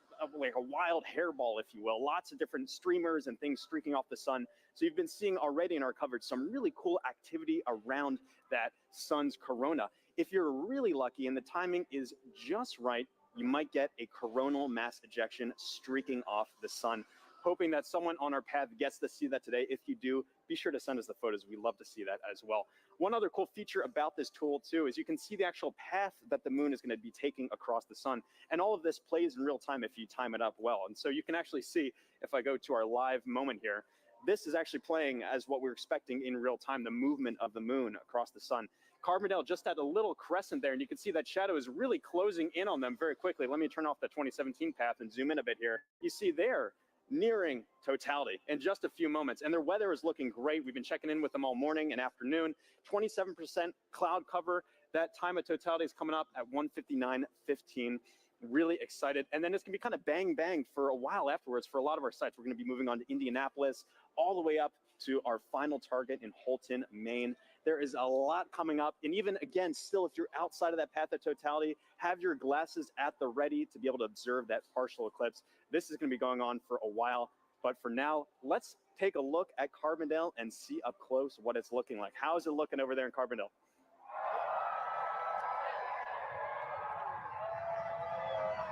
wild hairball, if you will. Lots of different streamers and things streaking off the sun. So you've been seeing already in our coverage some really cool activity around that sun's corona. If you're really lucky and the timing is just right, you might get a coronal mass ejection streaking off the sun. Hoping that someone on our path gets to see that today. If you do, be sure to send us the photos. We love to see that as well. One other cool feature about this tool too is you can see the actual path that the moon is going to be taking across the sun. And all of this plays in real time if you time it up well. And so you can actually see, if I go to our live moment here, this is actually playing as what we're expecting in real time, the movement of the moon across the sun. Carbondale just had a little crescent there, and you can see that shadow is really closing in on them very quickly. Let me turn off the 2017 path and zoom in a bit here. You see there, nearing totality in just a few moments, and their weather is looking great. We've been checking in with them all morning and afternoon. 27% cloud cover. That time of totality is coming up at 1:59:15. Really excited. And then it's going to be kind of bang bang for a while afterwards for a lot of our sites. We're going to be moving on to Indianapolis, all the way up to our final target in Holton, Maine. There is a lot coming up. And even again, still, if you're outside of that path of totality, have your glasses at the ready to be able to observe that partial eclipse. This is going to be going on for a while. But for now, let's take a look at Carbondale and see up close what it's looking like. How is it looking over there in Carbondale?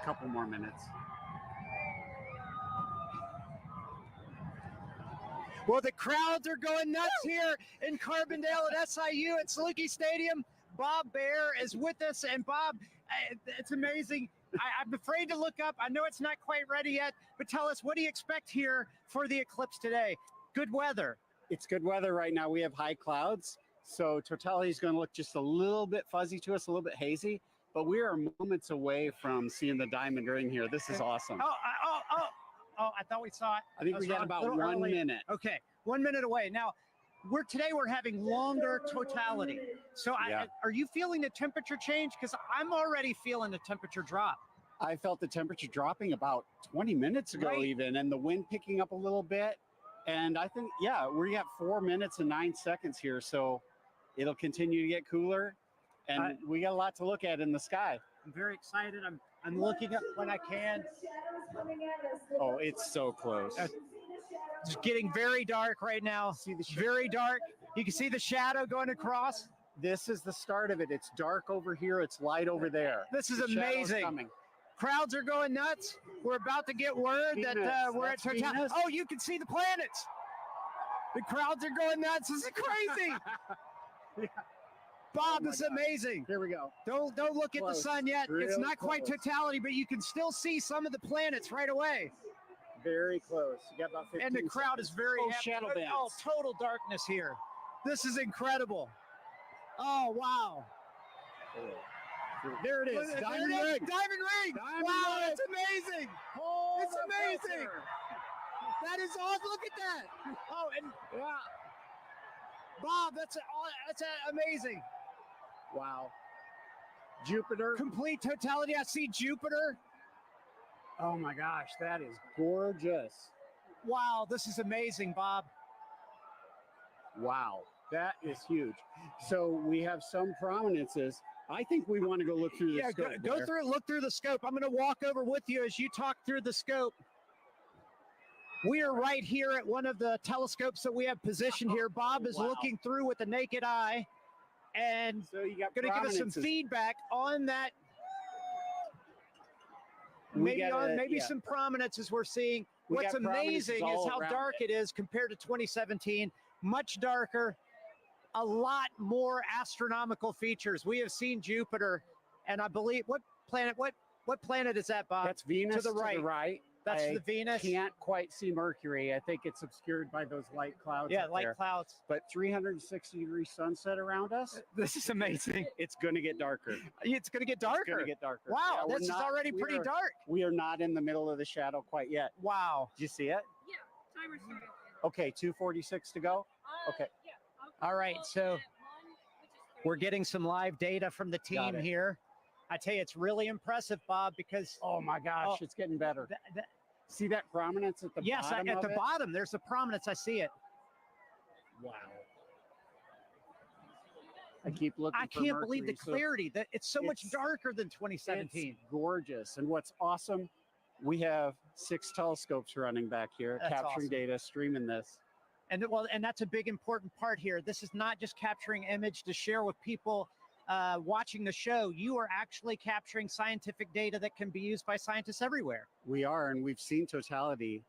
Couple more minutes. Well, the crowds are going nuts here in Carbondale at SIU at Saluki Stadium. Bob Baer is with us, and Bob, it's amazing. I'm afraid to look up. I know it's not quite ready yet, but tell us, what do you expect here for the eclipse today? Good weather. It's good weather right now. We have high clouds, so totality is going to look just a little bit fuzzy to us, a little bit hazy. But we are moments away from seeing the diamond ring here. This is awesome. Oh, I thought we saw it. I think we got about 1 minute. Okay, 1 minute away. Now, today we're having longer totality. So are you feeling the temperature change? Because I'm already feeling the temperature drop. I felt the temperature dropping about 20 minutes ago even, and the wind picking up a little bit. And I think, we got 4 minutes and 9 seconds here. So it'll continue to get cooler. And we got a lot to look at in the sky. I'm very excited. I'm looking up when I can. Oh, it's so close. It's getting very dark right now. Very dark. You can see the shadow going across. This is the start of it. It's dark over here. It's light over there. This is amazing. Crowds are going nuts. We're about to get word that we're at totality. Oh, you can see the planets. The crowds are going nuts. This is crazy. Bob, this is amazing. Here we go. Don't look at the sun yet. It's not quite totality, but you can still see some of the planets right away. Very close. You got about 15 And the crowd is very happy. shadow bands. Oh, total darkness here. This is incredible. Oh, wow. There it is. Diamond ring. Diamond ring. Wow, that's amazing. Oh, it's amazing. That is awesome. Look at that. Oh, and Bob, that's amazing. Wow. Jupiter. Complete totality. I see Jupiter. Oh my gosh, that is gorgeous. Wow, this is amazing, Bob. Wow, that is huge. So we have some prominences. I think we want to go look through the scope. Go through, look through the scope. I'm going to walk over with you as you talk through the scope. We are right here at one of the telescopes that we have positioned here. Bob is looking through with the naked eye and so you got going to give us some feedback on that maybe some prominence as we're seeing. We What's got prominences amazing is all how around dark it is compared to 2017. Much darker, a lot more astronomical features. We have seen Jupiter, and I believe what planet is that, Bob? That's Venus to the right. That's I the Venus. Can't quite see Mercury. I think it's obscured by those light clouds. Yeah, up light there. clouds. But 360-degree sunset around us. This is amazing. It's going to get darker. It's going to get darker. It's going to get darker. Wow, Yeah, this is already pretty dark. We are not in the middle of the shadow quite yet. Wow. Did you see it? Yeah, timer started. Okay, 2:46 to go. Okay. Yeah. All right, so we're getting some live data from the team here. I tell you, it's really impressive, Bob, because oh my gosh, it's getting better. See that prominence at the bottom? Yes, at the bottom, there's a prominence. I see it. Wow. I keep looking. I can't believe the clarity. That it's so much darker than 2017. It's gorgeous. And what's awesome, we have 6 telescopes running back here, capturing data, streaming this. And that's a big important part here. This is not just capturing image to share with people watching the show. You are actually capturing scientific data that can be used by scientists everywhere. We are, and we've seen totality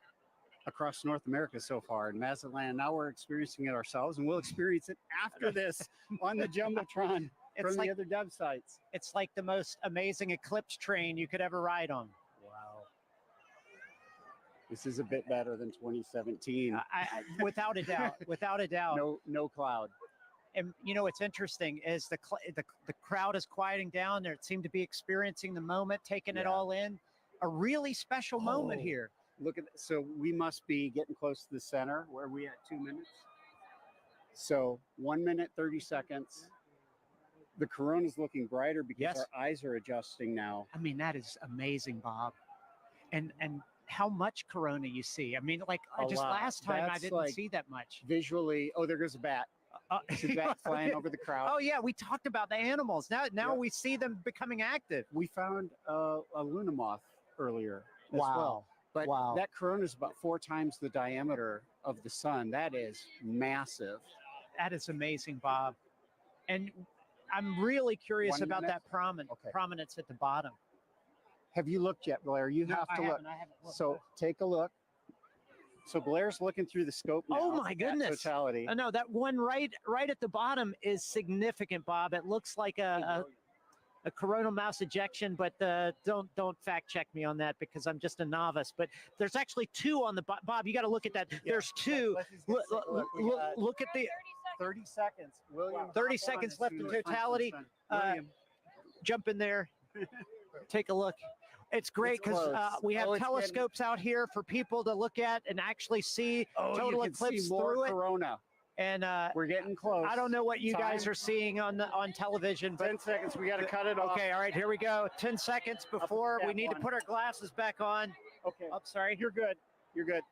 across North America so far in Mazatlan. Now we're experiencing it ourselves, and we'll experience it after this on the Jumbotron from the other dub sites. It's like the most amazing eclipse train you could ever ride on. Wow. This is a bit better than 2017. Without a doubt, without a doubt. No cloud. And you know what's interesting is the crowd is quieting down. They seem to be experiencing the moment, taking it all in. A really special moment here. Look at so we must be getting close to the center. Where are we at? 2 minutes. So 1 minute 30 seconds. The corona is looking brighter because our eyes are adjusting now. I mean, that is amazing, Bob. And how much corona you see? I mean, like just last time I didn't see that much. Visually, oh, there goes a bat. See that flying over the crowd. Oh yeah, we talked about the animals. Now we see them becoming active. We found a Luna moth earlier as well. But that corona is about 4 times the diameter of the sun. That is massive. That is amazing, Bob. And I'm really curious about that prominence at the bottom. Have you looked yet, Blair? You have to look. I haven't looked. So take a look. So Blair's looking through the scope now. Oh my goodness! Totality. Oh, no, that one right at the bottom is significant, Bob. It looks like a coronal mass ejection, but don't fact check me on that because I'm just a novice. But there's actually 2 on the Bob. You got to look at that. Yeah. There's 2. Look at the 30 seconds. William, 30 seconds left in totality. Jump in there. Take a look. It's great because we have telescopes out here for people to look at and actually see total eclipse through it. Corona. And we're getting close. I don't know what you guys are seeing on television, but 10 seconds. We got to cut it off. Okay, all right, here we go. 10 seconds before we need to put our glasses back on. Okay. Oh, sorry. You're good. You're good.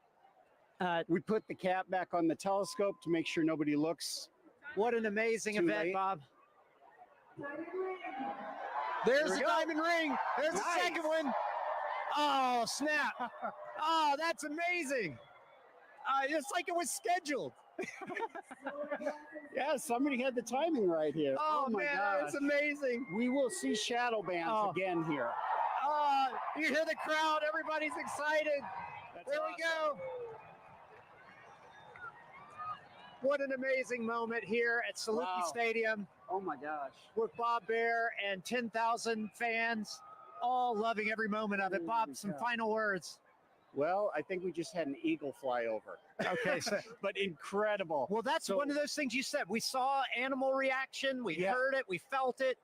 We put the cap back on the telescope to make sure nobody looks. What an amazing event, Bob. There's the diamond ring. There's the second one. Oh, snap. Oh, that's amazing. It's like it was scheduled. Yeah, somebody had the timing right here. Oh my man, gosh. it's amazing. We will see shadow bands again here. Oh, you hear the crowd. Everybody's excited. There we go. What an amazing moment here at Saluki Stadium. Oh my gosh. With Bob Bear and 10,000 fans, all loving every moment of it. Bob, some final words. Well, I think we just had an eagle fly over. Okay, but incredible. Well, that's one of those things you said. We saw animal reaction. We heard it. We felt it.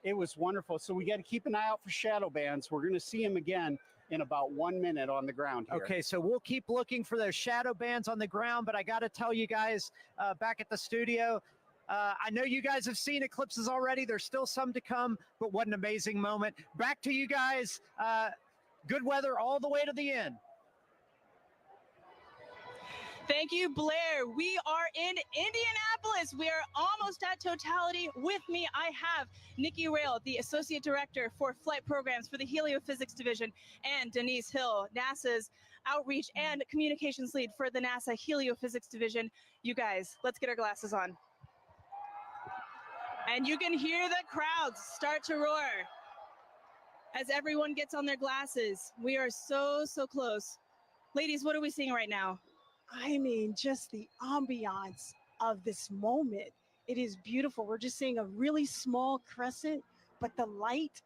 It was wonderful. So we got to keep an eye out for shadow bands. We're going to see them again in about 1 minute on the ground here. Okay, so we'll keep looking for those shadow bands on the ground, but I got to tell you guys back at the studio, I know you guys have seen eclipses already. There's still some to come, but what an amazing moment. Back to you guys. Good weather all the way to the end. Thank you, Blair. We are in Indianapolis. We are almost at totality. With me, I have Nikki Rail, the Associate Director for Flight Programs for the Heliophysics Division, and Denise Hill, NASA's Outreach and Communications Lead for the NASA Heliophysics Division. You guys, let's get our glasses on. And you can hear the crowds start to roar as everyone gets on their glasses. We are so, so close. Ladies, what are we seeing right now? I mean, just the ambiance of this moment. It is beautiful. We're just seeing a really small crescent, but the light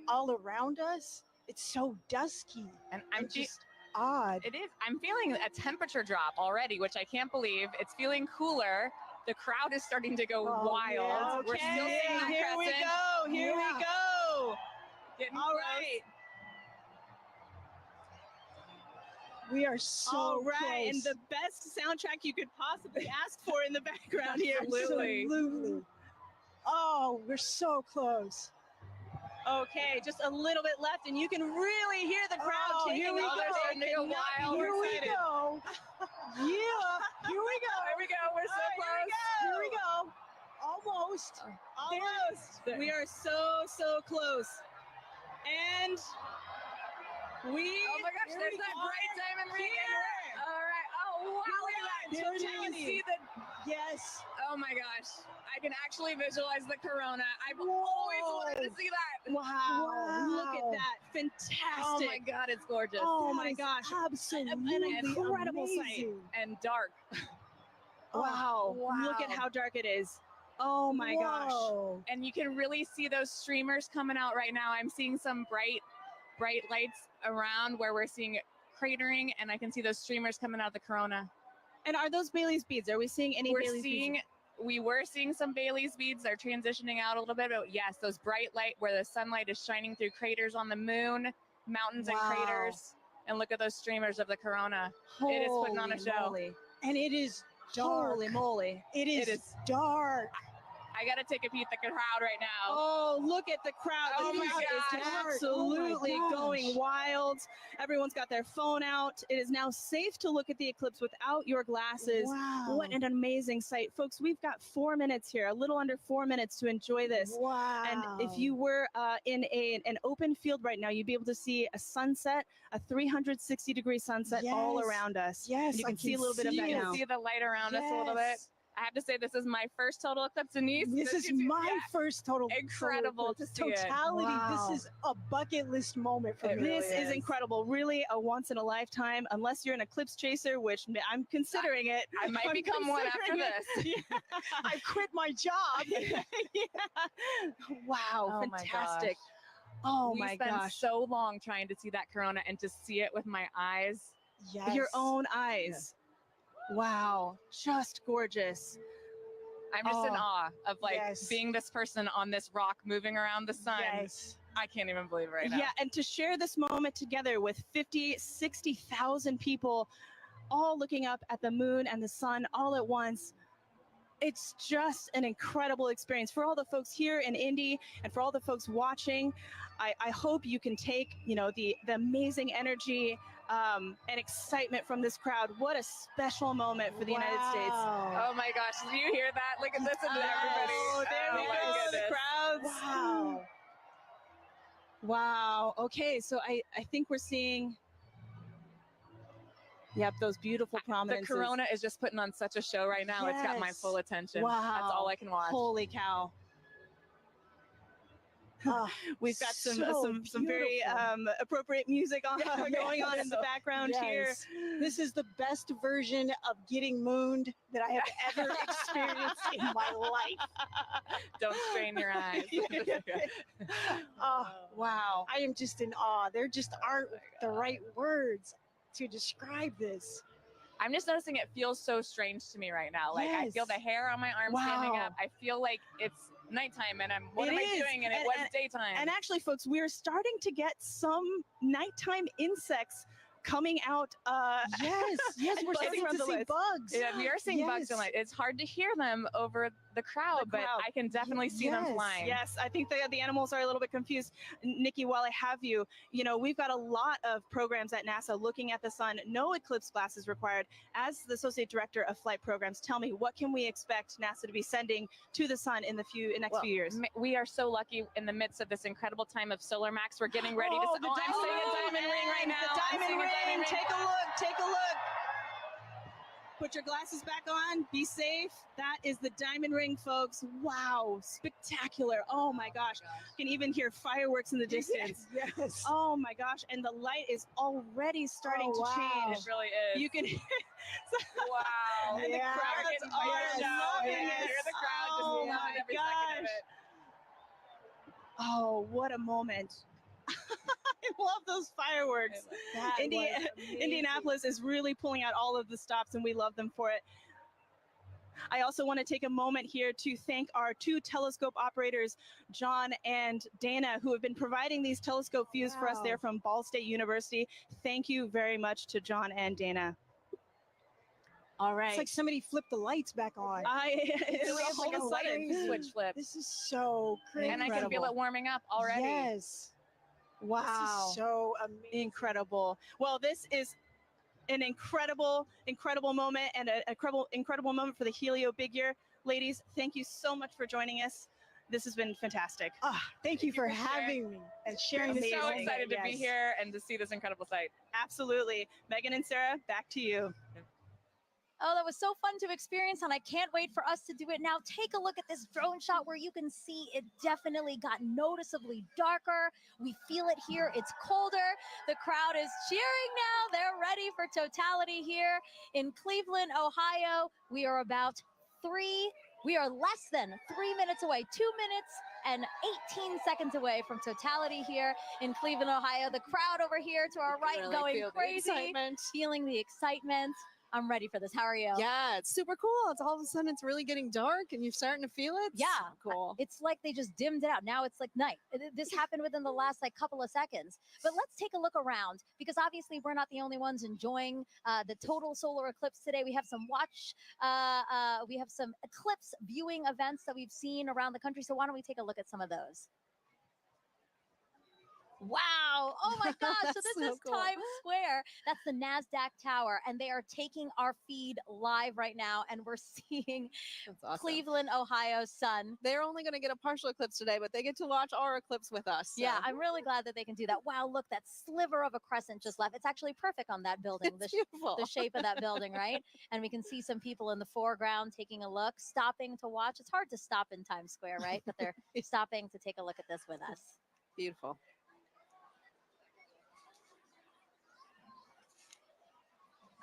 all around us, it's so dusky. And I'm just odd. It is. I'm feeling a temperature drop already, which I can't believe. It's feeling cooler. The crowd is starting to go wild. Yeah. We're still seeing the Here we crescent. go. Here we go. Getting All close. right. We are so All right, close. and the best soundtrack you could possibly ask for in the background here. Absolutely. Oh, we're so close. Okay, just a little bit left, and you can really hear the crowd taking here we over. go. They cannot be Here more we excited. go. Yeah, here we go. There we go. We're so close. Here we go. Almost. Almost. We are so, so close. And we. Oh my gosh, there's that bright diamond ring. All right. Oh, wow. Look at that. Here it You can is. see the. Yes. Oh my gosh. I can actually visualize the corona. I've always wanted to see that. Wow. Look at that. Fantastic. Oh my God, it's gorgeous. Oh my gosh. Absolutely An incredible sight. And dark. Wow. Look at how dark it is. Oh my gosh. And you can really see those streamers coming out right now. I'm seeing some bright lights around where we're seeing cratering, and I can see those streamers coming out of the corona. And are those Bailey's beads? Are we seeing any Bailey's beads? We were seeing some Bailey's beads. They're transitioning out a little bit, but yes, those bright light where the sunlight is shining through craters on the moon, mountains and craters. And look at those streamers of the corona. It is putting on a show. Moly. And it is dark. Holy moly. It is dark. I got to take a peek at the crowd right now. Oh, look at the crowd. Oh The my crowd is gosh. absolutely Oh my gosh. going wild. Everyone's got their phone out. It is now safe to look at the eclipse without your glasses. Wow. What an amazing sight. Folks, we've got 4 minutes here, a little under 4 minutes to enjoy this. Wow. And if you were in an open field right now, you'd be able to see a sunset, a 360-degree sunset all Yes. around us. Yes, You I can see a can little bit of see that You it. now. can see the light around us a little bit. Yes. I have to say, this is my first total eclipse, Denise. This is my first total Incredible to see it. totality. Wow. This is a bucket list moment for me. This is incredible. Really a once in a lifetime, unless you're an eclipse chaser, which I'm considering it. I might I'm become one after considering this. it. Yeah. I quit my job. Yeah. Wow, Oh my fantastic. Oh we my spent gosh. so long trying to see that corona, and to see it with my eyes. Yes. Your own eyes. Wow, just gorgeous. I'm just in awe of yes. being this person on this rock moving around the sun. Yes. I can't even believe it right now. Yeah, and to share this moment together with 50, 60,000 people all looking up at the moon and the sun all at once. It's just an incredible experience for all the folks here in Indy and for all the folks watching. I hope you can take, the amazing energy and excitement from this crowd. What a special moment for the United States. Oh my gosh, do you hear that? Look at this and everybody. Oh, there we my go, the goodness. crowds. Wow. Wow. Okay, so I think we're seeing, those beautiful The prominences. corona is just putting on such a show right now. It's got my Yes. full attention. Wow. That's all I can watch. Holy cow. We've got some very beautiful. appropriate music going on in the background here. Yes. This is the best version of getting mooned that I have ever experienced in my life. Don't strain your eyes. Oh, Wow. I am just in awe. There just aren't the right words to describe this. I'm just noticing it feels so strange to me right now. Like I feel the Yes. hair on my arm standing Wow. up. I feel like it's nighttime and what It am I is. doing? And it And- was daytime. And actually, folks, we're starting to get some nighttime insects coming out. Yes, we're buzzing starting around to the see lights. bugs. Yeah, we are seeing bugs Yes. in light. It's hard to hear them over the crowd, but I can definitely see them Yes. flying. Yes, I think the animals are a little bit confused. Nikki, while I have you, we've got a lot of programs at NASA looking at the sun. No eclipse glasses required. As the Associate Director of Flight Programs, tell me, what can we expect NASA to be sending to the sun in the next few years? We are so lucky in the midst of this incredible time of solar max. We're getting ready to. Oh, the I'm seeing a diamond ring right and now. The I'm seeing diamond a ring. diamond ring. Take a look. Take a look. Put your glasses back on. Be safe. That is the diamond ring, folks. Wow, spectacular. Oh my gosh. You can even hear fireworks in the distance. Yes. Oh my gosh. And the light is already starting to change. It really is. You can hear Wow. and the Yeah. crowds Getting are fired up. loving Yeah, it. hear the crowd just Oh loving my every second of gosh. it. Oh, what a moment. I love those fireworks. That was amazing. Indianapolis is really pulling out all of the stops, and we love them for it. I also want to take a moment here to thank our two telescope operators, John and Dana, who have been providing these telescope views for us. Wow. They're from Ball State University. Thank you very much to John and Dana. All right. It's like somebody flipped the lights back on. It's Really is all like of a a light sudden. switch flip. This is so crazy. And I can feel it warming up already. Yes. Wow. This is so amazing. Incredible. Well, this is an incredible moment and a incredible moment for the Helio Big Year. Ladies, thank you so much for joining us. This has been fantastic. Thank you for for sharing. having me and sharing I'm this. so Amazing. excited to be Yes. here and to see this incredible sight. Absolutely. Megan and Sarah, back to you. Oh, that was so fun to experience, and I can't wait for us to do it now. Take a look at this drone shot where you can see it definitely got noticeably darker. We feel it here. It's colder. The crowd is cheering now. They're ready for totality here in Cleveland, Ohio. We are less than 3 minutes away, 2 minutes and 18 seconds away from totality here in Cleveland, Ohio. The crowd over here to our right really going feel the crazy, excitement. feeling the excitement. I'm ready for this. How are you? Yeah, it's super cool. It's all of a sudden it's really getting dark and you're starting to feel it. Yeah, So cool. It's like they just dimmed it out. Now it's like night. This happened within the last couple of seconds. But let's take a look around because obviously we're not the only ones enjoying the total solar eclipse today. We have some we have some eclipse viewing events that we've seen around the country. So why don't we take a look at some of those? Wow. Oh my gosh. So this So is cool. Times Square. That's the NASDAQ tower. And they are taking our feed live right now. And we're seeing That's awesome. Cleveland, Ohio sun. They're only going to get a partial eclipse today, but they get to watch our eclipse with us. So. Yeah, I'm really glad that they can do that. Wow, look, that sliver of a crescent just left. It's actually perfect on that building, It's beautiful. the shape of that building, right? And we can see some people in the foreground taking a look, stopping to watch. It's hard to stop in Times Square, right? But they're stopping to take a look at this with us. Beautiful.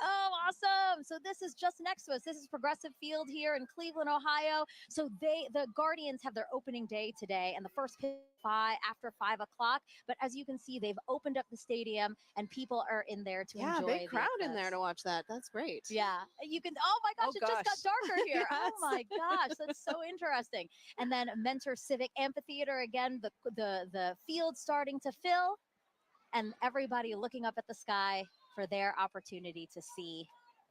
Oh, awesome. So this is just next to us. This is Progressive Field here in Cleveland, Ohio. So the Guardians have their opening day today and the first pitch after 5 o'clock. But as you can see, they've opened up the stadium and people are in there to enjoy. Big crowd the in there to watch that. That's great. Yeah, you can. Oh my gosh, Oh, it just got darker here. Yes. Oh my gosh, that's so interesting. And then Mentor Civic Amphitheater again. The field starting to fill, and everybody looking up at the sky for their opportunity to see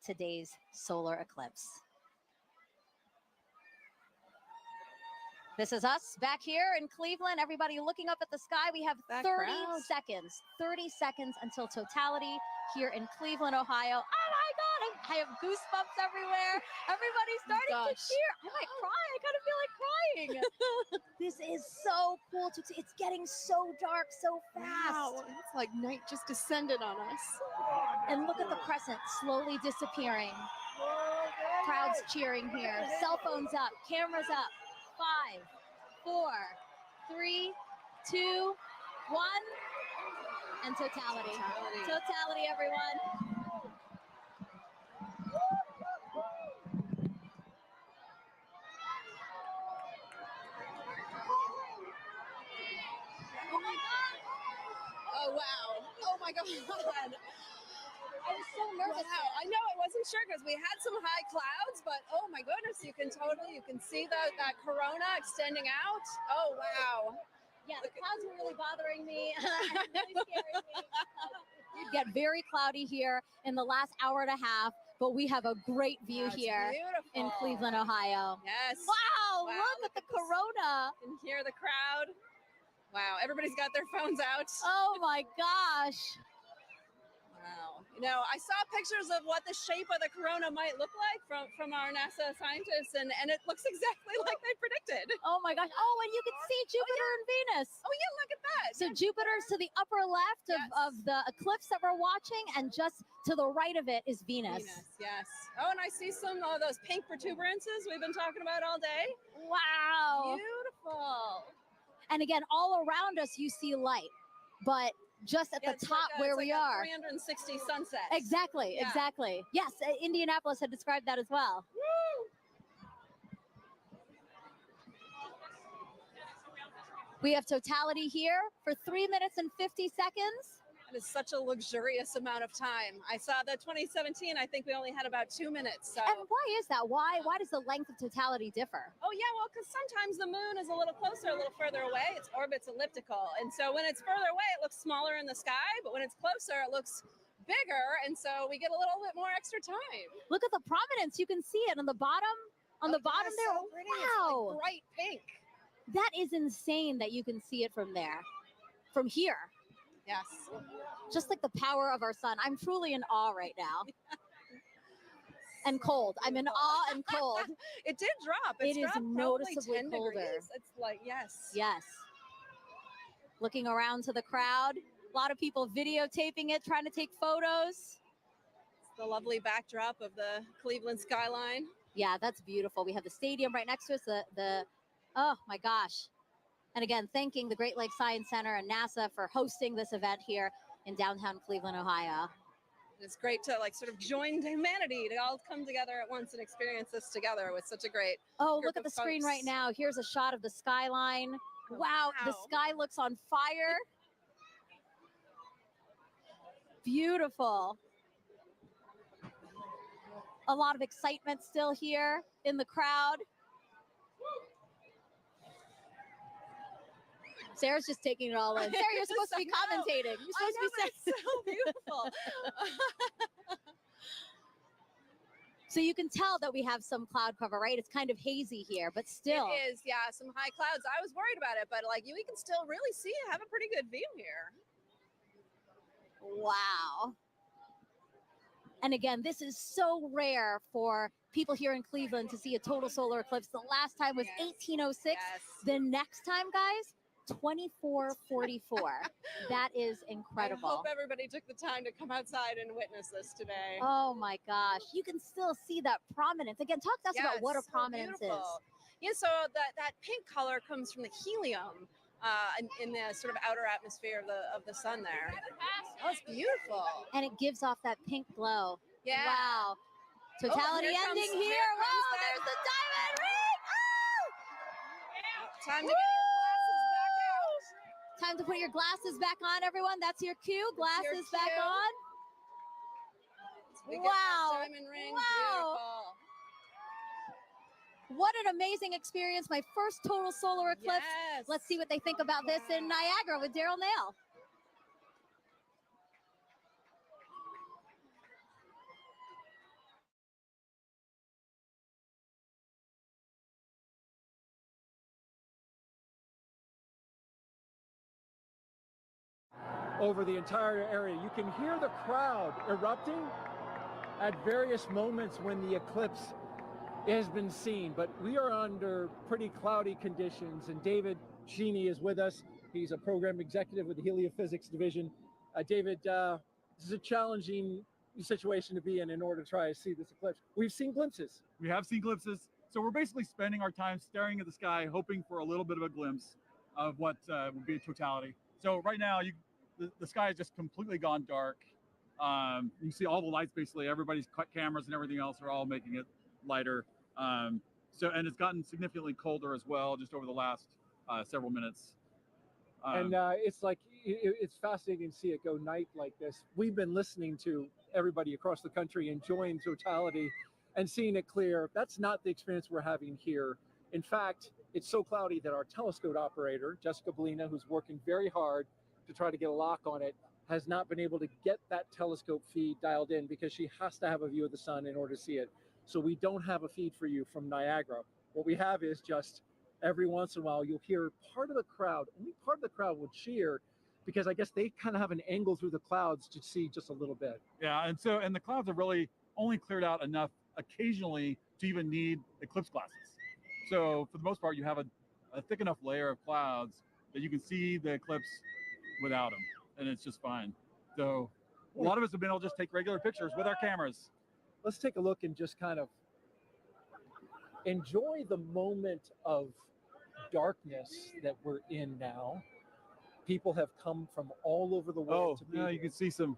today's solar eclipse. This is us back here in Cleveland. Everybody looking up at the sky. We have That 30 crowd. seconds. 30 seconds until totality here in Cleveland, Ohio. Oh my God, I have goosebumps everywhere. Everybody's starting to cheer. I might cry. I kind of feel like crying. This is so cool to see. It's getting so dark so fast. Wow, it's like night just descended on us. And look at the crescent slowly disappearing. Crowds cheering here. Cell phones up, cameras up. 5, 4, 3, 2, 1, and totality. Totality, everyone. Oh, wow. Oh, my God. I was so nervous. Wow. I know, I wasn't sure because we had some high clouds, but oh my goodness, you can see that corona extending out. Oh, wow. Yeah, the clouds were really bothering me. And really scaring me. It'd get very cloudy here in the last hour and a half, but we have a great view That's here in beautiful. Cleveland, Ohio. Yes. Wow, look at the corona. You can hear the crowd. Wow, everybody's got their phones out. Oh my gosh. Wow. You know, I saw pictures of what the shape of the corona might look like from our NASA scientists, and it looks exactly like they predicted. Oh my gosh. Oh, and you can see Jupiter and Venus. Oh, yeah, look at that. So Jupiter's to the upper left of the eclipse that we're watching, and just To the right of it is Venus. Venus, yes. Oh, and I see some of those pink protuberances we've been talking about all day. Wow. Beautiful. And again, all around us, you see light, but just at the top where we are. 360 sunsets. Exactly, Yeah. exactly. Yes, Indianapolis had described that as well. Woo! We have totality here for 3 minutes and 50 seconds. That is such a luxurious amount of time. I saw the 2017, I think we only had about 2 minutes. So. And why is that? Why does the length of totality differ? Oh yeah, well, because sometimes the moon is a little closer, a little further away. Its orbit's elliptical. And so when it's further away, it looks smaller in the sky, but when it's closer, it looks bigger. And so we get a little bit more extra time. Look at the prominence. You can see it on the bottom. On the bottom there. So pretty. Wow. It's like bright pink. That is insane that you can see it from there. From here. Yes. Just like the power of our sun. I'm truly in awe right now. And cold. I'm in awe and cold. It did drop. It is dropped noticeably 10 colder. degrees. It's like, yes. Yes. Looking around to the crowd. A lot of people videotaping it, trying to take photos. It's the lovely backdrop of the Cleveland skyline. Yeah, that's beautiful. We have the stadium right next to us. Oh my gosh. And again, thanking the Great Lakes Science Center and NASA for hosting this event here in downtown Cleveland, Ohio. It's great to like sort of join humanity to all come together at once and experience this together with such a great Oh, group look at the of screen folks. right now. Here's a shot of the skyline. Oh, wow, the sky looks on fire. Beautiful. A lot of excitement still here in the crowd. Sarah's just taking it all in. Sarah, you're supposed to be commentating. You're supposed to be saying. It's so beautiful. So you can tell that we have some cloud cover, right? It's kind of hazy here, but still. It is, yeah, some high clouds. I was worried about it, but like we can still really see, have a pretty good view here. Wow. And again, this is so rare for people here in Cleveland to see a total solar eclipse. The last time was 1806. The next time, guys, 2444. That is incredible. I hope everybody took the time to come outside and witness this today. Oh my gosh. You can still see that prominence. Again, talk to us about what a it's so prominence beautiful. is. Yeah, so that pink color comes from the helium in the sort of outer atmosphere of the sun there. Oh, it's beautiful. And it gives off that pink glow. Yeah. Wow. Totality ending here. Wow, there's the diamond ring. Oh! Time to get your glasses back out. Time to put your glasses back on, everyone. That's your cue. Glasses back on. We get Wow. that diamond ring. Wow. Beautiful. What an amazing experience. My first total solar eclipse. Yes. Let's see what they think about this in Niagara with Daryl Nail. Over the entire area. You can hear the crowd erupting at various moments when the eclipse has been seen, but we are under pretty cloudy conditions, and David Sheeny is with us. He's a program executive with the Heliophysics Division. David, this is a challenging situation to be in order to try to see this eclipse. We've seen glimpses. We have seen glimpses. So we're basically spending our time staring at the sky, hoping for a little bit of a glimpse of what will be a totality. So right now, the sky has just completely gone dark. You see all the lights, basically, everybody's cameras and everything else are all making it lighter. And it's gotten significantly colder as well, just over the last several minutes. It's like, it's fascinating to see it go night like this. We've been listening to everybody across the country enjoying totality and seeing it clear. That's not the experience we're having here. In fact, it's so cloudy that our telescope operator, Jessica Bellina, who's working very hard to try to get a lock on it, has not been able to get that telescope feed dialed in because she has to have a view of the sun in order to see it. So we don't have a feed for you from Niagara. What we have is just every once in a while, you'll hear part of the crowd, only part of the crowd will cheer because I guess they kind of have an angle through the clouds to see just a little bit. Yeah, and the clouds have really only cleared out enough occasionally to even need eclipse glasses. So for the most part, you have a thick enough layer of clouds that you can see the eclipse without them, and it's just fine. So a lot of us have been able to just take regular pictures with our cameras. Let's take a look and just kind of enjoy the moment of darkness that we're in now. People have come from all over the world to be you can see some.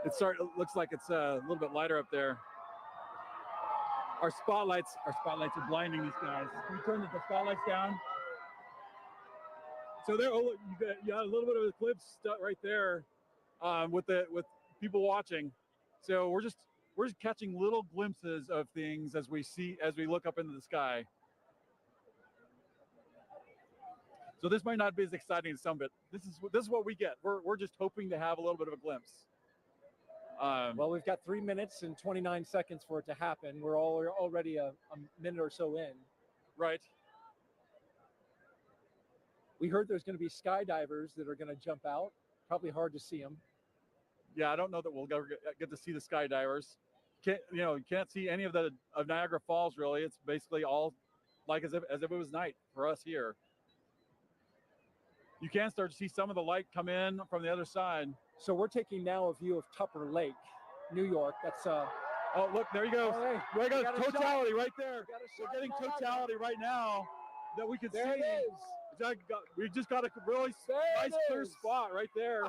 It looks like it's a little bit lighter up there. Our spotlights are blinding these guys. Can we turn the spotlights down? So there, you got a little bit of eclipse right there, with people watching. So we're just catching little glimpses of things as we look up into the sky. So this might not be as exciting as some, but this is what we get. We're just hoping to have a little bit of a glimpse. Well, we've got 3 minutes and 29 seconds for it to happen. We're already a minute or so in. Right. We heard there's going to be skydivers that are going to jump out. Probably hard to see them. Yeah, I don't know that we'll ever get to see the skydivers. You can't see any of Niagara Falls really. It's basically all like as if it was night for us here. You can start to see some of the light come in from the other side. So we're taking now a view of Tupper Lake, New York. That's oh, look, there you go. Right. We got totality right there. We're getting totality right now that we can see. There it is. We just got a really nice clear spot right there.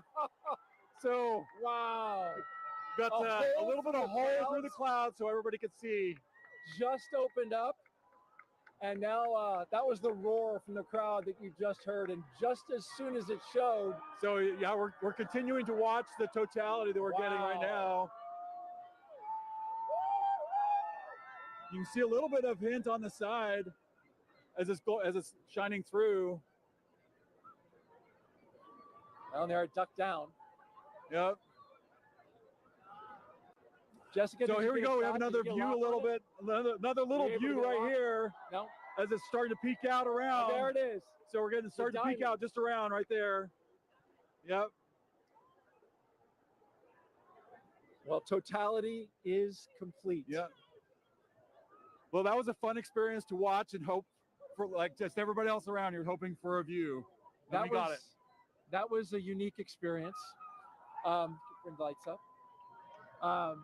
So wow, got a little bit of hole through the clouds so everybody could see. Just opened up. And now that was the roar from the crowd that you just heard. And just as soon as it showed. So yeah, we're continuing to watch the totality that we're getting right now. You can see a little bit of hint on the side as it's shining through. Down there, it ducked down. Yep. Jessica, so here we go. We have another view, a little bit, another little view right here. No. As it's starting to peek out around. Oh, there it is. So we're getting starting to peek out just around right there. Yep. Well, totality is complete. Yep. Well, that was a fun experience to watch and hope for, like just everybody else around here hoping for a view. And we got it. That was a unique experience. Bring the lights up.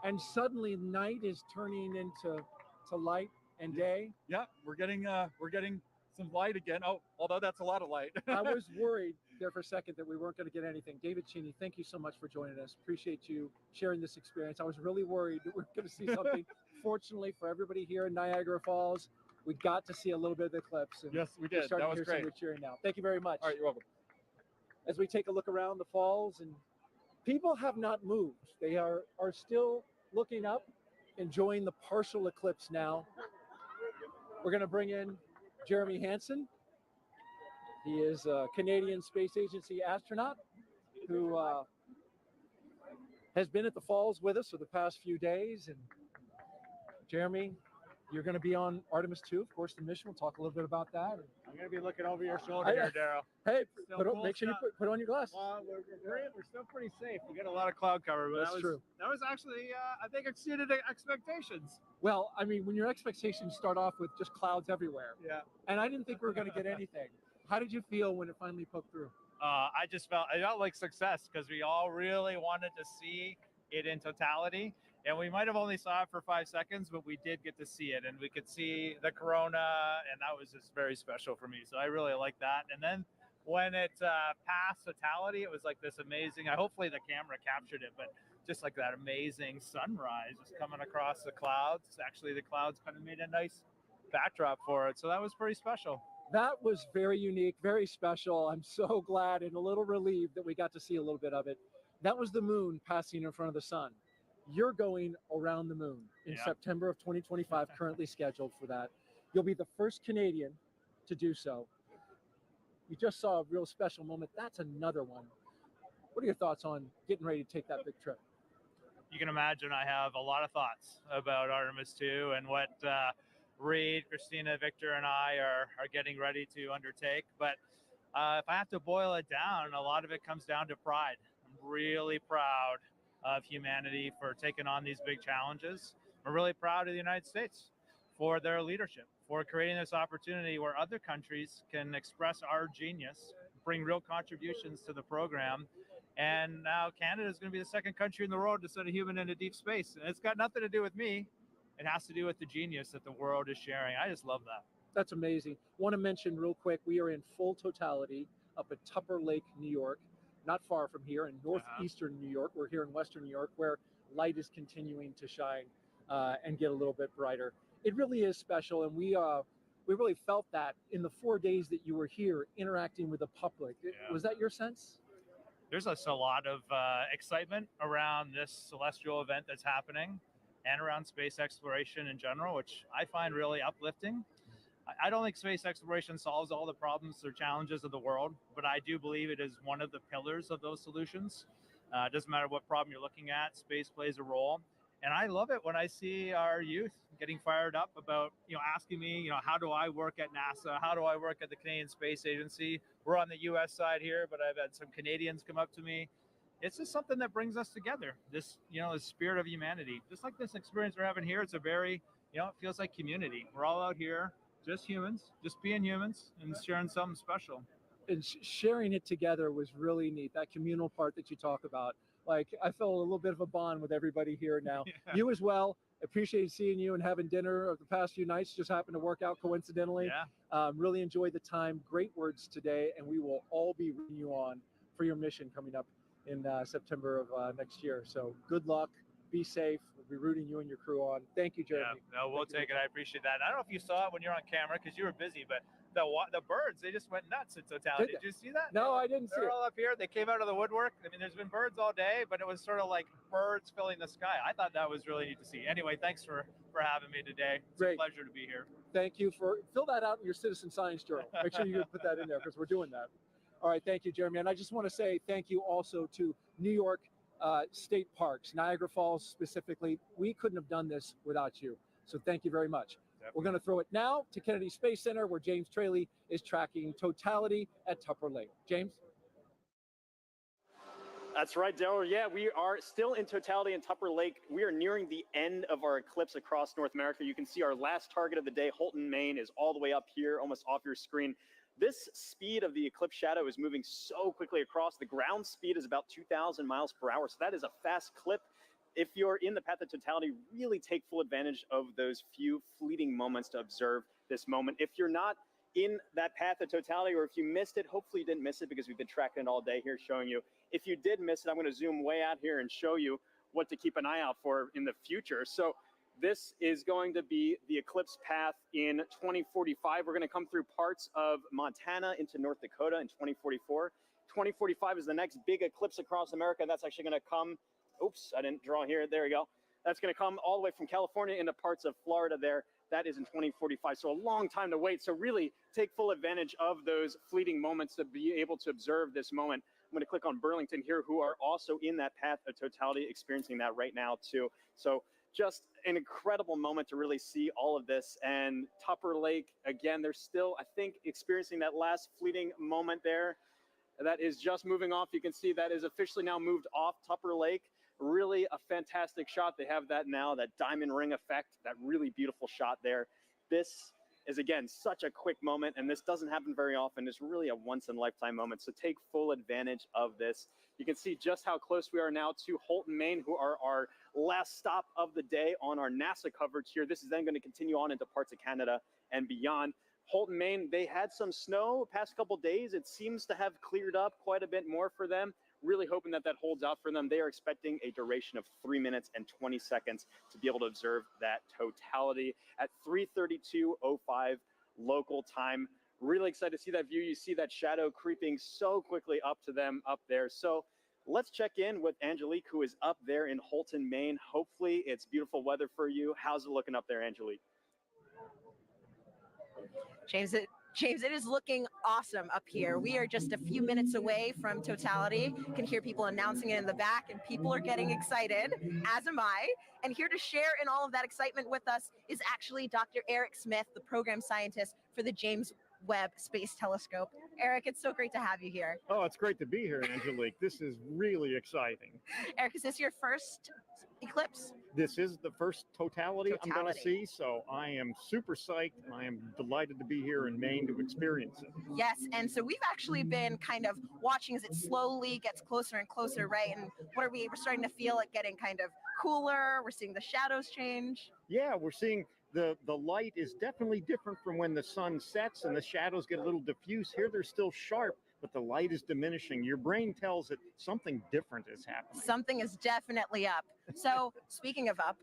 And suddenly night is turning into light and day. Yeah, we're getting some light again. Oh, although that's a lot of light. I was worried there for a second that we weren't going to get anything. David Cheney, thank you so much for joining us. Appreciate you sharing this experience. I was really worried that we were going to see something. Fortunately for everybody here in Niagara Falls, we got to see a little bit of the eclipse. And yes, we did. That was great. We're cheering now. Thank you very much. All right, you're welcome. As we take a look around the falls, and people have not moved. They are still looking up, enjoying the partial eclipse now. We're going to bring in Jeremy Hansen. He is a Canadian Space Agency astronaut who has been at the falls with us for the past few days. And Jeremy, you're going to be on Artemis 2, of course, the mission. We'll talk a little bit about that. I'm going to be looking over your shoulder here, Daryl. Hey, make sure you put on your glasses. We're still pretty safe. We got a lot of cloud cover, but that's true. That was actually, I think, exceeded expectations. Well, I mean, when your expectations start off with just clouds everywhere. Yeah. And I didn't think we were going to get anything. How did you feel when it finally poked through? I felt like success because we all really wanted to see it in totality. And we might have only saw it for 5 seconds, but we did get to see it, and we could see the corona, and that was just very special for me. So I really like that. And then when it passed totality, it was like this amazing. Hopefully the camera captured it, but just like that amazing sunrise just coming across the clouds. Actually, the clouds kind of made a nice backdrop for it, so that was pretty special. That was very unique, very special. I'm so glad and a little relieved that we got to see a little bit of it. That was the moon passing in front of the sun. You're going around the moon in September of 2025, currently scheduled for that. You'll be the first Canadian to do so. You just saw a real special moment. That's another one. What are your thoughts on getting ready to take that big trip? You can imagine I have a lot of thoughts about Artemis 2 and what Reed, Christina, Victor, and I are getting ready to undertake. But if I have to boil it down, a lot of it comes down to pride. I'm really proud of humanity for taking on these big challenges. I'm really proud of the United States for their leadership, for creating this opportunity where other countries can express our genius, bring real contributions to the program, And now Canada is going to be the second country in the world to send a human into deep space. And it's got nothing to do with me. It has to do with the genius that the world is sharing. I just love that. That's amazing. Want to mention real quick, we are in full totality up at Tupper Lake, New York, not far from here in northeastern New York. We're here in western New York where light is continuing to shine and get a little bit brighter. It really is special, and we really felt that in the 4 days that you were here interacting with the public. Was that your sense? There's a lot of excitement around this celestial event that's happening and around space exploration in general, which I find really uplifting. I don't think space exploration solves all the problems or challenges of the world, but I do believe it is one of the pillars of those solutions. It doesn't matter what problem you're looking at, space plays a role. And I love it when I see our youth getting fired up about, asking me, how do I work at NASA? How do I work at the Canadian Space Agency? We're on the US side here, but I've had some Canadians come up to me. It's just something that brings us together. This, the spirit of humanity. Just like this experience we're having here, it's a very, it feels like community. We're all out here, just humans, just being humans and sharing something special. And sharing it together was really neat. That communal part that you talk about. Like, I felt a little bit of a bond with everybody here now. Yeah. You as well. Appreciate seeing you and having dinner of the past few nights. Just happened to work out coincidentally. Yeah. Really enjoyed the time. Great words today. And we will all be rooting you on for your mission coming up in September of next year. So good luck. Be safe. We'll be rooting you and your crew on. Thank you, Jeremy. Yeah, no, we'll take it. I appreciate that. And I don't know if you saw it when you're on camera because you were busy, but the birds, they just went nuts in totality. Did you see that? No, I didn't see it. They're all up here. They came out of the woodwork. I mean, there's been birds all day, but it was sort of like birds filling the sky. I thought that was really neat to see. Anyway, thanks for having me today. It's a pleasure to be here. Thank you fill that out in your Citizen Science Journal. Make sure you put that in there because we're doing that. All right, thank you, Jeremy. And I just want to say thank you also to New York State Parks, Niagara Falls specifically. We couldn't have done this without you. So thank you very much. Definitely. We're going to throw it now to Kennedy Space Center where James Traley is tracking totality at Tupper Lake. James? That's right, Daryl. Yeah, we are still in totality in Tupper Lake. We are nearing the end of our eclipse across North America. You can see our last target of the day, Holton, Maine, is all the way up here, almost off your screen. This speed of the eclipse shadow is moving so quickly across. The ground speed is about 2,000 miles per hour, so that is a fast clip. If you're in the path of totality, really take full advantage of those few fleeting moments to observe this moment. If you're not in that path of totality, or if you missed it, hopefully you didn't miss it because we've been tracking it all day here showing you. If you did miss it, I'm going to zoom way out here and show you what to keep an eye out for in the future. So this is going to be the eclipse path in 2045. We're going to come through parts of Montana into North Dakota in 2044. 2045 is the next big eclipse across America. That's actually going to come, oops, I didn't draw here. There you go. That's going to come all the way from California into parts of Florida there. That is in 2045. So a long time to wait. So really take full advantage of those fleeting moments to be able to observe this moment. I'm going to click on Burlington here, who are also in that path of totality, experiencing that right now too. So just an incredible moment to really see all of this. And Tupper Lake, again, they're still, I think, experiencing that last fleeting moment there. That is just moving off. You can see that is officially now moved off Tupper Lake. Really a fantastic shot. They have that now, that diamond ring effect, that really beautiful shot there. This is, again, such a quick moment, and this doesn't happen very often. It's really a once-in-a-lifetime moment, so take full advantage of this. You can see just how close we are now to Holton, Maine, who are our last stop of the day on our NASA coverage here. This is then going to continue on into parts of Canada and beyond. Holton, Maine, they had some snow past couple days. It seems to have cleared up quite a bit more for them. Really hoping that that holds out for them. They are expecting a duration of 3 minutes and 20 seconds to be able to observe that totality at 3:32:05 local time. Really excited to see that view. You see that shadow creeping so quickly up to them up there. So let's check in with Angelique, who is up there in Holton, Maine. Hopefully it's beautiful weather for you. How's it looking up there, Angelique? James, it is looking awesome up here. We are just a few minutes away from totality. You can hear people announcing it in the back, and people are getting excited, as am I. And here to share in all of that excitement with us is actually Dr. Eric Smith, the program scientist for the James Webb Space Telescope. Eric, it's so great to have you here. Oh, it's great to be here, Angelique. This is really exciting. Eric, is this your first eclipse? This is the first totality I'm going to Totality. see, so I am super psyched and I am delighted to be here in Maine to experience it. Yes, and so we've actually been kind of watching as it slowly gets closer and closer, right? And what are we? We're starting to feel it getting kind of cooler. We're seeing the shadows change. Yeah, we're seeing the light is definitely different from when the sun sets and the shadows get a little diffuse. Here they're still sharp, but the light is diminishing. Your brain tells it something different is happening. Something is definitely up. So speaking of up,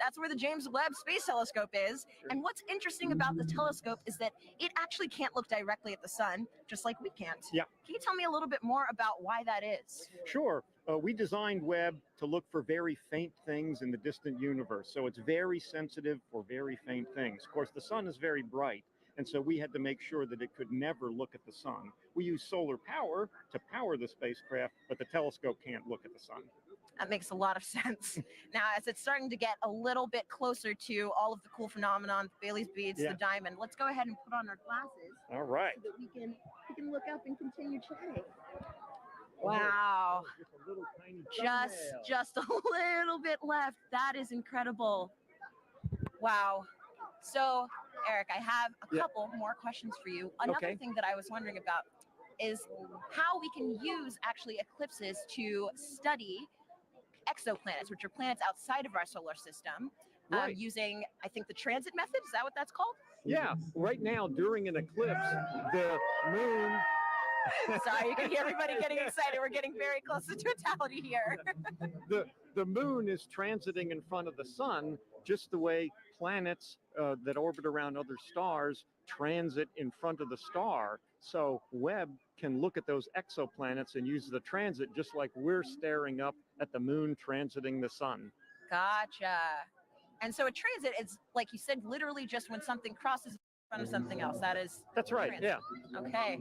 that's where the James Webb Space Telescope is. And what's interesting about the telescope is that it actually can't look directly at the sun, just like we can't. Yeah. Can you tell me a little bit more about why that is? Sure. We designed Webb to look for very faint things in the distant universe. So it's very sensitive for very faint things. Of course, the sun is very bright. And so we had to make sure that it could never look at the sun. We use solar power to power the spacecraft, but the telescope can't look at the sun. That makes a lot of sense. Now, as it's starting to get a little bit closer to all of the cool phenomenon, the Bailey's beads, Yeah. the diamond, let's go ahead and put on our glasses. All right. So that we can look up and continue chatting. Wow. Just a little bit left. That is incredible. Wow. So, Eric, I have a couple more questions for you. Another thing that I was wondering about is how we can use actually eclipses to study exoplanets, which are planets outside of our solar system, Right. using, I think, the transit method. Is that what that's called? Yeah, right now during an eclipse, the moon. Sorry, you can hear everybody getting excited. We're getting very close to totality here. The moon is transiting in front of the sun, just the way planets that orbit around other stars transit in front of the star. So Webb can look at those exoplanets and use the transit just like we're staring up at the moon transiting the sun. Gotcha. And so a transit is, like you said, literally just when something crosses in front of something else. That's right. Transit. Yeah. Okay.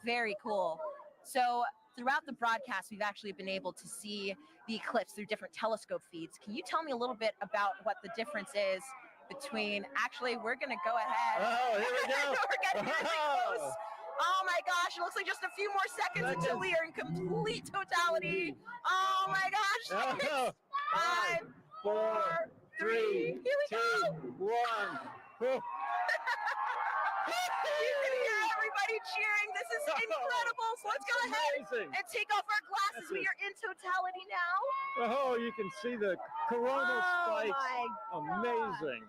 Very cool. So throughout the broadcast, we've actually been able to see the eclipse through different telescope feeds. Can you tell me a little bit about what the difference is between, actually, we're going to go ahead. Oh, here we go. We're getting really close. Oh my gosh, it looks like just a few more seconds until we are in complete totality. Oh my gosh. Oh. 5, 4, 3, here we go. 1. You can hear everybody cheering. This is incredible. So let's go ahead and take off our glasses. We are in totality now. Oh, you can see the coronal spikes. My Amazing.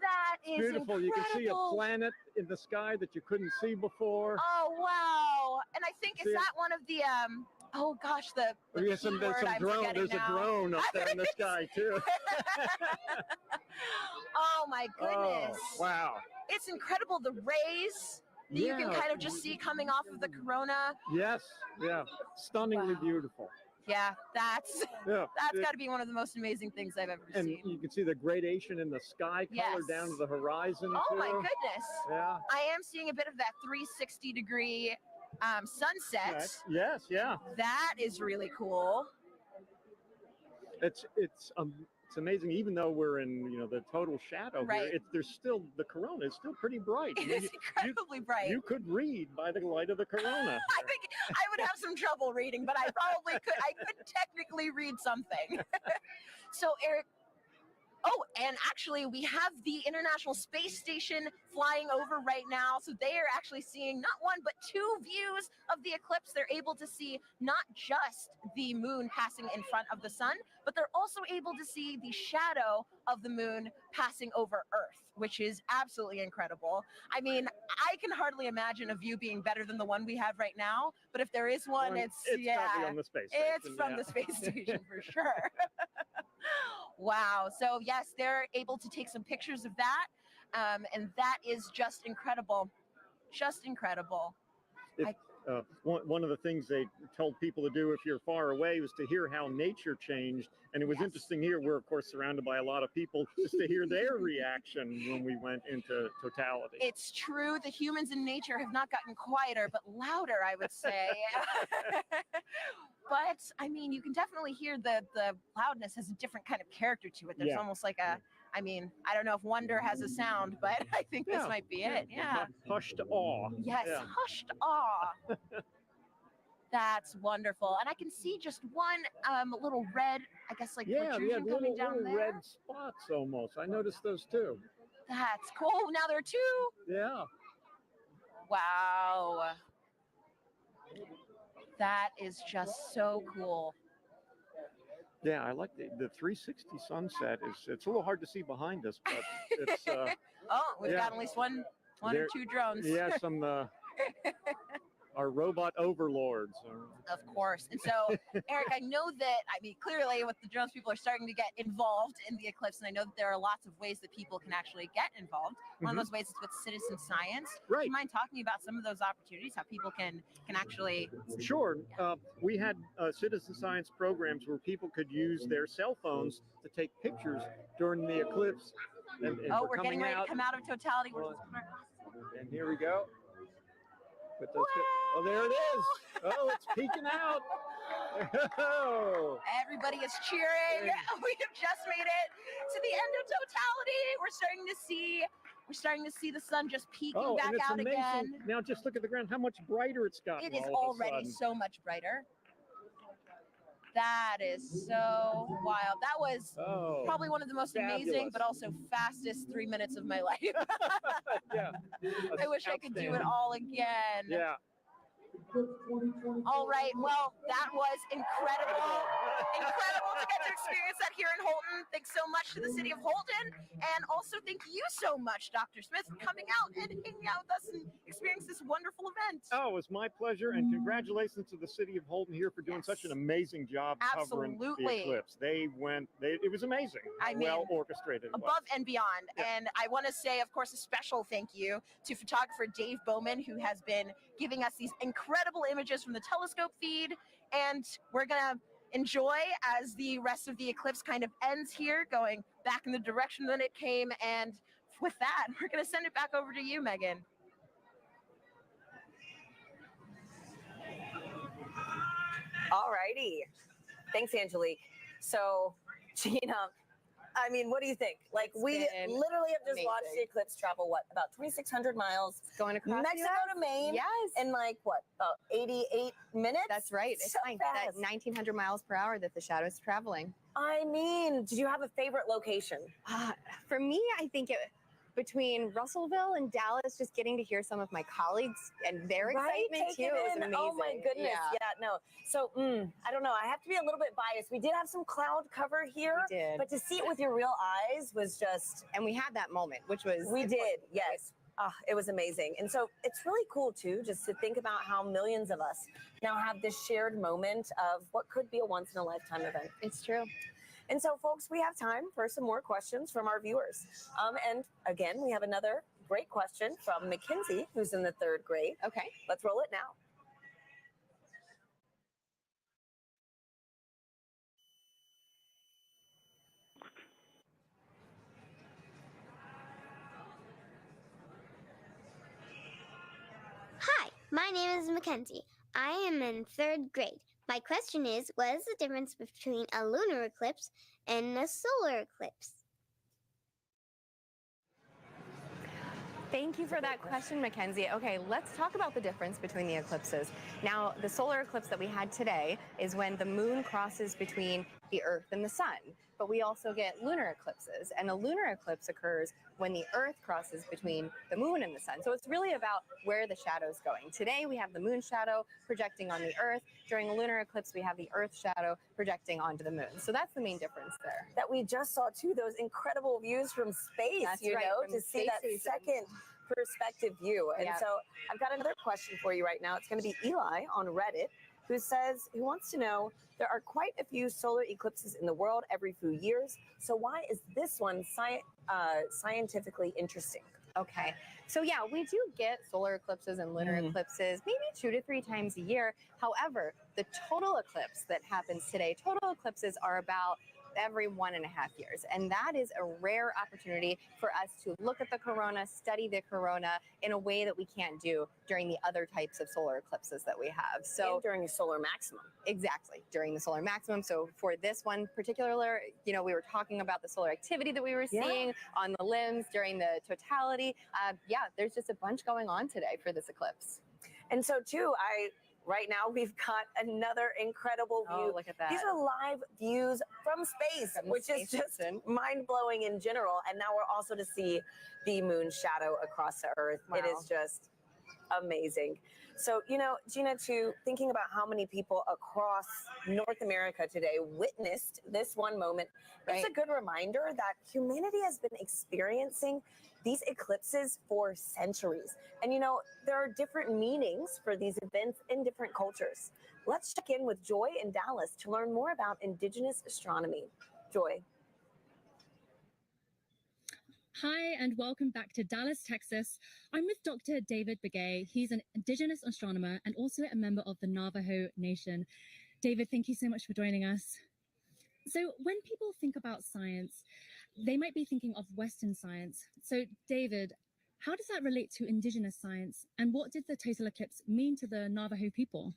That is beautiful. Incredible. You can see a planet in the sky that you couldn't see before. Oh, wow. And I think, is that one of the, oh gosh, the there's some drone. There's a drone up there in the sky too. Oh my goodness. Oh, wow. It's incredible. The rays that you can kind of just see coming off of the corona. Yes. Yeah. Stunningly beautiful. Yeah, that's got to be one of the most amazing things I've ever and seen. you can see the gradation in the sky color Yes. down to the horizon. Oh my too. goodness. Yeah. I am seeing a bit of that 360-degree sunset. Yes. Yeah. That is really cool. It's amazing. Even though we're in the total shadow Right. here, there's still the corona is still pretty bright. It is incredibly bright. You could read by the light of the corona. I think I would have some trouble reading, but I probably could. I could technically read something. So, Eric. Oh, and actually, we have the International Space Station flying over right now. So they are actually seeing not one, but 2 views of the eclipse. They're able to see not just the moon passing in front of the sun, but they're also able to see the shadow of the moon passing over Earth, which is absolutely incredible. I mean, I can hardly imagine a view being better than the one we have right now. But if there is one, it's probably on the space station. It's from the space station for sure. Wow. So yes, they're able to take some pictures of that. And that is just incredible. Just incredible. One of the things they told people to do if you're far away was to hear how nature changed. And it was interesting here. We're, of course, surrounded by a lot of people just to hear their reaction when we went into totality. It's true. The humans in nature have not gotten quieter, but louder, I would say. But I mean, you can definitely hear the loudness has a different kind of character to it. There's almost like a, I mean, I don't know if wonder has a sound, but I think this might be it. Yeah. Hushed awe. Yes, Yeah. hushed awe. That's wonderful. And I can see just one little red, I guess like Yeah, we had protrusion coming little down there. red spots almost. I noticed those too. That's cool. Now there are two. Yeah. Wow. That is just so cool. Yeah, I like the 360 sunset. It's a little hard to see behind us, but it's oh, we've got at least one or two drones. Yeah, some our robot overlords. Of course. And so, Eric, I know that, I mean, clearly with the drones, people are starting to get involved in the eclipse. And I know that there are lots of ways that people can actually get involved. One of those ways is with citizen science. Right. Do you mind talking about some of those opportunities, how people can actually... Sure. We had citizen science programs where people could use their cell phones to take pictures during the eclipse. And we're getting ready to come out of totality. And here we go. Oh, there it is. Oh, it's peeking out. Oh. Everybody is cheering. We have just made it to the end of totality. We're starting to see the sun just peeking back out amazing. Again. Now just look at the ground, how much brighter it's gotten. It is already so much brighter. That is so wild. That was probably one of the most amazing, but also fastest 3 minutes of my life. Yeah. I wish I could do it all again. Yeah. All right. Well, that was incredible. Incredible to get to experience that here in Holton. Thanks so much to the city of Holton. And also thank you so much, Dr. Smith, for coming out and hanging out with us and experience this wonderful event. Oh, it was my pleasure. And congratulations to the city of Holton here for doing such an amazing job covering the eclipse. It was amazing. Well orchestrated. Above and beyond. Yeah. And I want to say, of course, a special thank you to photographer Dave Bowman, who has been giving us these incredible images from the telescope feed. And we're going to enjoy as the rest of the eclipse kind of ends here, going back in the direction that it came. And with that, we're going to send it back over to you, Megan. All righty. Thanks, Angelique. So, Gina, I mean, what do you think? Like, we literally have just watched the eclipse travel, about 2,600 miles? It's going across Mexico to Maine. Yes. In about 88 minutes? That's right. It's like that 1,900 miles per hour that the shadow is traveling. I mean, did you have a favorite location? For me, I think between Russellville and Dallas, just getting to hear some of my colleagues and their excitement too was amazing. Oh my goodness. Yeah, no. So I don't know. I have to be a little bit biased. We did have some cloud cover here, but to see it with your real eyes was just... And we had that moment, which was... We did, yes. It was amazing. And so it's really cool too, just to think about how millions of us now have this shared moment of what could be a once in a lifetime event. It's true. And so, folks, we have time for some more questions from our viewers. And again, we have another great question from Mackenzie, who's in the 3rd grade. Okay. Let's roll it now. Hi, my name is Mackenzie. I am in 3rd grade. My question is, what is the difference between a lunar eclipse and a solar eclipse? Thank you for that question, Mackenzie. Okay, let's talk about the difference between the eclipses. Now, the solar eclipse that we had today is when the moon crosses between the Earth and the sun. But we also get lunar eclipses, and a lunar eclipse occurs when the Earth crosses between the moon and the sun. So it's really about where the shadow is going. Today we have the moon shadow projecting on the Earth. During a lunar eclipse, we have the Earth shadow projecting onto the moon. So that's the main difference there. That we just saw too, those incredible views from space, That's you right, know, from to see that space second perspective view. And so I've got another question for you right now. It's going to be Eli on Reddit, who wants to know, there are quite a few solar eclipses in the world every few years. So why is this one scientifically interesting? Okay, so yeah, we do get solar eclipses and lunar eclipses maybe 2 to 3 times a year. However, the total eclipse that happens today, total eclipses are about every 1.5 years. And that is a rare opportunity for us to look at the corona, study the corona in a way that we can't do during the other types of solar eclipses that we have. So and during the solar maximum. Exactly, during the solar maximum. So for this one particular, you know, we were talking about the solar activity that we were seeing on the limbs during the totality. Yeah, there's just a bunch going on today for this eclipse. And so too, right now we've got another incredible view. Oh, look at that. These are live views from space, which is just mind-blowing in general. And now we're also to see the moon's shadow across the Earth. Wow. It is just amazing. So, you know, Gina, too, thinking about how many people across North America today witnessed this one moment, it's a good reminder that humanity has been experiencing these eclipses for centuries. And, you know, there are different meanings for these events in different cultures. Let's check in with Joy in Dallas to learn more about indigenous astronomy. Joy. Hi, and welcome back to Dallas, Texas. I'm with Dr. David Begay. He's an indigenous astronomer and also a member of the Navajo Nation. David, thank you so much for joining us. So when people think about science, they might be thinking of Western science. So David, how does that relate to indigenous science? And what did the total eclipse mean to the Navajo people?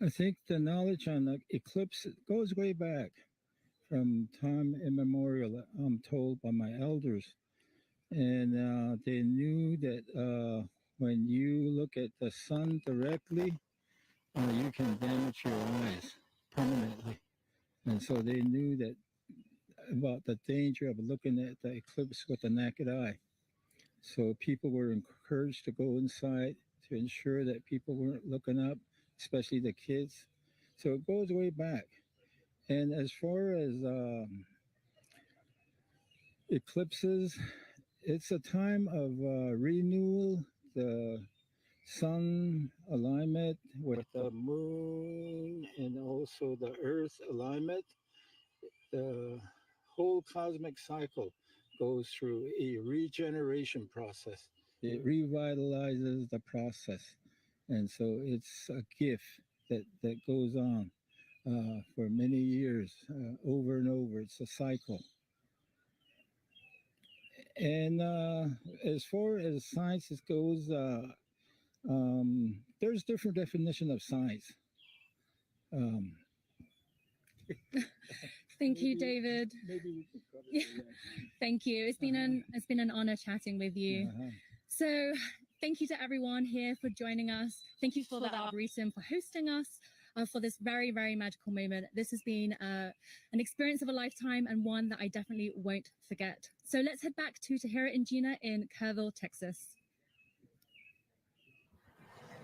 I think the knowledge on the eclipse goes way back. From time immemorial, I'm told by my elders. And they knew that when you look at the sun directly, you can damage your eyes permanently. And so they knew that about the danger of looking at the eclipse with the naked eye. So people were encouraged to go inside to ensure that people weren't looking up, especially the kids. So it goes way back. And as far as eclipses, it's a time of renewal, the sun alignment with the moon and also the earth alignment. The whole cosmic cycle goes through a regeneration process. It revitalizes the process. And so it's a gift that goes on. For many years, over and over. It's a cycle. And as far as science goes, there's different definition of science. Thank you, David. Maybe we could cover that. Thank you. It's been an honor chatting with you. So thank you to everyone here for joining us. Thank you for the Arboretum for hosting us. For this very, very magical moment. This has been an experience of a lifetime and one that I definitely won't forget. So let's head back to Tahira and Gina in Kerrville, Texas.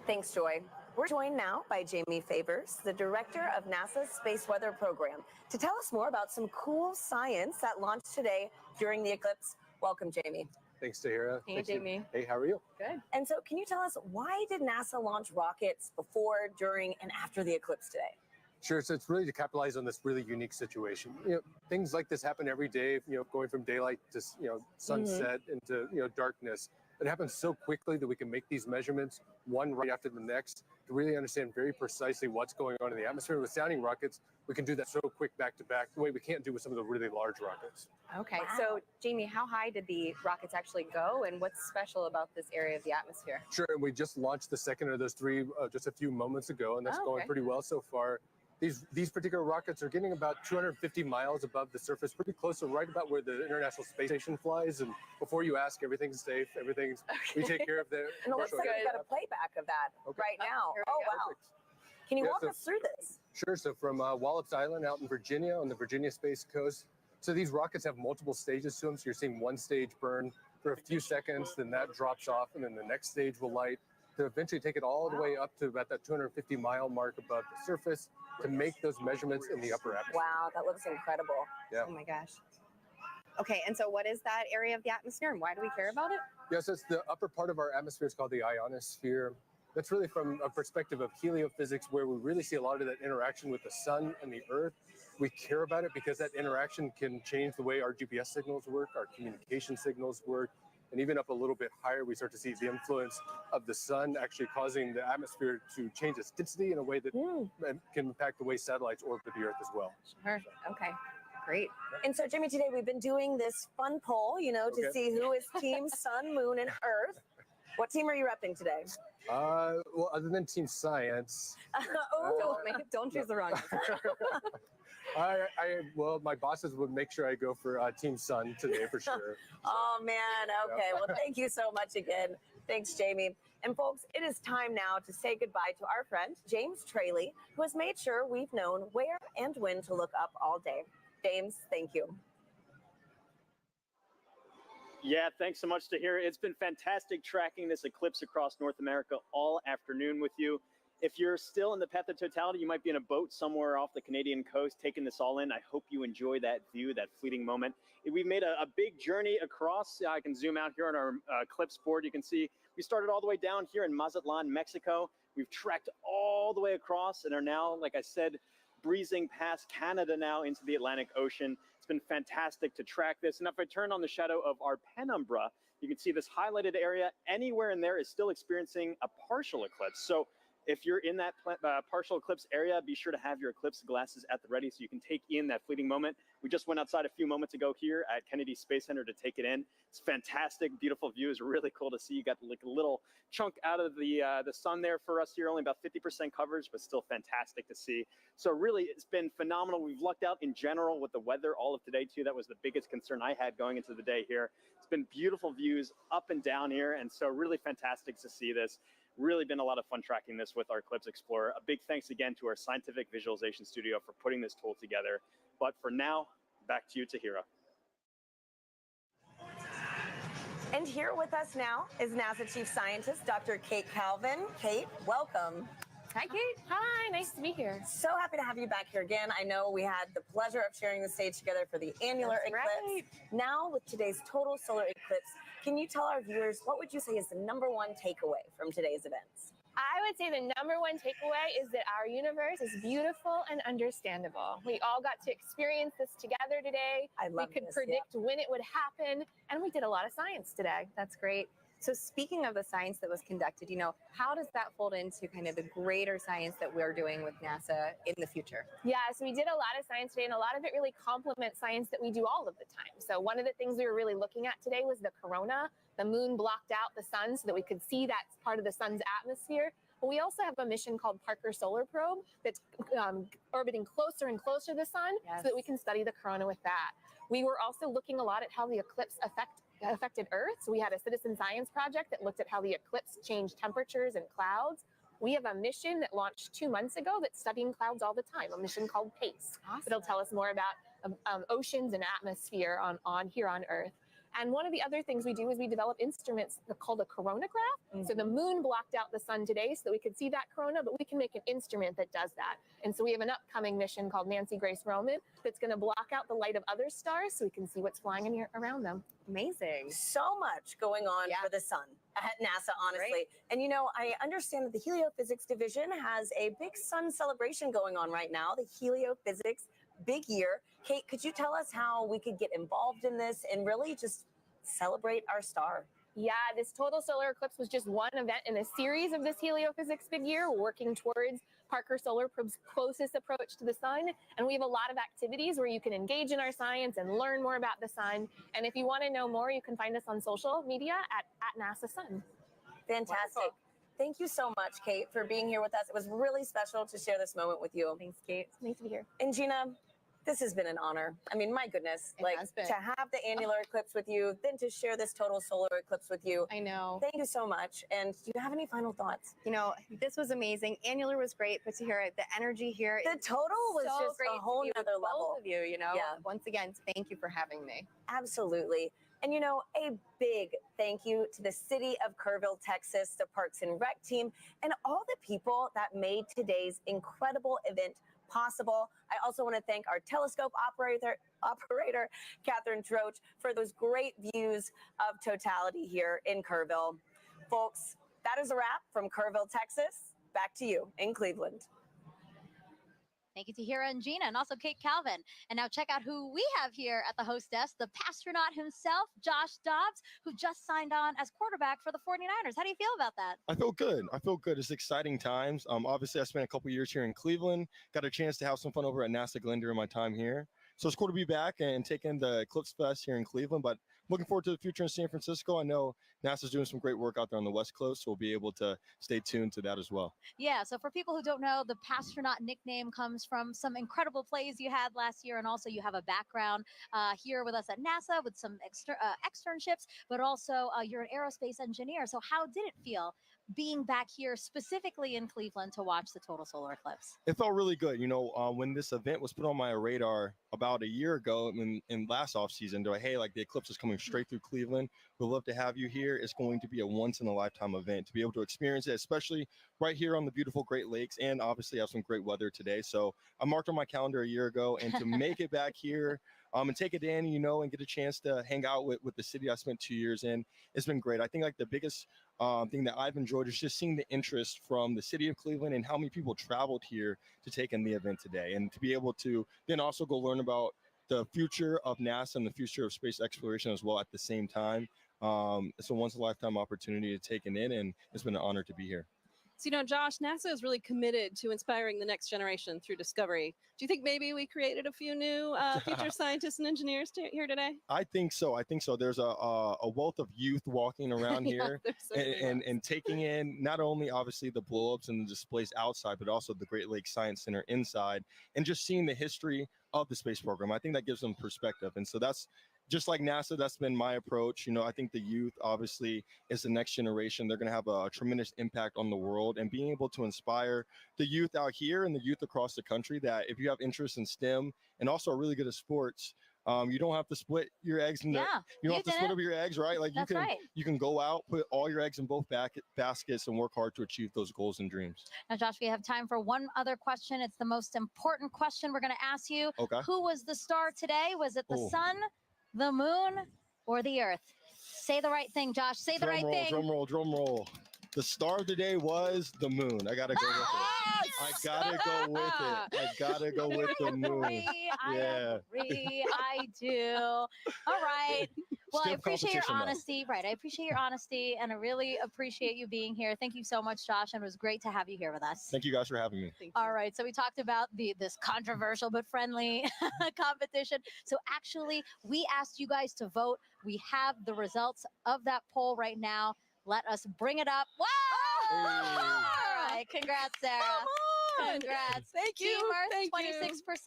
Thanks, Joy. We're joined now by Jamie Favors, the director of NASA's Space Weather Program, to tell us more about some cool science that launched today during the eclipse. Welcome, Jamie. Thanks, Tahira. Hey, Thanks, Jamie. Hey, how are you? Good. And so can you tell us, why did NASA launch rockets before, during, and after the eclipse today? Sure. So it's really to capitalize on this really unique situation. You know, things like this happen every day, you know, going from daylight to, you know, sunset into, you know, darkness. It happens so quickly that we can make these measurements one right after the next to really understand very precisely what's going on in the atmosphere. With sounding rockets, we can do that so quick back to back, the way we can't do with some of the really large rockets. Okay, so Jamie, how high did the rockets actually go, and what's special about this area of the atmosphere? Sure, and we just launched the second of those three just a few moments ago, and that's going pretty well so far. These particular rockets are getting about 250 miles above the surface, pretty close to right about where the International Space Station flies. And before you ask, everything's safe. Everything's we take care of the. And it looks like we've got a playback of that right now. Oh, wow. Can you walk us through this? Sure. So from Wallops Island out in Virginia on the Virginia Space Coast. So these rockets have multiple stages to them. So you're seeing one stage burn for a few seconds, then that drops off, and then the next stage will light to eventually take it all the way up to about that 250-mile mark above the surface to make those measurements in the upper atmosphere. Wow, that looks incredible. Yeah. Oh my gosh. Okay, and so what is that area of the atmosphere, and why do we care about it? Yes, it's the upper part of our atmosphere. It's called the ionosphere. That's really from a perspective of heliophysics, where we really see a lot of that interaction with the sun and the earth. We care about it because that interaction can change the way our GPS signals work, our communication signals work, and even up a little bit higher, we start to see the influence of the sun actually causing the atmosphere to change its density in a way that can impact the way satellites orbit the Earth as well. Sure. Okay. Great. And so, Jimmy, today we've been doing this fun poll, you know, to see who is Team Sun, Moon, and Earth. What team are you repping today? Well, other than Team Science. Don't choose the wrong answer. Well, my bosses would make sure I go for Team Sun today for sure. Oh, man. Okay. Well, thank you so much again. Thanks, Jamie. And folks, it is time now to say goodbye to our friend, James Traley, who has made sure we've known where and when to look up all day. James, thank you. Yeah, thanks so much, Tahira. It's been fantastic tracking this eclipse across North America all afternoon with you. If you're still in the path of totality, you might be in a boat somewhere off the Canadian coast taking this all in. I hope you enjoy that view, that fleeting moment. We've made a big journey across. I can zoom out here on our eclipse board. You can see we started all the way down here in Mazatlan, Mexico. We've trekked all the way across and are now, like I said, breezing past Canada now into the Atlantic Ocean. It's been fantastic to track this. And if I turn on the shadow of our penumbra, you can see this highlighted area. Anywhere in there is still experiencing a partial eclipse. So if you're in that partial eclipse area, be sure to have your eclipse glasses at the ready so you can take in that fleeting moment. We just went outside a few moments ago here at Kennedy Space Center to take it in. It's fantastic, beautiful view. It's really cool to see. You got like a little chunk out of the sun there for us here, only about 50% coverage, but still fantastic to see. So really, it's been phenomenal. We've lucked out in general with the weather all of today too. That was the biggest concern I had going into the day here. It's been beautiful views up and down here, and so really fantastic to see this. Really been a lot of fun tracking this with our Eclipse Explorer. A big thanks again to our scientific visualization studio for putting this tool together. But for now, back to you, Tahira. And here with us now is NASA Chief Scientist, Dr. Kate Calvin. Kate, welcome. Hi, Kate. Hi, nice to be here. So happy to have you back here again. I know we had the pleasure of sharing the stage together for the annular eclipse. Right. Now, with today's total solar eclipse, can you tell our viewers what would you say is the number one takeaway from today's events? I would say the number one takeaway is that our universe is beautiful and understandable. We all got to experience this together today. We could predict when it would happen, and we did a lot of science today. That's great. So speaking of the science that was conducted, how does that fold into kind of the greater science that we're doing with NASA in the future? Yeah, so we did a lot of science today, and a lot of it really complements science that we do all of the time. So one of the things we were really looking at today was the corona. The moon blocked out the sun so that we could see that part of the sun's atmosphere. But we also have a mission called Parker Solar Probe that's orbiting closer and closer to the sun so that we can study the corona with that. We were also looking a lot at how the eclipse affected Earth. So we had a citizen science project that looked at how the eclipse changed temperatures and clouds. We have a mission that launched 2 months ago that's studying clouds all the time, a mission called PACE. Awesome. It'll tell us more about oceans and atmosphere on here on Earth. And one of the other things we do is we develop instruments called a coronagraph. So the moon blocked out the sun today so that we could see that corona, but we can make an instrument that does that. And so we have an upcoming mission called Nancy Grace Roman that's going to block out the light of other stars so we can see what's flying in here around them. Amazing. So much going on for the sun at NASA, honestly. Right. And I understand that the Heliophysics division has a big sun celebration going on right now, the Heliophysics Big Year. Kate, could you tell us how we could get involved in this and really just celebrate our star? Yeah, this total solar eclipse was just one event in a series of this Heliophysics Big Year, working towards Parker Solar Probe's closest approach to the sun. And we have a lot of activities where you can engage in our science and learn more about the sun. And if you want to know more, you can find us on social media at NASA Sun. Fantastic. Wonderful. Thank you so much, Kate, for being here with us. It was really special to share this moment with you. Thanks, Kate. Nice to be here. And Gina, this has been an honor. I mean, my goodness, to have the annular eclipse with you, then to share this total solar eclipse with you. I know. Thank you so much. And do you have any final thoughts? This was amazing. Annular was great, but to hear the energy here. The total was so just great a whole nother level. Both of you, Yeah. Once again, thank you for having me. Absolutely. And a big thank you to the city of Kerrville, Texas, the Parks and Rec team, and all the people that made today's incredible event possible. I also want to thank our telescope operator, Catherine Troach, for those great views of totality here in Kerrville. Folks, that is a wrap from Kerrville, Texas. Back to you in Cleveland. Thank you to Tahira and Gina, and also Kate Calvin. And now check out who we have here at the host desk, the pastronaut himself, Josh Dobbs, who just signed on as quarterback for the 49ers. How do you feel about that? I feel good. I feel good. It's exciting times. Obviously, I spent a couple years here in Cleveland, got a chance to have some fun over at NASA Glenn during my time here. So it's cool to be back and take in the Eclipse Fest here in Cleveland, but looking forward to the future in San Francisco. I know NASA's doing some great work out there on the West Coast, so we'll be able to stay tuned to that as well. Yeah, so for people who don't know, the Pastronaut nickname comes from some incredible plays you had last year, and also you have a background here with us at NASA with some externships, but also you're an aerospace engineer. So how did it feel being back here specifically in Cleveland to watch the total solar eclipse? It felt really good. You know, when this event was put on my radar about a year ago in last off season, they're like, hey, like the eclipse is coming straight through Cleveland. We'd love to have you here. It's going to be a once in a lifetime event to be able to experience it, especially right here on the beautiful Great Lakes, and obviously have some great weather today. So I marked on my calendar a year ago, and to make it back here and take it in, you know, and get a chance to hang out with the city I spent 2 years in, it's been great. I think like the biggest thing that I've enjoyed is just seeing the interest from the city of Cleveland and how many people traveled here to take in the event today, and to be able to then also go learn about the future of NASA and the future of space exploration as well at the same time. It's a once in a lifetime opportunity to take it in, and it's been an honor to be here. So, you know, Josh, NASA is really committed to inspiring the next generation through discovery. Do you think maybe we created a few new future scientists and engineers here today? I think so. There's a wealth of youth walking around here and taking in not only obviously the blow-ups and the displays outside, but also the Great Lakes Science Center inside, and just seeing the history of the space program. I think that gives them perspective. And so that's just like NASA, that's been my approach. You know, I think the youth obviously is the next generation. They're going to have a tremendous impact on the world, and being able to inspire the youth out here and the youth across the country that if you have interest in STEM and also are really good at sports, you don't have to split your eggs in you don't have to split up your eggs, right? Like you can go out, put all your eggs in both baskets and work hard to achieve those goals and dreams. Now, Josh, we have time for one other question. It's the most important question we're going to ask you. Okay. Who was the star today? Was it the sun, the moon, or the earth? Say the right thing, Josh. Say the right thing. Drum roll. The star of the day was the moon. I gotta go with it. I gotta go with the moon. I agree. I do. All right. Well, I appreciate your honesty. Right. I appreciate your honesty, and I really appreciate you being here. Thank you so much, Josh, and it was great to have you here with us. Thank you guys for having me. All right. So we talked about this controversial but friendly competition. So actually, we asked you guys to vote. We have the results of that poll right now. Let us bring it up. Wow! All right. Congrats, Sarah. Come on. Congrats. Thank you. Team Earth, 26%.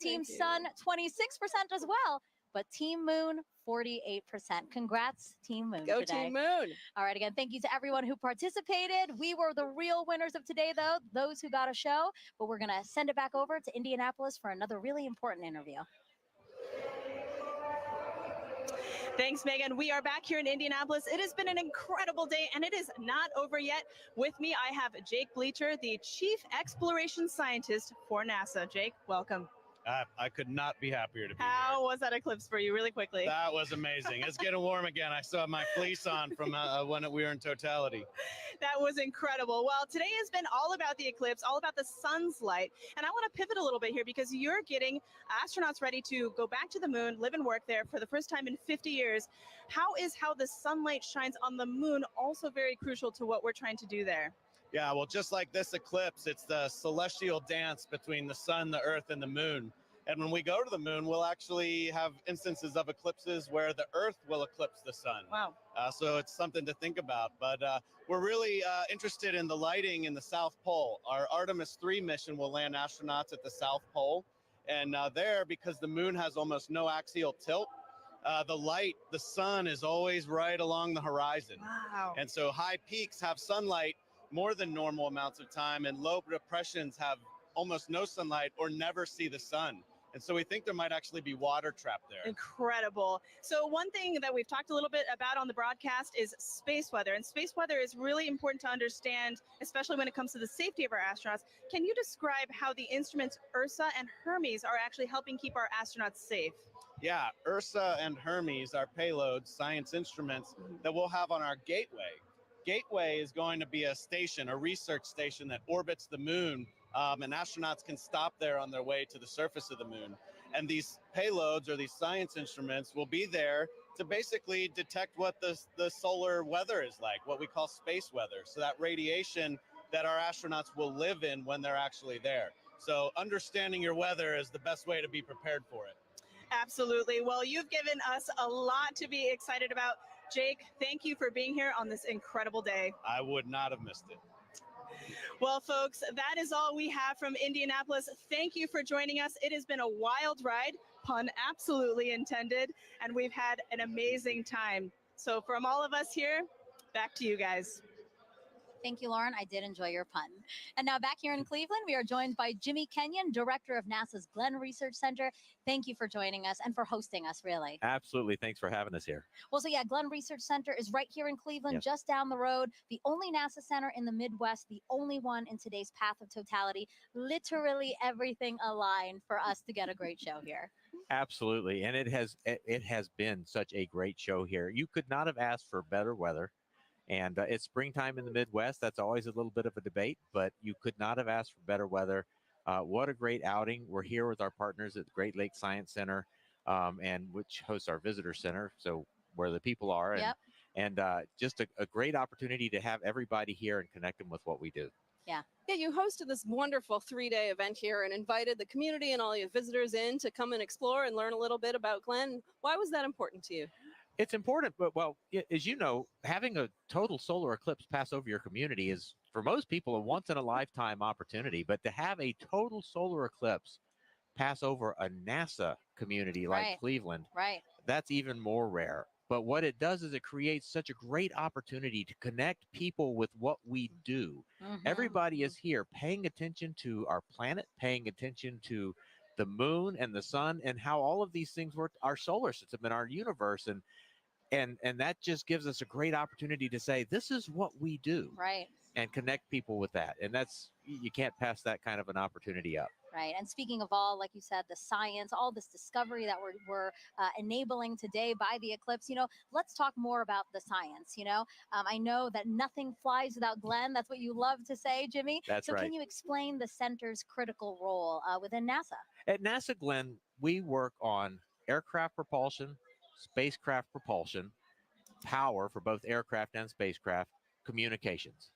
Team Sun, 26% as well. But Team Moon, 48%. Congrats, Team Moon. Go today. Team Moon. All right. Again, thank you to everyone who participated. We were the real winners of today, though, those who got a show. But we're going to send it back over to Indianapolis for another really important interview. Thanks, Megan. We are back here in Indianapolis. It has been an incredible day, and it is not over yet. With me, I have Jake Bleacher, the Chief Exploration Scientist for NASA. Jake, welcome. I could not be happier to be here. How was that eclipse for you, really quickly? That was amazing. It's getting warm again. I still have my fleece on from when we were in totality. That was incredible. Well, today has been all about the eclipse, all about the sun's light. And I want to pivot a little bit here because you're getting astronauts ready to go back to the moon, live and work there for the first time in 50 years. How the sunlight shines on the moon also very crucial to what we're trying to do there? Yeah, well, just like this eclipse, it's the celestial dance between the sun, the earth, and the moon. And when we go to the moon, we'll actually have instances of eclipses where the earth will eclipse the sun. Wow. So it's something to think about. But we're really interested in the lighting in the South Pole. Our Artemis 3 mission will land astronauts at the South Pole. And there, because the moon has almost no axial tilt, the sun is always right along the horizon. Wow. And so high peaks have sunlight more than normal amounts of time, and low depressions have almost no sunlight or never see the sun. And so we think there might actually be water trapped there. Incredible. So one thing that we've talked a little bit about on the broadcast is space weather. And space weather is really important to understand, especially when it comes to the safety of our astronauts. Can you describe how the instruments Ursa and Hermes are actually helping keep our astronauts safe? Yeah, Ursa and Hermes are payloads, science instruments that we'll have on our Gateway. Gateway is going to be a station, a research station that orbits the moon, and astronauts can stop there on their way to the surface of the moon. And these payloads or these science instruments will be there to basically detect what the solar weather is like, what we call space weather. So that radiation that our astronauts will live in when they're actually there. So understanding your weather is the best way to be prepared for it. Absolutely. Well, you've given us a lot to be excited about. Jake, thank you for being here on this incredible day. I would not have missed it. Well, folks, that is all we have from Indianapolis. Thank you for joining us. It has been a wild ride, pun absolutely intended, and we've had an amazing time. So from all of us here, back to you guys. Thank you, Lauren. I did enjoy your pun. And now back here in Cleveland, we are joined by Jimmy Kenyon, director of NASA's Glenn Research Center. Thank you for joining us and for hosting us, really. Absolutely. Thanks for having us here. Well, so yeah, Glenn Research Center is right here in Cleveland, Yes. just down the road. The only NASA center in the Midwest, the only one in today's path of totality. Literally everything aligned for us to get a great show here. Absolutely. And it has been such a great show here. You could not have asked for better weather. And it's springtime in the Midwest. That's always a little bit of a debate, but you could not have asked for better weather. What a great outing. We're here with our partners at the Great Lakes Science Center, and which hosts our visitor center, so where the people are. Yep. And just a great opportunity to have everybody here and connect them with what we do. Yeah. Yeah, you hosted this wonderful 3-day event here and invited the community and all your visitors in to come and explore and learn a little bit about Glenn. Why was that important to you? It's important, but well, as you know, having a total solar eclipse pass over your community is, for most people, a once-in-a-lifetime opportunity. But to have a total solar eclipse pass over a NASA community like Right. Cleveland, Right. that's even more rare. But what it does is it creates such a great opportunity to connect people with what we do. Everybody is here paying attention to our planet, paying attention to the moon and the sun and how all of these things work, our solar system and our universe. And that just gives us a great opportunity to say, this is what we do. Right. And connect people with that. And you can't pass that kind of an opportunity up. Right. And speaking of all, like you said, the science, all this discovery that we're enabling today by the eclipse, let's talk more about the science. I know that nothing flies without Glenn. That's what you love to say, Jimmy. That's so right. Can you explain the center's critical role within NASA? At NASA Glenn, we work on aircraft propulsion, spacecraft propulsion, power for both aircraft and spacecraft, communications.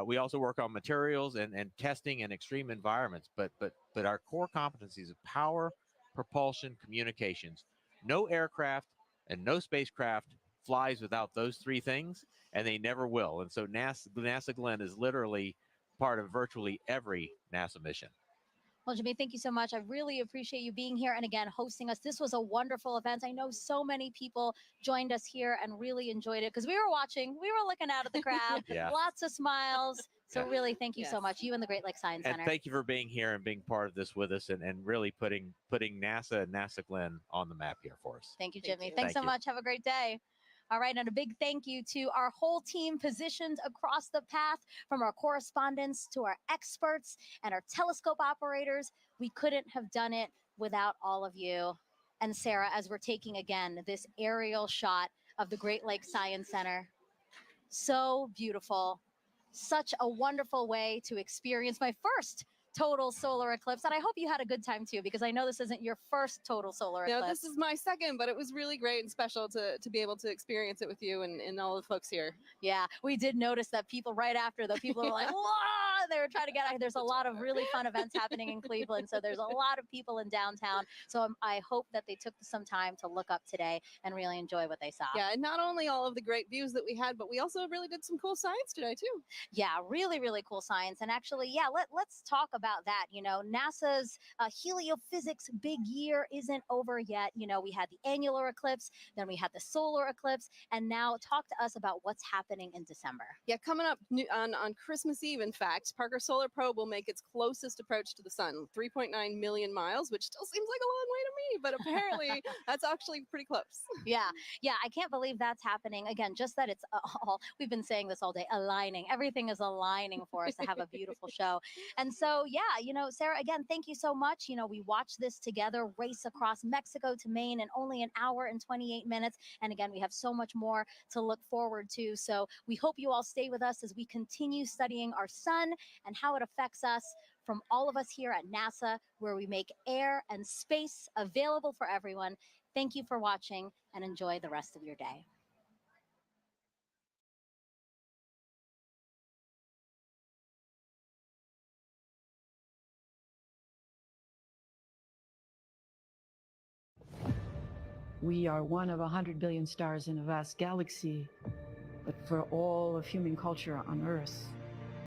We also work on materials and testing in extreme environments, but our core competencies of power, propulsion, communications. No aircraft and no spacecraft flies without those three things, and they never will. And so NASA Glenn is literally part of virtually every NASA mission. Well, Jimmy, thank you so much. I really appreciate you being here and again hosting us. This was a wonderful event. I know so many people joined us here and really enjoyed it because we were watching, we were looking out at the crowd, Yeah. Lots of smiles. So Yeah. really, thank you so much. You and the Great Lakes Science And Center. thank you for being here and being part of this with us and really putting NASA and NASA Glenn on the map here for us. Thank you, Jimmy. you. Thanks Thank so you. much. Have a great day. All right, and a big thank you to our whole team positioned across the path, from our correspondents to our experts and our telescope operators. We couldn't have done it without all of you. And Sarah, as we're taking again this aerial shot of the Great Lakes Science Center, so beautiful. Such a wonderful way to experience my first total solar eclipse. And I hope you had a good time too, because I know this isn't your first total solar eclipse. No, this is my second, but it was really great and special to be able to experience it with you and all the folks here. Yeah, we did notice that people right after, the people were like, whoa, they were trying to get out. There's a lot of really fun events happening in Cleveland. So there's a lot of people in downtown. So I hope that they took some time to look up today and really enjoy what they saw. Yeah, and not only all of the great views that we had, but we also really did some cool science today too. Yeah, really, really cool science. And actually, yeah, let's talk about that. NASA's heliophysics big year isn't over yet. We had the annular eclipse, then we had the solar eclipse, and now talk to us about what's happening in December. Yeah, coming up on Christmas Eve, in fact, Parker Solar Probe will make its closest approach to the sun, 3.9 million miles, which still seems like a long way to me, but apparently that's actually pretty close. Yeah, I can't believe that's happening. Again, just that it's all, we've been saying this all day, aligning. Everything is aligning for us to have a beautiful show. And so, yeah, Sarah, again, thank you so much. We watched this together, race across Mexico to Maine in only an hour and 28 minutes. And again, we have so much more to look forward to. So we hope you all stay with us as we continue studying our sun and how it affects us, from all of us here at NASA, where we make air and space available for everyone. Thank you for watching and enjoy the rest of your day. We are one of 100 billion stars in a vast galaxy, but for all of human culture on Earth,